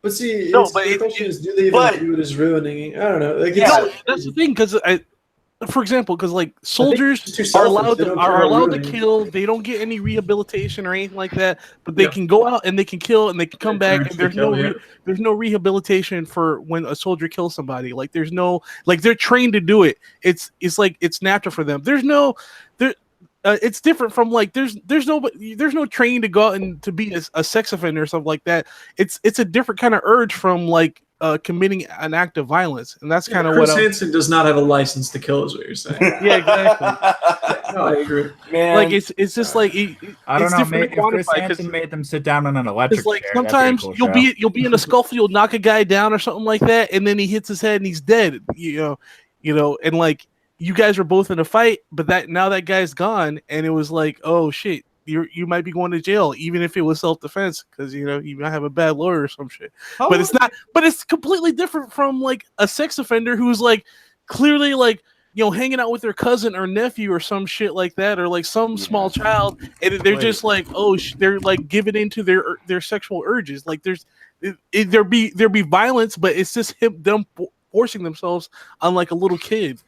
But see, No, it's- but the it- question is, do they even but- view it as ruining? I don't know. Like, Yeah. No, that's the thing because for example, because like soldiers it's too are selfish. allowed They to don't care about allowed to ruining. kill. They don't get any rehabilitation or anything like that. But they Yeah. can go out and they can kill and they can come back. And Encouraged to there's kill, yeah. there's no rehabilitation for when a soldier kills somebody. Like there's no like they're trained to do it. It's like it's natural for them. There's no there. It's different from like there's no training to go out and to be a sex offender or something like that. It's a different kind of urge from like committing an act of violence, and that's kind of Chris what. Hansen does not have a license to kill, is what you're saying. Yeah, exactly. No, I agree. Man, Like it's just like I don't it's know. different If to Chris quantify 'cause- Hansen made them sit down on an electric It's like chair, that'd be a sometimes cool you'll show. be in a scuffle, you'll knock a guy down or something like that, and then he hits his head and he's dead. You know, and like you guys were both in a fight, but that guy's gone, and it was like, oh shit, you might be going to jail, even if it was self defense, because you might have a bad lawyer or some shit. But it's not. But it's completely different from like a sex offender who's like clearly like hanging out with their cousin or nephew or some shit like that, or like some small child, and they're just like, oh, they're like giving into their sexual urges. Like there be violence, but it's just them forcing themselves on like a little kid.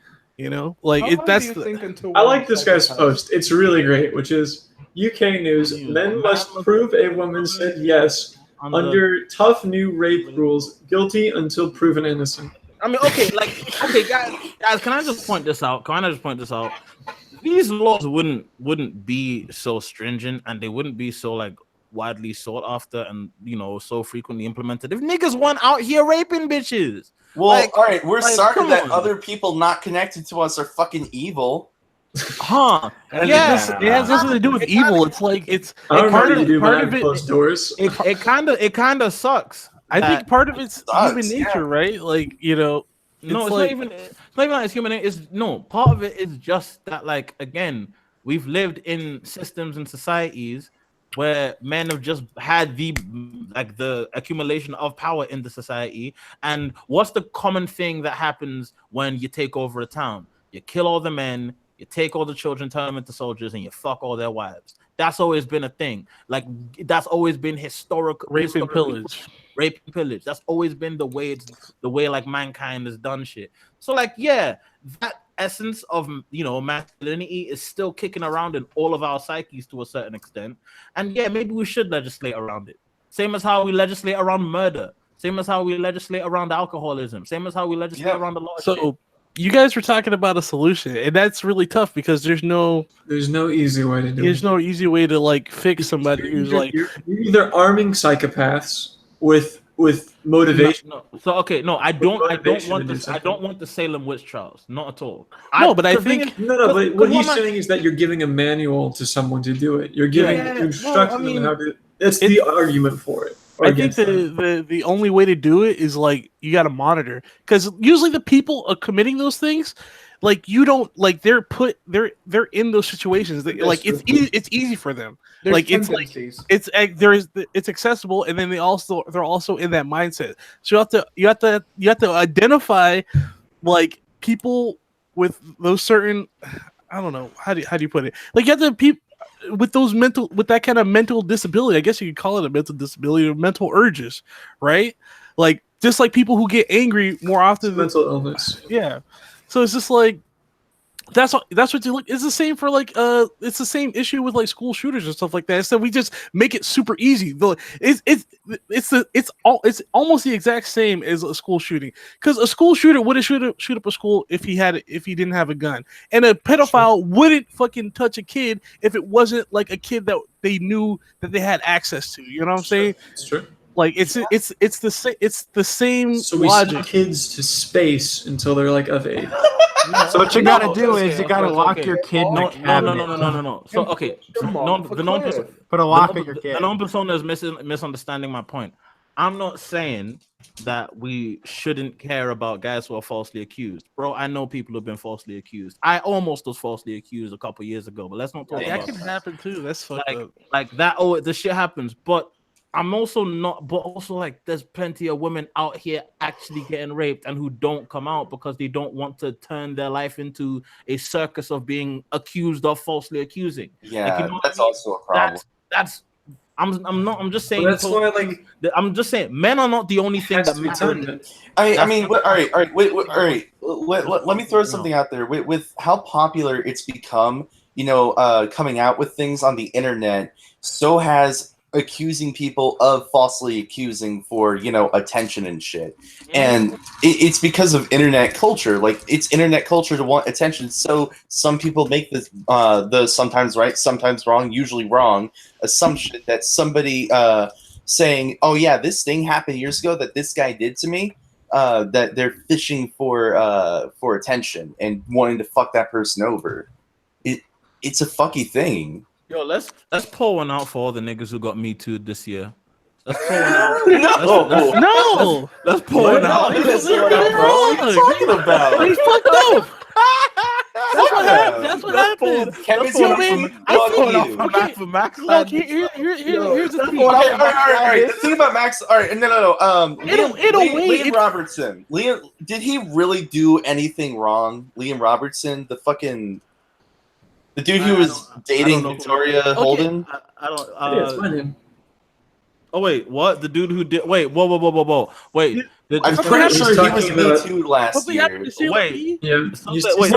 Like I like this guy's post. It's really great, which is UK news. Men must prove a woman said yes under tough new rape rules. Guilty until proven innocent. I mean, okay, guys, can I just point this out? These laws wouldn't be so stringent, and they wouldn't be so like widely sought after and so frequently implemented if niggas weren't out here raping bitches. well, all right, we're sorry come that on. other people not connected to us are fucking evil. Huh? And Yeah. it has nothing to do with evil. It's like it's I don't know part what you of do part of behind it. closed doors. It kind of sucks. I think part of it's human sucks, nature, right? Like No, it's like- not even like it's human. It's part of it is just that, like, again, we've lived in systems and societies where men have just had the accumulation of power in the society. And what's the common thing that happens when you take over a town? You kill all the men, you take all the children, turn them into soldiers, and you fuck all their wives. That's always been a thing. Like, that's always been historical. rape and pillage. Rape and pillage. That's always been the way like mankind has done shit. So like, yeah, that essence of masculinity is still kicking around in all of our psyches to a certain extent. And yeah, maybe we should legislate around it. Same as how we legislate around murder. Same as how we legislate around alcoholism. Same as how we legislate around a lot of shit. So you guys were talking about a solution, and that's really tough because there's no easy way to do it. there's no easy way to like fix somebody who's like you're either arming psychopaths with motivation. No. So okay, no, I don't Motivation want to do this. I something. don't want the Salem witch trials, not at all. No, but I the thing think- is- No, but what he's am I- saying is that you're giving a manual to someing to do it. You're giving Yeah, you're instructing well, I mean, them how to. That's the argument for it. Or I think against the only way to do it is like you got to monitor, because usually the people are committing those things, like you don't like they're in those situations that, That's like true. it's easy for them. There's Like, it's like tendencies. it's accessible, and then they're also in that mindset. So you have to identify like people with those certain, I don't know, how do you put it, like you have to people with that kind of mental disability. I guess you could call it a mental disability or mental urges, right? Like just like people who get angry more often than, mental illness. yeah. So it's just like that's what you look. It's the same for like it's the same issue with like school shooters and stuff like that. So we just make it super easy. It's almost the exact same as a school shooting, because a school shooter wouldn't shoot up a school if he didn't have a gun, and a pedophile wouldn't fucking touch a kid if it wasn't like a kid that they knew that they had access to. You know what I'm saying? It's true. Like it's the same So we logic. send kids to space until they're like of age. So what you gotta do okay, is you gotta okay, lock okay. your kid in a No. cabinet. So okay, Come no, on, for the non clarity. Put a lock on your kid. the non-persona is misunderstanding my point. I'm not saying that we shouldn't care about guys who are falsely accused, bro. I know people who've been falsely accused. I almost was falsely accused a couple years ago, but let's not talk That about can that. happen too. That's fucked Like, up. like that. Oh, the shit happens, but I'm also not. But also, like, there's plenty of women out here actually getting raped and who don't come out because they don't want to turn their life into a circus of being accused of falsely accusing. Yeah, you know what that's I mean? also a problem. That's. I'm just saying. Well, that's why, like, I'm just saying, men are not the only it thing has that to be matter. done. I mean, all right, wait, all right. Let me throw something out there. With how popular it's become, coming out with things on the internet, so has accusing people of falsely accusing for, attention and shit. And it's because of internet culture. Like, it's internet culture to want attention. So some people make the sometimes right, sometimes wrong, usually wrong assumption that somebody saying, "Oh yeah, this thing happened years ago that this guy did to me," that they're fishing for attention and wanting to fuck that person over. It's a fucky thing. Yo, let's pour one out for all the niggas who got Me Too this year. Let's pour one out. No. No, Let's pour one out. Let's pour it out, bro. What are you talking about? He's fucked up. That's what happened. That's what happened. Kevin's Yo, going man, to I fuck think- you. For Max. Look, here's the thing. Okay, all right. The thing about Max, all right, no. In a way, Liam it's- Robertson. Did he really do anything wrong? Liam Robertson, the dude who was dating know. Victoria Holden. I don't. Yeah, it's my name. Oh wait, what? The dude who did? Wait, whoa. Wait, I'm the- pretty sure he talking was about- Me Too last Something year. happened to Sailor Wait. B? Yeah. Wait, He's no,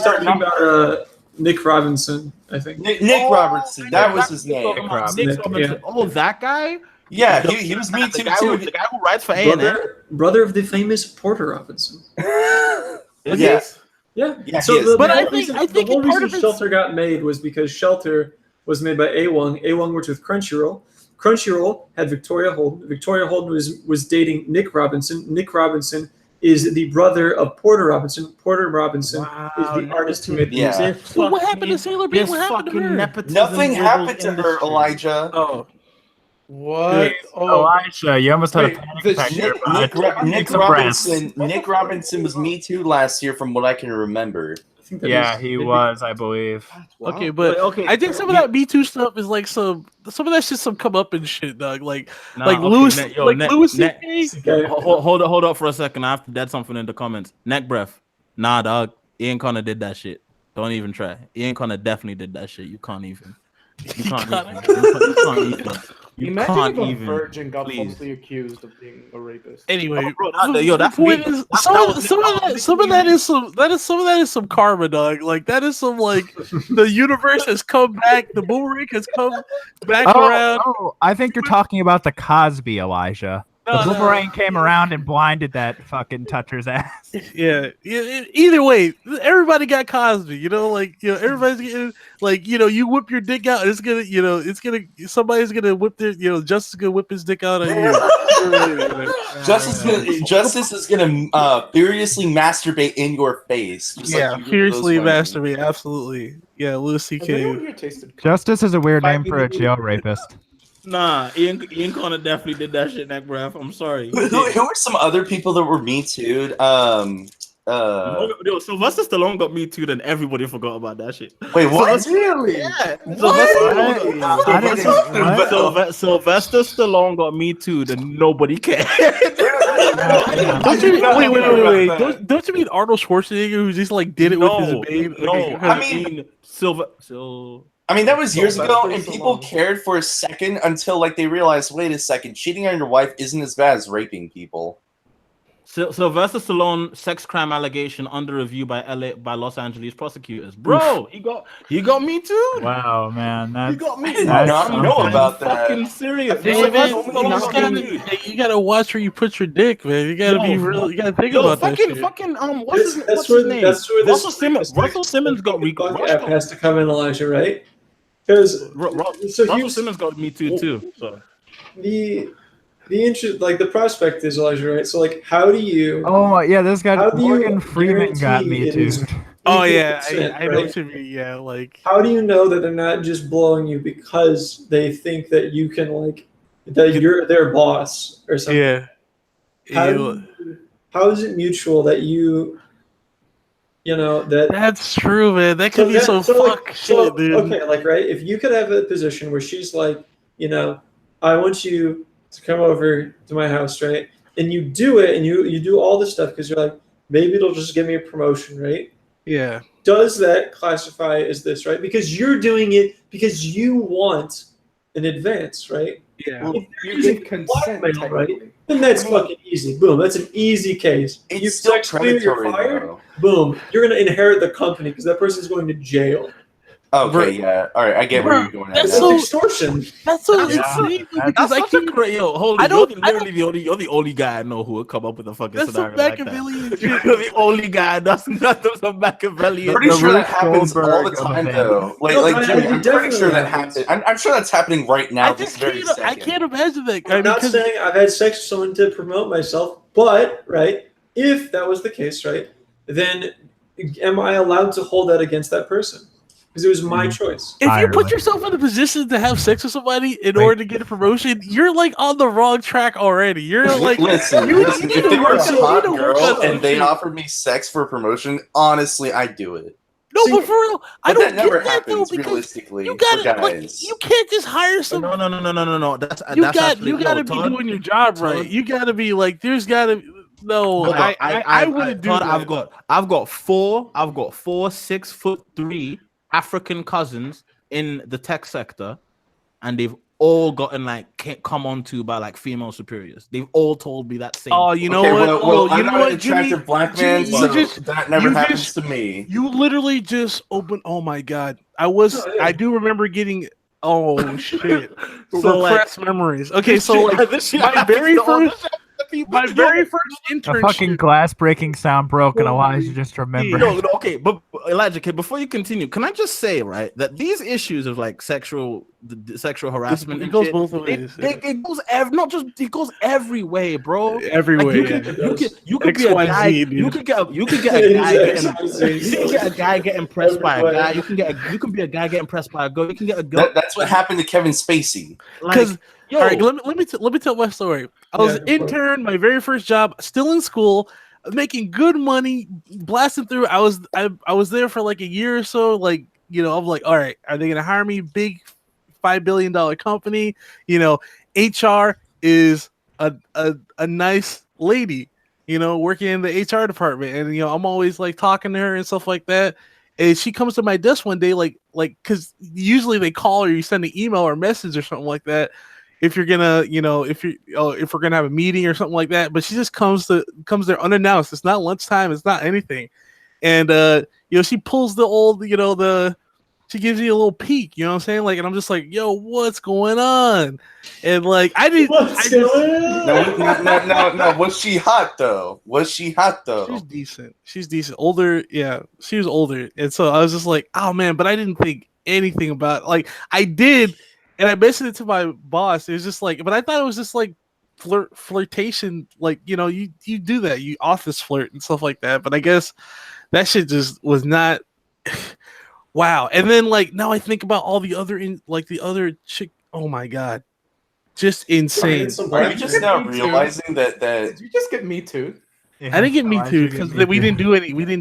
talking about Nick Robinson, I think. Nick Robertson, that was his name. Nick Robinson. Yeah. Oh, that guy. Yeah, he was Me The Too guy too. the guy who writes for A&M. Brother of the famous Porter Robinson. Yes. Yeah. Yeah, So he is. the But I whole think- reason, I think the whole part reason of it's- Shelter got made was because Shelter was made by A1. A1 worked with Crunchyroll. Crunchyroll had Victoria Holden. Victoria Holden was dating Nick Robinson. Nick Robinson is the brother of Porter Robinson. Porter Robinson is the artist who made the Yeah. music. Well, what happened to Sailor B? There's What happened to fucking her? nepotism Nothing riddled happened to her, industry. Elijah. Oh, What? Oh, Elijah, you almost had a Wait, panic the attack there. Nick Robinson was Me Too last year, from what I can remember. I think that Yeah, is- he was, I believe. okay, but okay, I think some of that Me Too stuff is like some of that shit, some come up and shit, dog. Like Nah, like okay, Louis, Nick, yo, like Nick, Louis Nick. C.K. Okay. Hold up for a second. I have to dead something in the comments. Neck breath. Nah, dog. Ian Connor did that shit. Don't even try. Ian Connor definitely did that shit. You can't even. You can't even. You imagine can't if a even. virgin got please. falsely accused of being a rapist. Anyway, bro, that's the point me. is, That some was of that is some karma, dog. Like that is some like the universe has come back, the boomerang has come back around. I think you're talking about the Cosby, Elijah. The No, no. boomerang came around and blinded that fucking toucher's ass. Yeah. Either way, everybody got Cosby. Everybody's getting like, you whip your dick out, and somebody's gonna whip their, Justice is gonna whip his dick out on you. Justice is gonna furiously masturbate in your face. Just Yeah, like you did fiercely those women. masturbate. Absolutely. Yeah, Louis Has anyone C.K. here tasted Justice is a weird name for a Five jail rapist. Nah, Ian Connor definitely did that shit, neck breath. I'm sorry. Who are some other people that were Me Too'd? Yo, Sylvester Stallone got Me Too, and everybody forgot about that shit. Wait, what? Really? Yeah, Sylvester Stallone got Me Too, and nobody cared. Don't you, wait. Don't you mean Arnold Schwarzenegger who just like did it with his babe? No, I mean, that was years ago, and people cared for a second until like they realized, wait a second, cheating on your wife isn't as bad as raping people. Sylvester Stallone sex crime allegation under review by Los Angeles prosecutors. Bro, he got Me Too. Wow, man, He got Me I did not know about that. Fucking serious. You gotta watch where you put your dick, man. You gotta be real. You gotta think about that shit. What's his name? Russell Simmons got has to come in, Elijah, right? Because Russell Simmons got Me too. So the interest, like the prospect is, Elijah, right? So like, how do you? Oh my, yeah, this guy how do you Morgan Freeman got Me guarantee it Too. is Oh yeah, 50%, I know right? what you mean. Yeah, like How do you know that they're not just blowing you because they think that you can like that you're their boss or something? yeah. How is it mutual that you know that? That's true, man. That could be some fuck shit, dude. Okay, like right, if you could have a position where she's like, I want you to come over to my house, right? And you do it, and you do all this stuff because you're like, maybe it'll just give me a promotion, right? Yeah. Does that classify as this, right? Because you're doing it because you want an advance, right? Yeah. If You you're using give consent, blackmail, right? technically. Then that's fucking easy. Boom. That's an easy case. It's You still sex me, you're predatory, fired. though. Boom. You're gonna inherit the company because that person's going to jail. Okay, yeah. All right, I get where you're going at. That's That's so- extortion. That's so Yeah. insane because I That's keep great. Yo, hold I on. don't- You're the only guy I know who would come up with a fucking that's some scenario like that. Machiavellian You're shit. the only guy. That's not some Machiavellian. Pretty The sure that Ruth happens all the Goldberg of time, the though. Like, No, like but Jimmy, it I'm pretty definitely sure that happens. happens. I'm sure that's happening right now. I this just very can't. I second. can't imagine that. I'm not because saying I've had sex with someone to promote myself, but right, if that was the case, right, then am I allowed to hold that against that person? Because it was my choice. if you put Entirely. yourself in a position to have sex with somebody in order to get a promotion, you're like on the wrong track already. You're like, listen, you listen. need If to they were work a on- you hot need to work girl on and they shit. offered me sex for a promotion, honestly, I'd do it. no, See, but for real, I But don't that never get that though happens because realistically you for got like guys. you can't just hire some. No. That's You actually, got to be Todd, doing your job right. Todd. You got to be like, there's got to. No, Hold on. I wouldn't do Todd, that. I've got four 6'3" African cousins in the tech sector, and they've all gotten come on to by like female superiors. They've all told me that same. Oh, you know Okay, what? well, you I'm know not what, an attractive Jimmy? black man, Jimmy, so you just- that never you happens just- to me. You literally just opened. Oh my god! I do remember getting. Oh shit! So, like, Repressed memories. Okay, so like this shit my happens very to all the first, my very first A internship. fucking glass breaking sound broke, and Elijah just remembered. No, okay, but Elijah, okay, before you continue, can I just say, right, that these issues of like sexual harassment, It and goes shit, both ways. it goes it goes every way, bro. Everywhere. You could be a XYZ, guy. dude. You could get a guy getting pressed by a Everywhere. guy. You can be a guy getting pressed by a girl. You can get a girl. That's what happened to Kevin Spacey. Because yo, all right, let me tell my story. I was Yeah, an go for it. intern, my very first job, still in school, making good money, blasting through. I was there for like a year or so. Like, I'm like, all right, are they gonna hire me? Big $5 billion company. HR is a nice lady, working in the HR department, and I'm always like talking to her and stuff like that. And she comes to my desk one day, like, because usually they call or you send an email or message or something like that. If you're gonna, if we're gonna have a meeting or something like that, but she just comes there unannounced. It's not lunchtime. It's not anything, and she pulls the old, she gives you a little peek. You know what I'm saying? Like, and I'm just like, yo, what's going on? And like, What's going on? No. Was she hot though? She's decent. Older, yeah. She was older, and so I was just like, oh man. But I didn't think anything about I did. And I mentioned it to my boss. It was just like, but I thought it was just like flirtation. Like, you do that, you office flirt and stuff like that. But I guess that shit just was not. Wow. And then now I think about all the other the other chick. Oh my god. just insane. Are you just now realizing that Did you just get me too? I didn't get me too because we didn't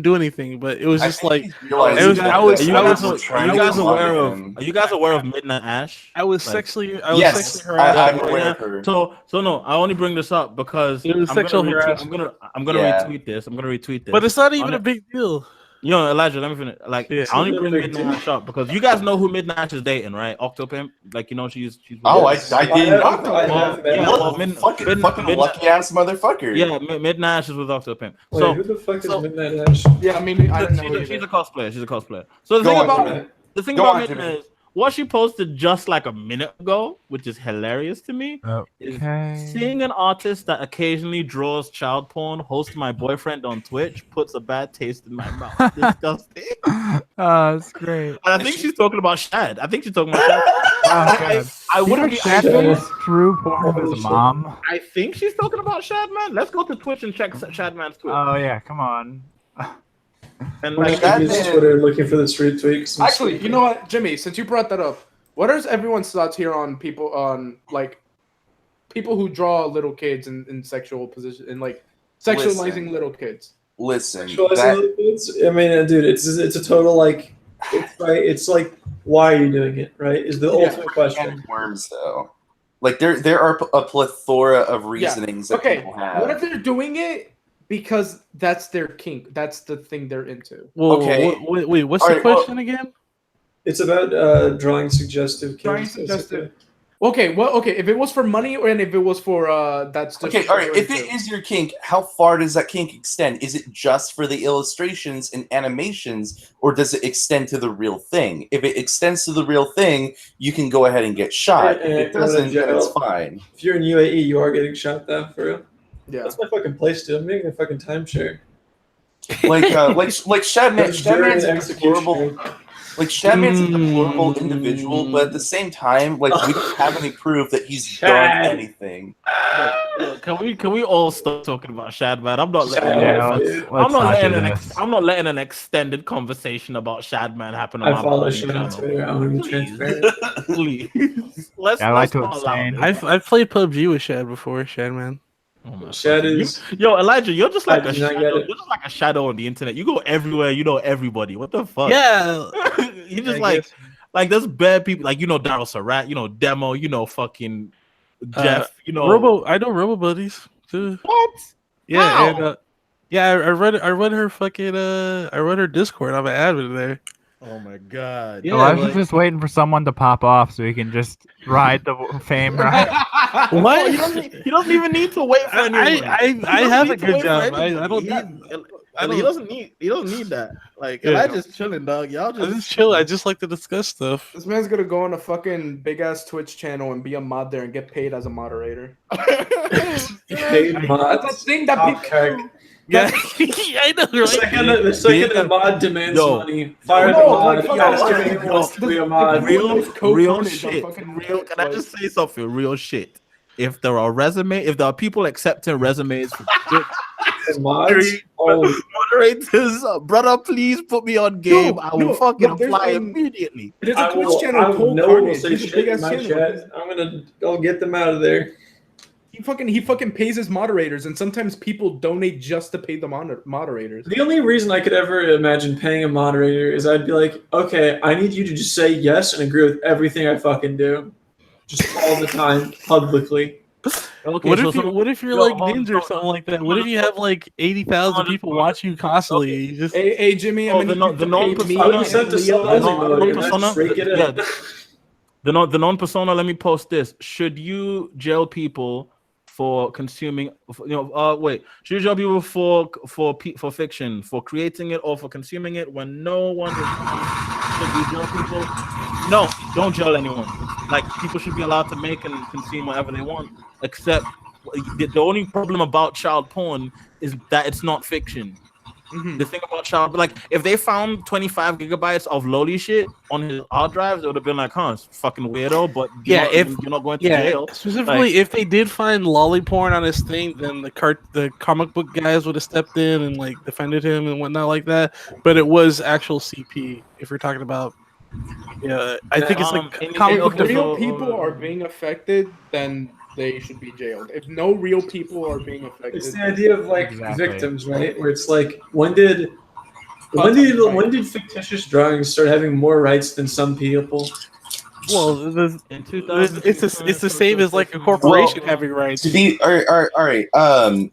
do anything, but it was I just think like he's realizing it was- that I was- the I was- Sweaters were Are trying you to guys aware target of? him. Are you guys aware of Midnight Ash? I was Like- sexually I was Yes, sexually harassed. I'm Yeah, aware yeah. of her. So no, I only bring this up because It was I'm sexual gonna retweet, harassment. I'm gonna Yeah. retweet this. I'm gonna retweet this. But it's not even On a it- big deal. You know, Elijah, let me finish. Like, Yeah. I only It's not bring a big Midnight deal. Ash up because you guys know who Midnight Ash is dating, right? Octopimp. Like, you know, she's. Oh, I Yes. did I not have- know I that. have been- Yeah, What well, a Mid- fucking Midnight- lucky ass motherfucker. Yeah, Midnight Ash is with Octopimp. Wait, So who the fuck is so- Midnight Ash? Yeah, I mean, I don't know. she's either. a cosplayer. She's a cosplayer. So the Go thing on, about Jimmy. the thing Go about on, Midnight Jimmy. is what she posted just like a minute ago, which is hilarious to me. Is seeing an artist that occasionally draws child porn host my boyfriend on Twitch puts a bad taste in my mouth. Disgusting. That's great. And I think she's talking about Shad. I think she's talking about Shad. Oh, God. I wouldn't be. Shad is true porn of Holy his shit. mom. I think she's talking about Shadman. Let's go to Twitch and check Shadman's Twitch. Oh yeah, come on. And Like, like, that use man- Twitter looking for the street tweaks. and Actually, stuff. you know what, Jimmy? Since you brought that up, what are everyone's thoughts here on people like people who draw little kids in sexual position and like sexualizing Listen. little kids? Listen, Sexualizing that, little kids? I mean, dude, it's a total like, it's right. It's like, why are you doing it? Right? Is the Yeah. ultimate question. and worms though. Like there are a plethora of reasonings that Okay, people have. what if they're doing it because that's their kink? That's the thing they're into. Well, Okay. wait, what's All the right, well- question again? It's about drawing suggestive kids. Drawing suggestive. Okay, well, okay, if it was for money or and if it was for that's just Okay, all right. what If they're it into. is your kink, how far does that kink extend? Is it just for the illustrations and animations, or does it extend to the real thing? If it extends to the real thing, you can go ahead and get shot. If it doesn't, then it's fine. If you're in UAE, you are getting shot though, for real. yeah. That's my fucking place, dude. I'm making a fucking timeshare. Like Shadman. Shadman's a deplorable. Executioner. Like Shadman's a deplorable individual, but at the same time, like we don't have any proof that he's done Shad. anything. look, can we all stop talking about Shadman? I'm not letting. Yeah, let's I'm not do letting this. I'm not letting an extended conversation about Shadman happen on I my follow fucking Shad on channel. Twitter. I want to be Please. transparent. Please, let's. Yeah, I like let's to not allow abstain. this. I've played PUBG with Shad before, Shadman. Oh my Shad fucking- is. Yo, Elijah, you're just like I a do not shadow. get You're it. just like a shadow on the internet. You go everywhere. You know everybody. What the fuck? Yeah, you just I guess. like there's bad people. Like you know Daryl Surratt. You know Demo. You know fucking Jeff. You know I know Robo Buddies too. what? Yeah, How? and yeah, I read her fucking I read her Discord. I'm an admin there. Oh my god. Yeah, Elijah's like- just waiting for someone to pop off so he can just ride the fame ride. What? He doesn't even need to wait for anyone. I have a good job. I don't need. I He don't. doesn't need that. Like Yeah. Elijah's chilling, dog. Y'all I just just chill. I just like to discuss stuff. This man's gonna go on a fucking big ass Twitch channel and be a mod there and get paid as a moderator. Paid That's mods. the thing that Oh, people. Kirk. Yeah, I know, The right? second the mod demands Yo. money, fire the No, mod. like, You fuck guys off. giving him wants to be a mod. real Real shit. fucking Real. Can I like- just say something? Real shit. If there are people accepting resumes for And mods. Oh, moderators, brother, please put me on game. No, I will no, fucking no, there's, apply um, immediately. There's a I Twitch will. channel I called know will Carnage. say He's a shit big in ass my channel. chat. I'll get them out of there. He fucking pays his moderators, and sometimes people donate just to pay the moderators. The only reason I could ever imagine paying a moderator is I'd be like, okay, I need you to just say yes and agree with everything I fucking do, just all the time, publicly. Okay, What so if you? some- What if you're Yo, like hold- Ninja or something like that? What if you have like 80,000 people watch you constantly? You just Hey, Jimmy, Oh, I'm the gonna non-persona- I would have sent to Soulhousing mode and persona? just rake it Yeah. up. the non-persona. Let me post this. Should you jail people for consuming? Should you jail people for fiction, for creating it, or for consuming it when no one is? Should you jail people? No, don't jail anyone. Like people should be allowed to make and consume whatever they want, except the only problem about child porn is that it's not fiction. The thing about child, like if they found 25 gigabytes of loli shit on his hard drives, it would have been like, huh, it's fucking weirdo, but Yeah, if- you're not going to yeah. jail. Specifically, if they did find lolly porn on his thing, then the comic book guys would have stepped in and like defended him and whatnot like that. But it was actual CP. If you're talking about Yeah, I think it's like Amy, comic Amy, book. If real so, people are being affected, then they should be jailed. If no real people are being affected, It's the idea of like Exactly. victims, right? Where it's like when did fictitious drawings start having more rights than some people? Well, in it's the same as like a corporation having rights. To be all right. I'm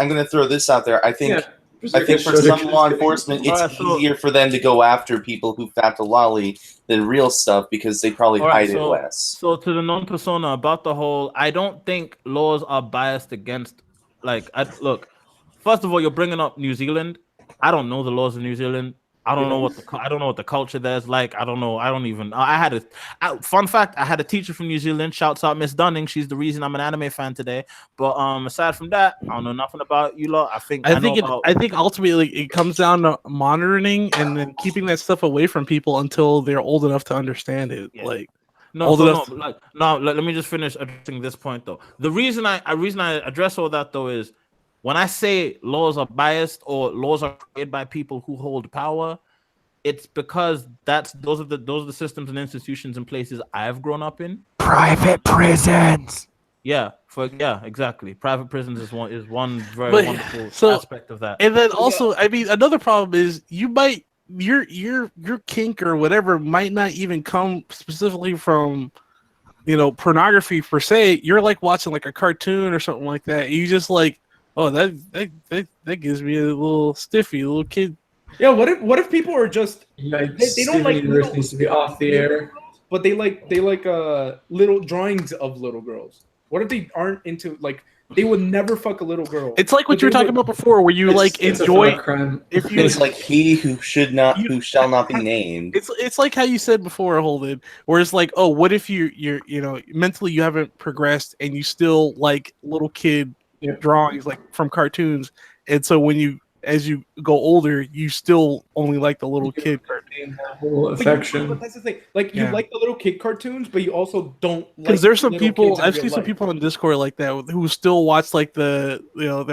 going to throw this out there. I think for some law enforcement, it's Alright, so- easier for them to go after people who fap the lolly than real stuff because they probably Alright, hide it less. So to the non-persona about the whole, I don't think laws are biased against. Look, first of all, you're bringing up New Zealand. I don't know the laws of New Zealand. I don't know what the culture there is like. I don't know. I don't even. Fun fact: I had a teacher from New Zealand. Shouts out Miss Dunning. She's the reason I'm an anime fan today. But aside from that, I don't know nothing about you lot. I think ultimately it comes down to monitoring and then keeping that stuff away from people until they're old enough to understand it. Yeah. Like let me just finish addressing this point though. The reason I address all that though is when I say laws are biased or laws are created by people who hold power, it's because those are the systems and institutions and places I've grown up in. Private prisons. Yeah, exactly. Private prisons is one very wonderful aspect of that. And then also, I mean, another problem is your kink or whatever might not even come specifically from, pornography per se. You're like watching like a cartoon or something like that. You just like, oh, that gives me a little stiffy, a little kid. Yeah, what if people are just they don't like Universe needs to be off the air, but they like little drawings of little girls. What if they aren't into like they would never fuck a little girl? It's like what you were talking about before, where you enjoy. If you, it's like he who shall not be named. It's like how you said before, Holden, where it's like, oh, what if you're mentally you haven't progressed and you still like little kid drawings like from cartoons, and so as you go older, you still only like the little kid cartoon. Affection. But that's the thing. Like you like the little kid cartoons, but you also don't. Because there's some little people kids in I've real seen some life. people on Discord like that who still watch like they're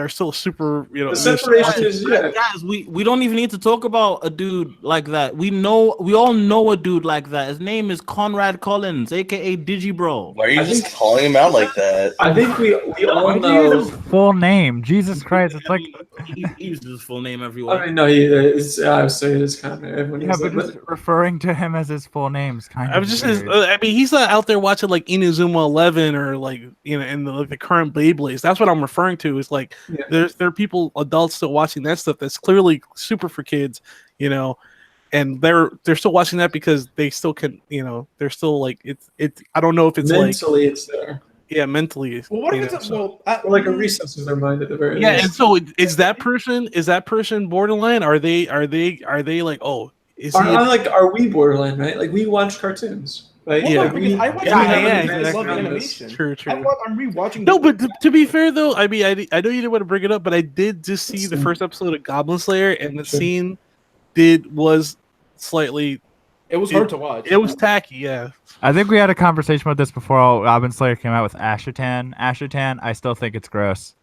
still super The separation is guys, we don't even need to talk about a dude like that. We all know a dude like that. His name is Conrad Collins, aka Digibro. Why are you just calling him out like that? I think we all know. Full name, Jesus Christ! It's like he uses his full name everywhere. I mean, no, I would say it is kind of everyone. yeah, but just referring to him as his full name is kind of. I mean, he's not out there watching like Inazuma 11 or like in the current Beyblades. That's what I'm referring to. Is like there are people, adults, still watching that stuff that's clearly super for kids, and they're still watching that because they still can, they're still like it's. I don't know if it's mentally it's there. Yeah, mentally. Well, what if it's like a recess of their mind at the very yeah, least. and so is that person borderline? Are they like, oh, are we borderline, right? Like we watch cartoons, right? Well, Yeah, no, because I watch I love animation. True. I'm rewatching. No, but to be fair though, I mean, I know you didn't want to bring it up, but I did just see the first episode of Goblin Slayer, and the scene was slightly. It was hard to watch. It was tacky, yeah. I think we had a conversation about this before Goblin Slayer came out with Ashatan. Ashatan, I still think it's gross.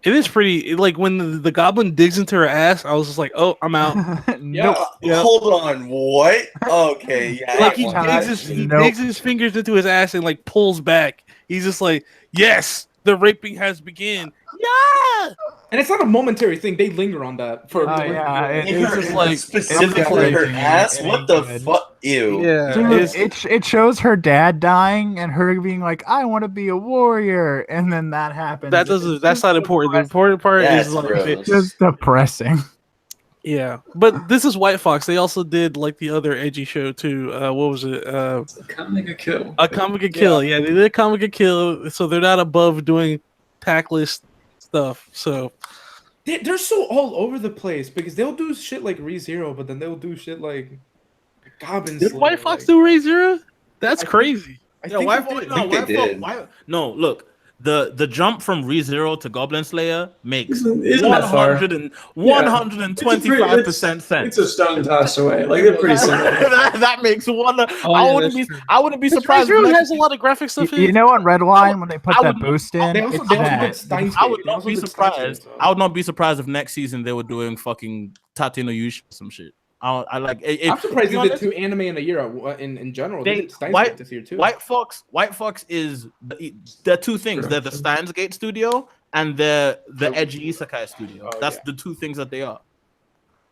It is pretty. Like when the goblin digs into her ass, I was just like, "Oh, I'm out." Hold on, what? Okay, yeah. Like he digs his fingers into his ass and like pulls back. He's just like, "Yes, the raping has begun." Yeah. And it's not a momentary thing. They linger on that for. It's just like specifically her ass. What the fuck? Ew. Yeah. Dude, it shows her dad dying and her being like, "I want to be a warrior," and then that happens. That's not important. The important part is like it's just depressing. Yeah, but this is White Fox. They also did like the other edgy show too. What was it? Comic a Kill. A Comic a Kill. Yeah, they did a Comic a Kill. So they're not above doing tactless stuff. So they're so all over the place because they'll do shit like ReZero, but then they'll do shit like Goblin Slayer. Did White Fox do ReZero? That's crazy. No, look. The jump from ReZero to Goblin Slayer makes 125% sense. It's a stone toss away. Like they're pretty similar. that makes one. I wouldn't be surprised. ReZero has a lot of graphic stuff. You know, on Redline when they put that boost in, I would not be surprised. I would not be surprised if next season they were doing fucking Tate no Yushi or some shit. I like. I'm surprised to be they did honest, 2 anime in a year in general. They They- did Steins White- Gate this year too. White Fox is they're two things. They're the Steins Gate studio and the edgy isekai studio. Oh, That's yeah. the two things that they are.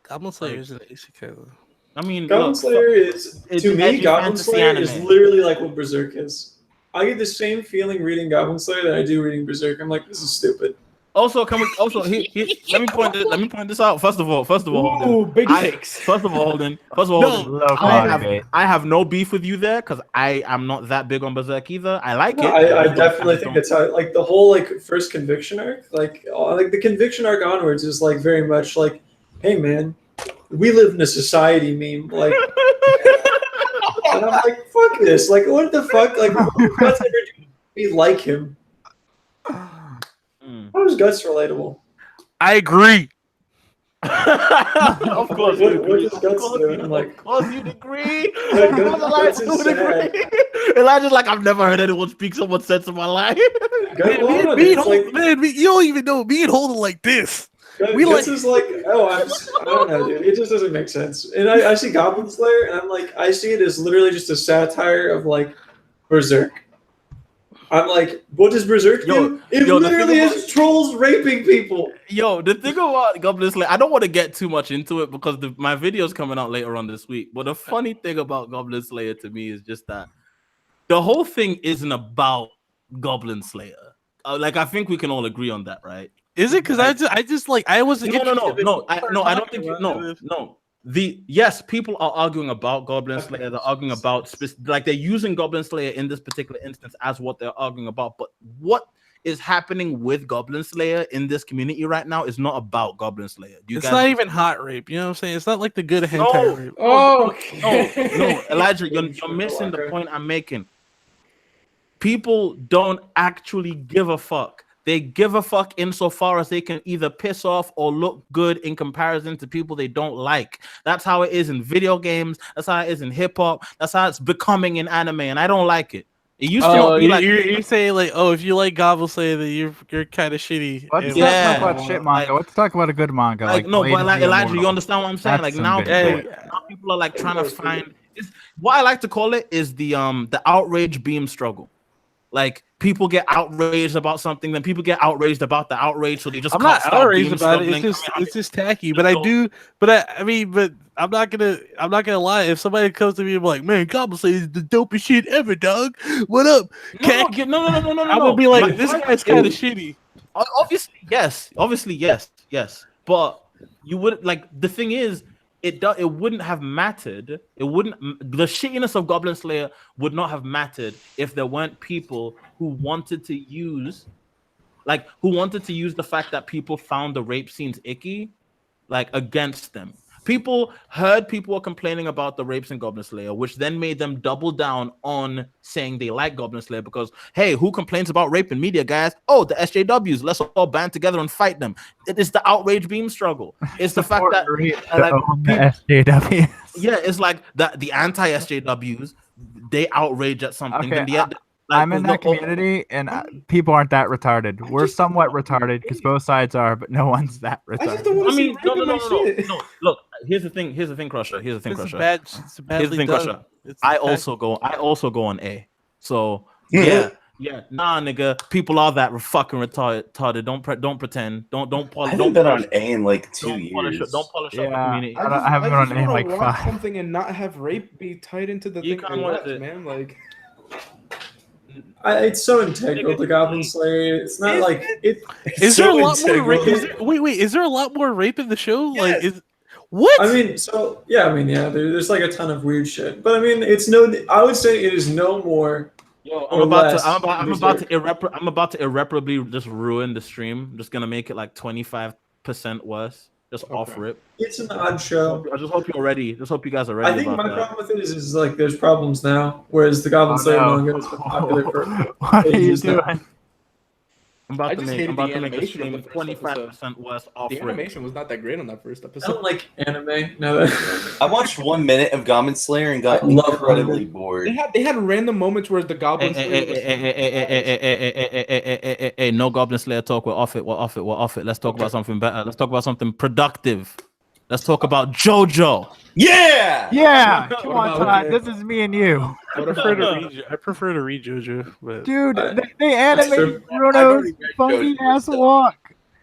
Goblin Slayer is an isekai. though. I mean, Goblin look, Slayer is it's to an me. edgy Goblin fantasy Slayer is anime. literally like what Berserk is. I get the same feeling reading Goblin Slayer that I do reading Berserk. I'm like, this is stupid. Also, let me point this out. First of all, Holden. Ooh, big I- takes. First of all, Holden. Low quality. I have no beef with you there because I am not that big on Berserk either. I like it. I definitely think it's how like the whole like first conviction arc, like the conviction arc onwards is like very much like, hey man, we live in a society meme. Like, and I'm like, fuck this. Like, what the fuck? Like, Guts ever do be like him? Mm. How is Guts relatable? I agree. Of course, What- you what agree. does Guts Of course do? you- I'm like- of course you'd agree. Like, Of course Guts is Elijah would sad. agree. Elijah's like, I've never heard anyone speak so much sense in my life. Guts, well, no, Me and it's like, Holden, man, you don't even know me and Holden like this. we Guts like- is like, oh, I don't know, dude. It just doesn't make sense. And I see Goblin Slayer, and I'm like, I see it as literally just a satire of like Berserk. I'm like, what does Berserk do? It yo, the literally thing is trolls raping people. Yo, the thing about Goblin Slayer, I don't want to get too much into it because my video's coming out later on this week. But the funny thing about Goblin Slayer to me is just that the whole thing isn't about Goblin Slayer. Like, I think we can all agree on that, right? Is it? Because I just like I wasn't. No, interested in I don't think no. Yes, people are arguing about Goblin Slayer. They're arguing about like they're using Goblin Slayer in this particular instance as what they're arguing about. But what is happening with Goblin Slayer in this community right now is not about Goblin Slayer. It's not even hot rape. You know what I'm saying? It's not like the good hentai No. rape. Oh, no, Elijah, you're missing the point I'm making. People don't actually give a fuck. They give a fuck insofar as they can either piss off or look good in comparison to people they don't like. That's how it is in video games. That's how it is in hip hop. That's how it's becoming in anime, and I don't like it. It used to Oh, be like you're saying like, oh, if you like Goblin Slayer, then you're kind of shitty. Let's And- not Yeah. talk about shit manga. Let's talk about a good manga. like no, Blade but of like the Elijah, you Immortal. understand what I'm saying? That's Like some now, good people, shit. now people are like trying to find. What I like to call it is the outrage beam struggle. Like people get outraged about something, then people get outraged about the outrage, so they just I'm can't not stop outraged beam about it. struggling. It's just tacky. But I do. But I mean, but I'm not gonna lie. If somebody comes to me and be like, man, Goblin Slayer is the dopest shit ever, dog. What up? No, Cat?" no. I'm gonna be like, this guy's kind of shitty. Obviously, yes. But you would like the thing is, it wouldn't have mattered. The shittiness of Goblin Slayer would not have mattered if there weren't people who wanted to use the fact that people found the rape scenes icky, like against them. People were complaining about the rapes in Goblin Slayer, which then made them double down on saying they like Goblin Slayer because, hey, who complains about rape in media, guys? Oh, the SJWs. Let's all band together and fight them. It is the outrage beam struggle. It's the fact that the SJW. yeah, it's like the anti-SJWs, they outrage at something. Okay, then I'm in that community, and people aren't that retarded. We're somewhat retarded because both sides are, but no one's that I just retarded. don't want I to see mean, rape in my shit. no. Look, here's the thing, Crusher. It's Crusher. bad. It's badly thing, done. Crusher. It's I tacky. also go on A. So yeah. Nah, nigga. People are that fucking retarded. Don't pretend. Don't I haven't been on A in like 2 don't polish years. Don't polish up the Yeah. community. I haven't been on just A in wanna like watch 5. something and not have rape be tied into the You thing I can't watch watch, it. man. Like, It's so integral to Goblin Slayer. It's not like it. Is there a so lot more integral. rape? Wait. Is there a lot more rape in the show? Like, is what? I mean, so yeah, there's like a ton of weird shit, but I mean, I would say it is no more. Yo, or less I'm Berserk. about to irreparably just ruin the stream. I'm just gonna make it like 25% worse. Just off rip. It's an odd show. I just hope you're ready. Just hope you guys are ready. I think about my that. problem with it is like there's problems now, whereas the Goblin Slayer no. manga has been popular for What are you ages now. doing? I'm about I to just make hated I'm about the to make the animation of stream the first 25% worse off the rip. animation was not that great on that first I episode. don't like anime. No, that I watched 1 minute of Goblin Slayer and got I love incredibly anime. bored. They had random moments where the Goblin Slayer was Hey, no Goblin Slayer talk. We're off it. Let's talk about something better. Let's talk about something productive. Let's talk about JoJo. Yeah. Yeah, come What on, about- Todd. This is me and you, I prefer to read JoJo, but dude. Uh, They that's animated true. I've Bruno's already read funky JoJo, ass so- walk.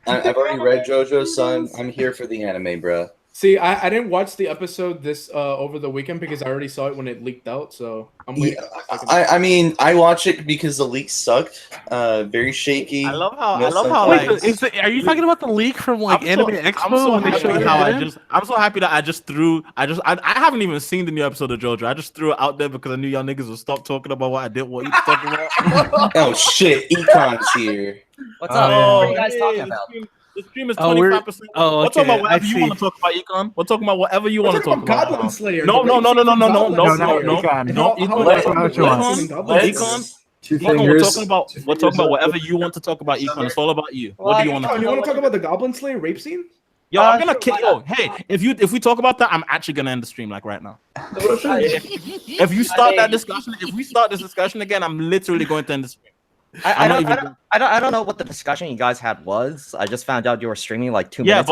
I've already read JoJo, son. I'm here for the anime, bro. See, I didn't watch the episode this over the weekend because I already saw it when it leaked out. So I'm waiting. Yeah, I mean, I watch it because the leak sucked. Very shaky. I love how No I love how sunshine. like are you talking about the leak from like I'm so- Anime Expo I'm so when they happy showed how it? I'm so happy that I haven't even seen the new episode of JoJo. I just threw it out there because I knew y'all niggas would stop talking about what I didn't want you to talk about. Oh shit, Econ's here. What's Oh, up? yeah. What are you guys talking about? The stream is Oh, we're- 25%. oh, We're talking okay, about whatever I you see. want to talk about, Econ. We're talking about whatever you We're want to talking talk about about. Goblin Slayer. No, no, no, no, no, no, no, no, No, no, not no, Econ. no, How- Econ. Let's go to one. Econ, Two Econ, we're fingers. talking about Two we're talking fingers about up. whatever you want to talk about, Econ. It's all about you. Well, What do I you want to don't talk You about? want to talk about the Goblin Slayer rape scene? Yo, I'm gonna sure, kill. why Yo, not? hey, if we talk about that, I'm actually gonna end the stream like right now. If If you start that discussion, if we start this discussion again, I'm literally going to end the stream. I I'm not don't, even- I don't know what the discussion you guys had was. I just found out you were streaming like 2 Yeah, minutes.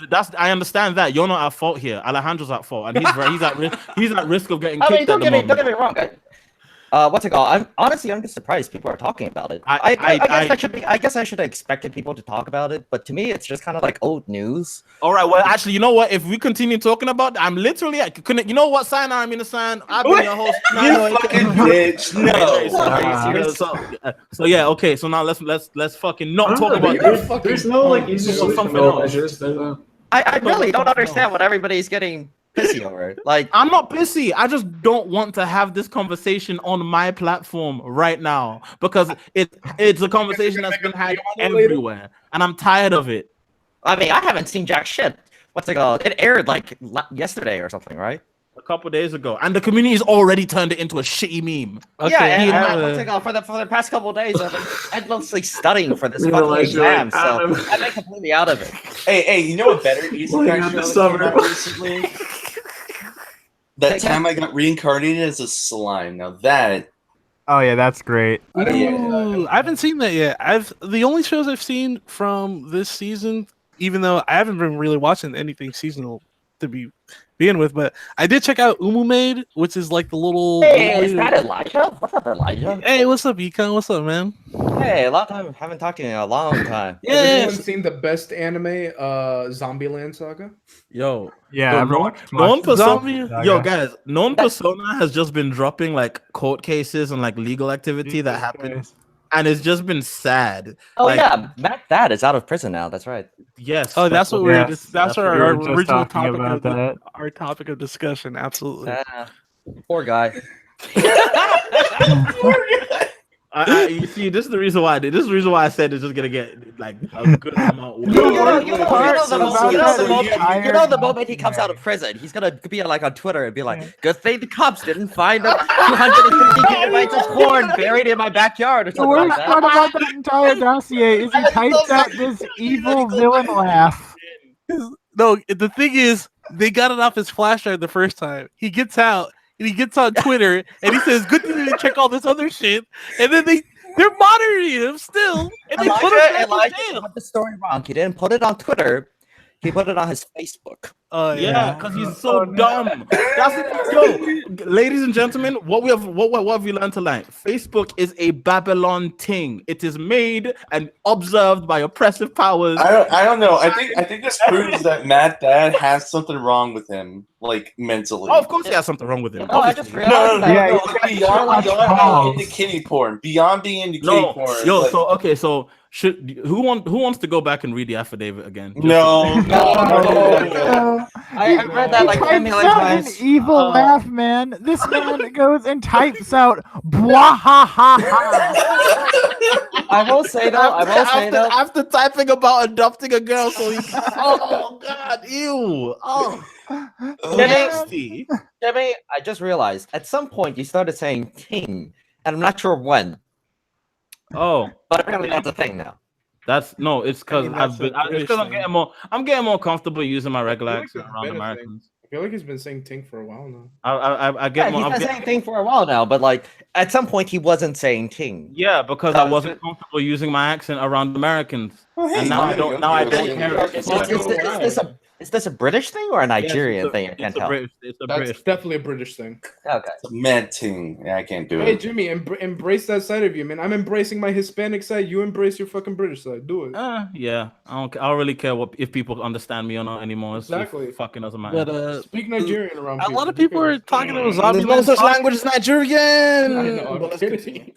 but I understand that you're not at fault here. Alejandro's at fault, and he's at risk of getting I kicked mean, at don't the get me moment. wrong. What's it called? I'm just surprised people are talking about it. I guess I should have expected people to talk about it, but to me, it's just kind of like old news. All right, well, actually, you know what? If we continue talking about, I'm literally, you know what sign I'm in the sign? I've been your host. You fucking bitch. No. So yeah, okay. So now let's fucking not talk about there's no like easy Something solution else. measures. There's a I really don't understand what everybody's getting pissy over. Like, I'm not pissy. I just don't want to have this conversation on my platform right now because it's a conversation that's been had everywhere, and I'm tired of it. I mean, I haven't seen jack shit. What's it called? It aired like yesterday or something, right? A couple days ago, and the community's already turned it into a shitty meme. Yeah, and yeah. what's it called? For the past couple of days, I've been endlessly studying for this You fucking realize you're exam, like, so I'm completely out of it. Hey, you know what better easy Playing crack out the show that came summer. out recently? That time I got reincarnated as a slime. Now that Oh yeah, that's great. Ooh, I haven't seen that yet. The only shows I've seen from this season, even though I haven't been really watching anything seasonal to begin with, but I did check out Maid, which is like the little. Hey, is that Elijah? What's up, Elijah? Hey, what's up, Econ? What's up, man? Hey, a long time. Haven't talked to you in a long time. Yeah, Has yeah, anyone seen the best anime, Zombieland Saga? Yo, Yeah, yo, everyone non persona. Zombie. Yo, guys, non persona has just been dropping like court cases and like legal activity that happened, and it's just been sad. Oh Like, yeah, Matt Thad is out of prison now. That's right. Yes. Oh, that's what Yes, we're. That's what our we were just original talking topic about of that. our topic of discussion. Absolutely. Poor guy. You see, this is the reason why I did. This is the reason why I said it's just gonna get like a good amount. You know the part the about that moment he comes out of prison, he's gonna be like on Twitter and be like, "Good thing the cops didn't find 250 gigabytes of porn buried in my backyard." Or The something like worst that. part about that entire dossier is he types out this evil villain laugh. No, the thing is, they got it off his flash drive the first time. He gets out and he gets on Twitter and he says, "Good thing they check all this other shit." And then they're monitoring him still, and they put him back in Elijah jail. got the story wrong. He didn't put it on Twitter. He put it on his Facebook. Yeah, because he's so dumb. That's yo, ladies and gentlemen. What have we learned tonight? Facebook is a Babylon thing. It is made and observed by oppressive powers. I don't know. I think this proves that Matt Dad has something wrong with him, like mentally. Oh, of course, he has something wrong with him. No, I just Obviously. realized that. Beyond being into kitty porn, beyond being into kitty No, porn. yo. like- So okay, so who wants to go back and read the affidavit again? Just- no. I read that like He 10 types million out an times. evil laugh, man. This man goes and types out "blah ha ha ha." I will say though, after typing about adopting a girl, so he's oh god, ew, oh, nasty. Jimmy, I just realized at some point you started saying "ting," and I'm not sure when, Oh, but apparently that's a thing now. that's no. It's because I mean, that's a it's because I'm British getting more. I'm getting more comfortable using my regular I feel like accent it's around been a thing. Americans. I feel like he's been saying "ting" for a while now. I Yeah, get more. he's I'm been get- saying "ting" for a while now, but like at some point he wasn't saying "ting." yeah, because I wasn't comfortable using my accent around Americans, and now I don't. Now I don't care. Is Is this a British thing or a Nigerian it's a- thing? I it's can't a tell. British- it's a That's British. definitely a British thing. Okay. It's a mad thing. Yeah, I can't do Hey it. Jimmy, embrace that side of you, man. I'm embracing my Hispanic side. You embrace your fucking British side. Do it. Yeah, I don't really care if people understand me or not anymore. It's Exactly. It fucking doesn't matter. But Speak Nigerian around a lot of people are talking about There's Zombie no such language as Nigerian. I know. I'm kidding.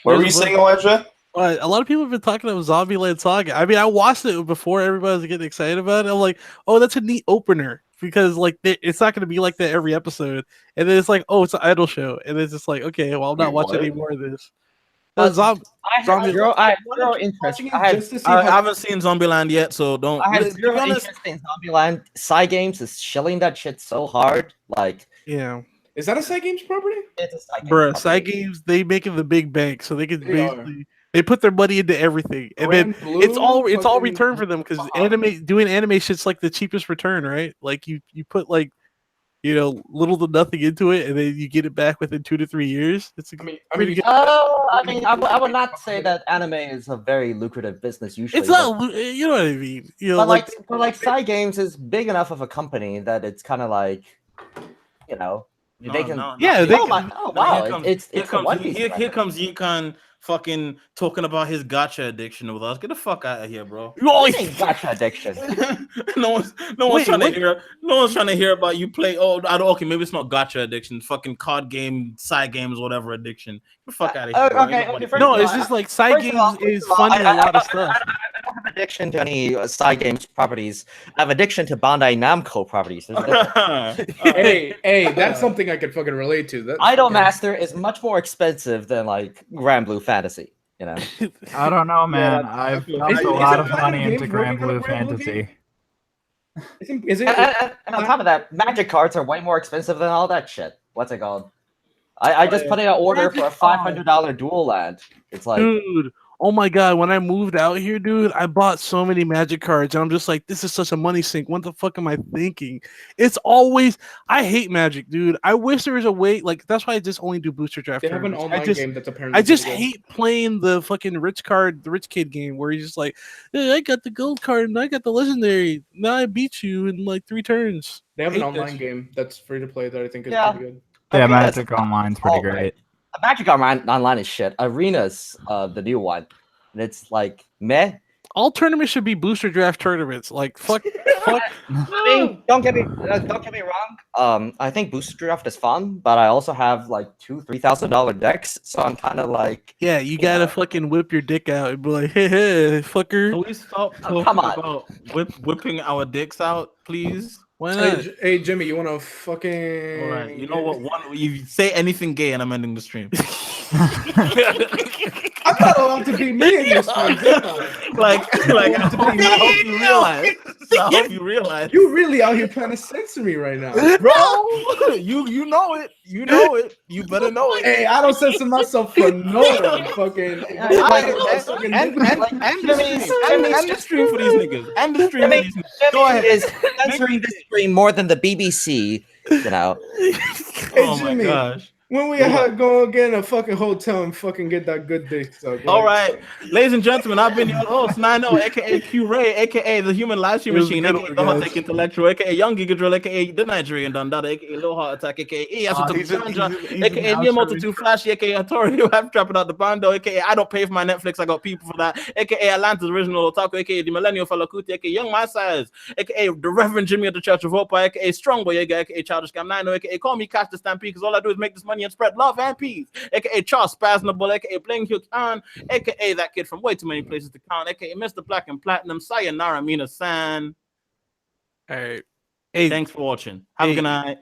What were you saying, Elijah? A lot of people have been talking about Zombieland Saga. I mean, I watched it before everybody was getting excited about it. I'm like, oh, that's a neat opener because like it's not going to be like that every episode. And then it's like, oh, it's an idol show, and it's just like, okay, well, I'm not Wait, watching what? any more of this. But Zombie. I have zero interest. I haven't seen Zombieland yet, so don't. I have to zero be honest, interest in Zombieland. Side Games is shilling that shit so hard. Like, Yeah, Is that a Side Games property? it's a Side Games bruh, property. side games they making the big bank, so they can They are. basically they put their money into everything, and Grand then Blue, it's all fucking return for them because doing anime shit's like the cheapest return, right? Like you put like little to nothing into it, and then you get it back within 2 to 3 years. It's pretty good. I would not say that anime is a very lucrative business usually. It's not, you know what I mean. But like Side Games is big enough of a company that it's kind of like, they can. Yeah, they oh, can- oh wow, Here comes- it's here a comes One Piece here reference. comes Yukon fucking talking about his gacha addiction with us. Get the fuck out of here, bro. What do you mean gacha addiction? no one's Wait, trying what? to hear. No one's trying to hear about you play. Oh, I don't, okay, maybe it's not gacha addiction. Fucking card game, side games, whatever addiction. Get the fuck out of here. bro. Ain't nobody first No, of it's all, just like Side first of all- Games is first of all, funding a lot of stuff. I don't have addiction to any Side Games properties. I have addiction to Bandai Namco properties. There's a difference. Hey, that's something I could fucking relate to. That's Idol fucking- Master is much more expensive than like Grand Blue Fantasy. I don't know, man. I've dumped a lot of money Games into working Grand on a Blue Grand Blue Fantasy. Is it? And on top of that, Magic cards are way more expensive than all that shit. What's it called? I just put in an order for a $500 dual land. It's like, Dude, oh my god, when I moved out here, dude, I bought so many Magic cards, and I'm just like, this is such a money sink. What the fuck am I thinking? It's always, I hate Magic, dude. I wish there was a way, like, that's why I just only do booster draft. They have an tournaments. online game that's apparently. I just pretty good. hate playing the fucking rich kid game where you're just like, hey, I got the gold card and I got the legendary. Now I beat you in like 3 turns. They have an Hate online this. game that's free to play that I think is Yeah. pretty good. Yeah, Arena is- Magic Online's pretty Oh, great. Magic Online is shit. Arena's the new one. And it's like, meh. All tournaments should be booster draft tournaments. Like, fuck. I mean, don't get me wrong. I think booster draft is fun, but I also have like $2,000-$3,000 decks, so I'm kind of like, Yeah, you gotta fucking whip your dick out and be like, hey, fucker. Can we stop Oh, talking come on. about whipping our dicks out, please? Why not? Hey, Jimmy, you want to fucking? All right. You know what? You say anything gay, and I'm ending the stream. I'm not allowed to be me in this one. like I hope you realize. I hope you realize. You really out here trying to censor me right now, Bro, you know it. You know it. You better know it. Hey, I don't censor myself for no one. Fucking. End the stream for these niggas. End the stream for these niggas. Go ahead. is censoring this stream more than the BBC, you know. Oh my Jimmy, gosh. When we go get in a fucking hotel and fucking get that good dick. So All right, ladies and gentlemen, I've been your host, Nino, aka Q Ray, aka the Human Live Stream It was Machine, a good aka one, the Hot guys. Take Intellectual, aka Young Giga Drill, aka the Nigerian Dundada, aka Low Heart Attack, aka Iyasuto he's Ganja, an aka outro. Miyamoto 2 Flashy, aka Hattori, who have dropping out the bando, aka I don't pay for my Netflix, I got people for that, aka Atlanta's original Otaku, aka the Millennial Fellow Kuti, aka Young My Size, aka the Reverend Jimmy of the Church of Hope, aka Strong Boy, aka Childish Cam Nino, aka Call Me Catch the Stampede, because all I do is make this money and spread love and peace, aka Charles Spasnable, aka Bling Hugh Khan, aka that kid from way too many places to count, aka Mr. Black and Platinum, Sayonara Mina San. All right. Hey, Thanks for watching. Have a Hey. good night.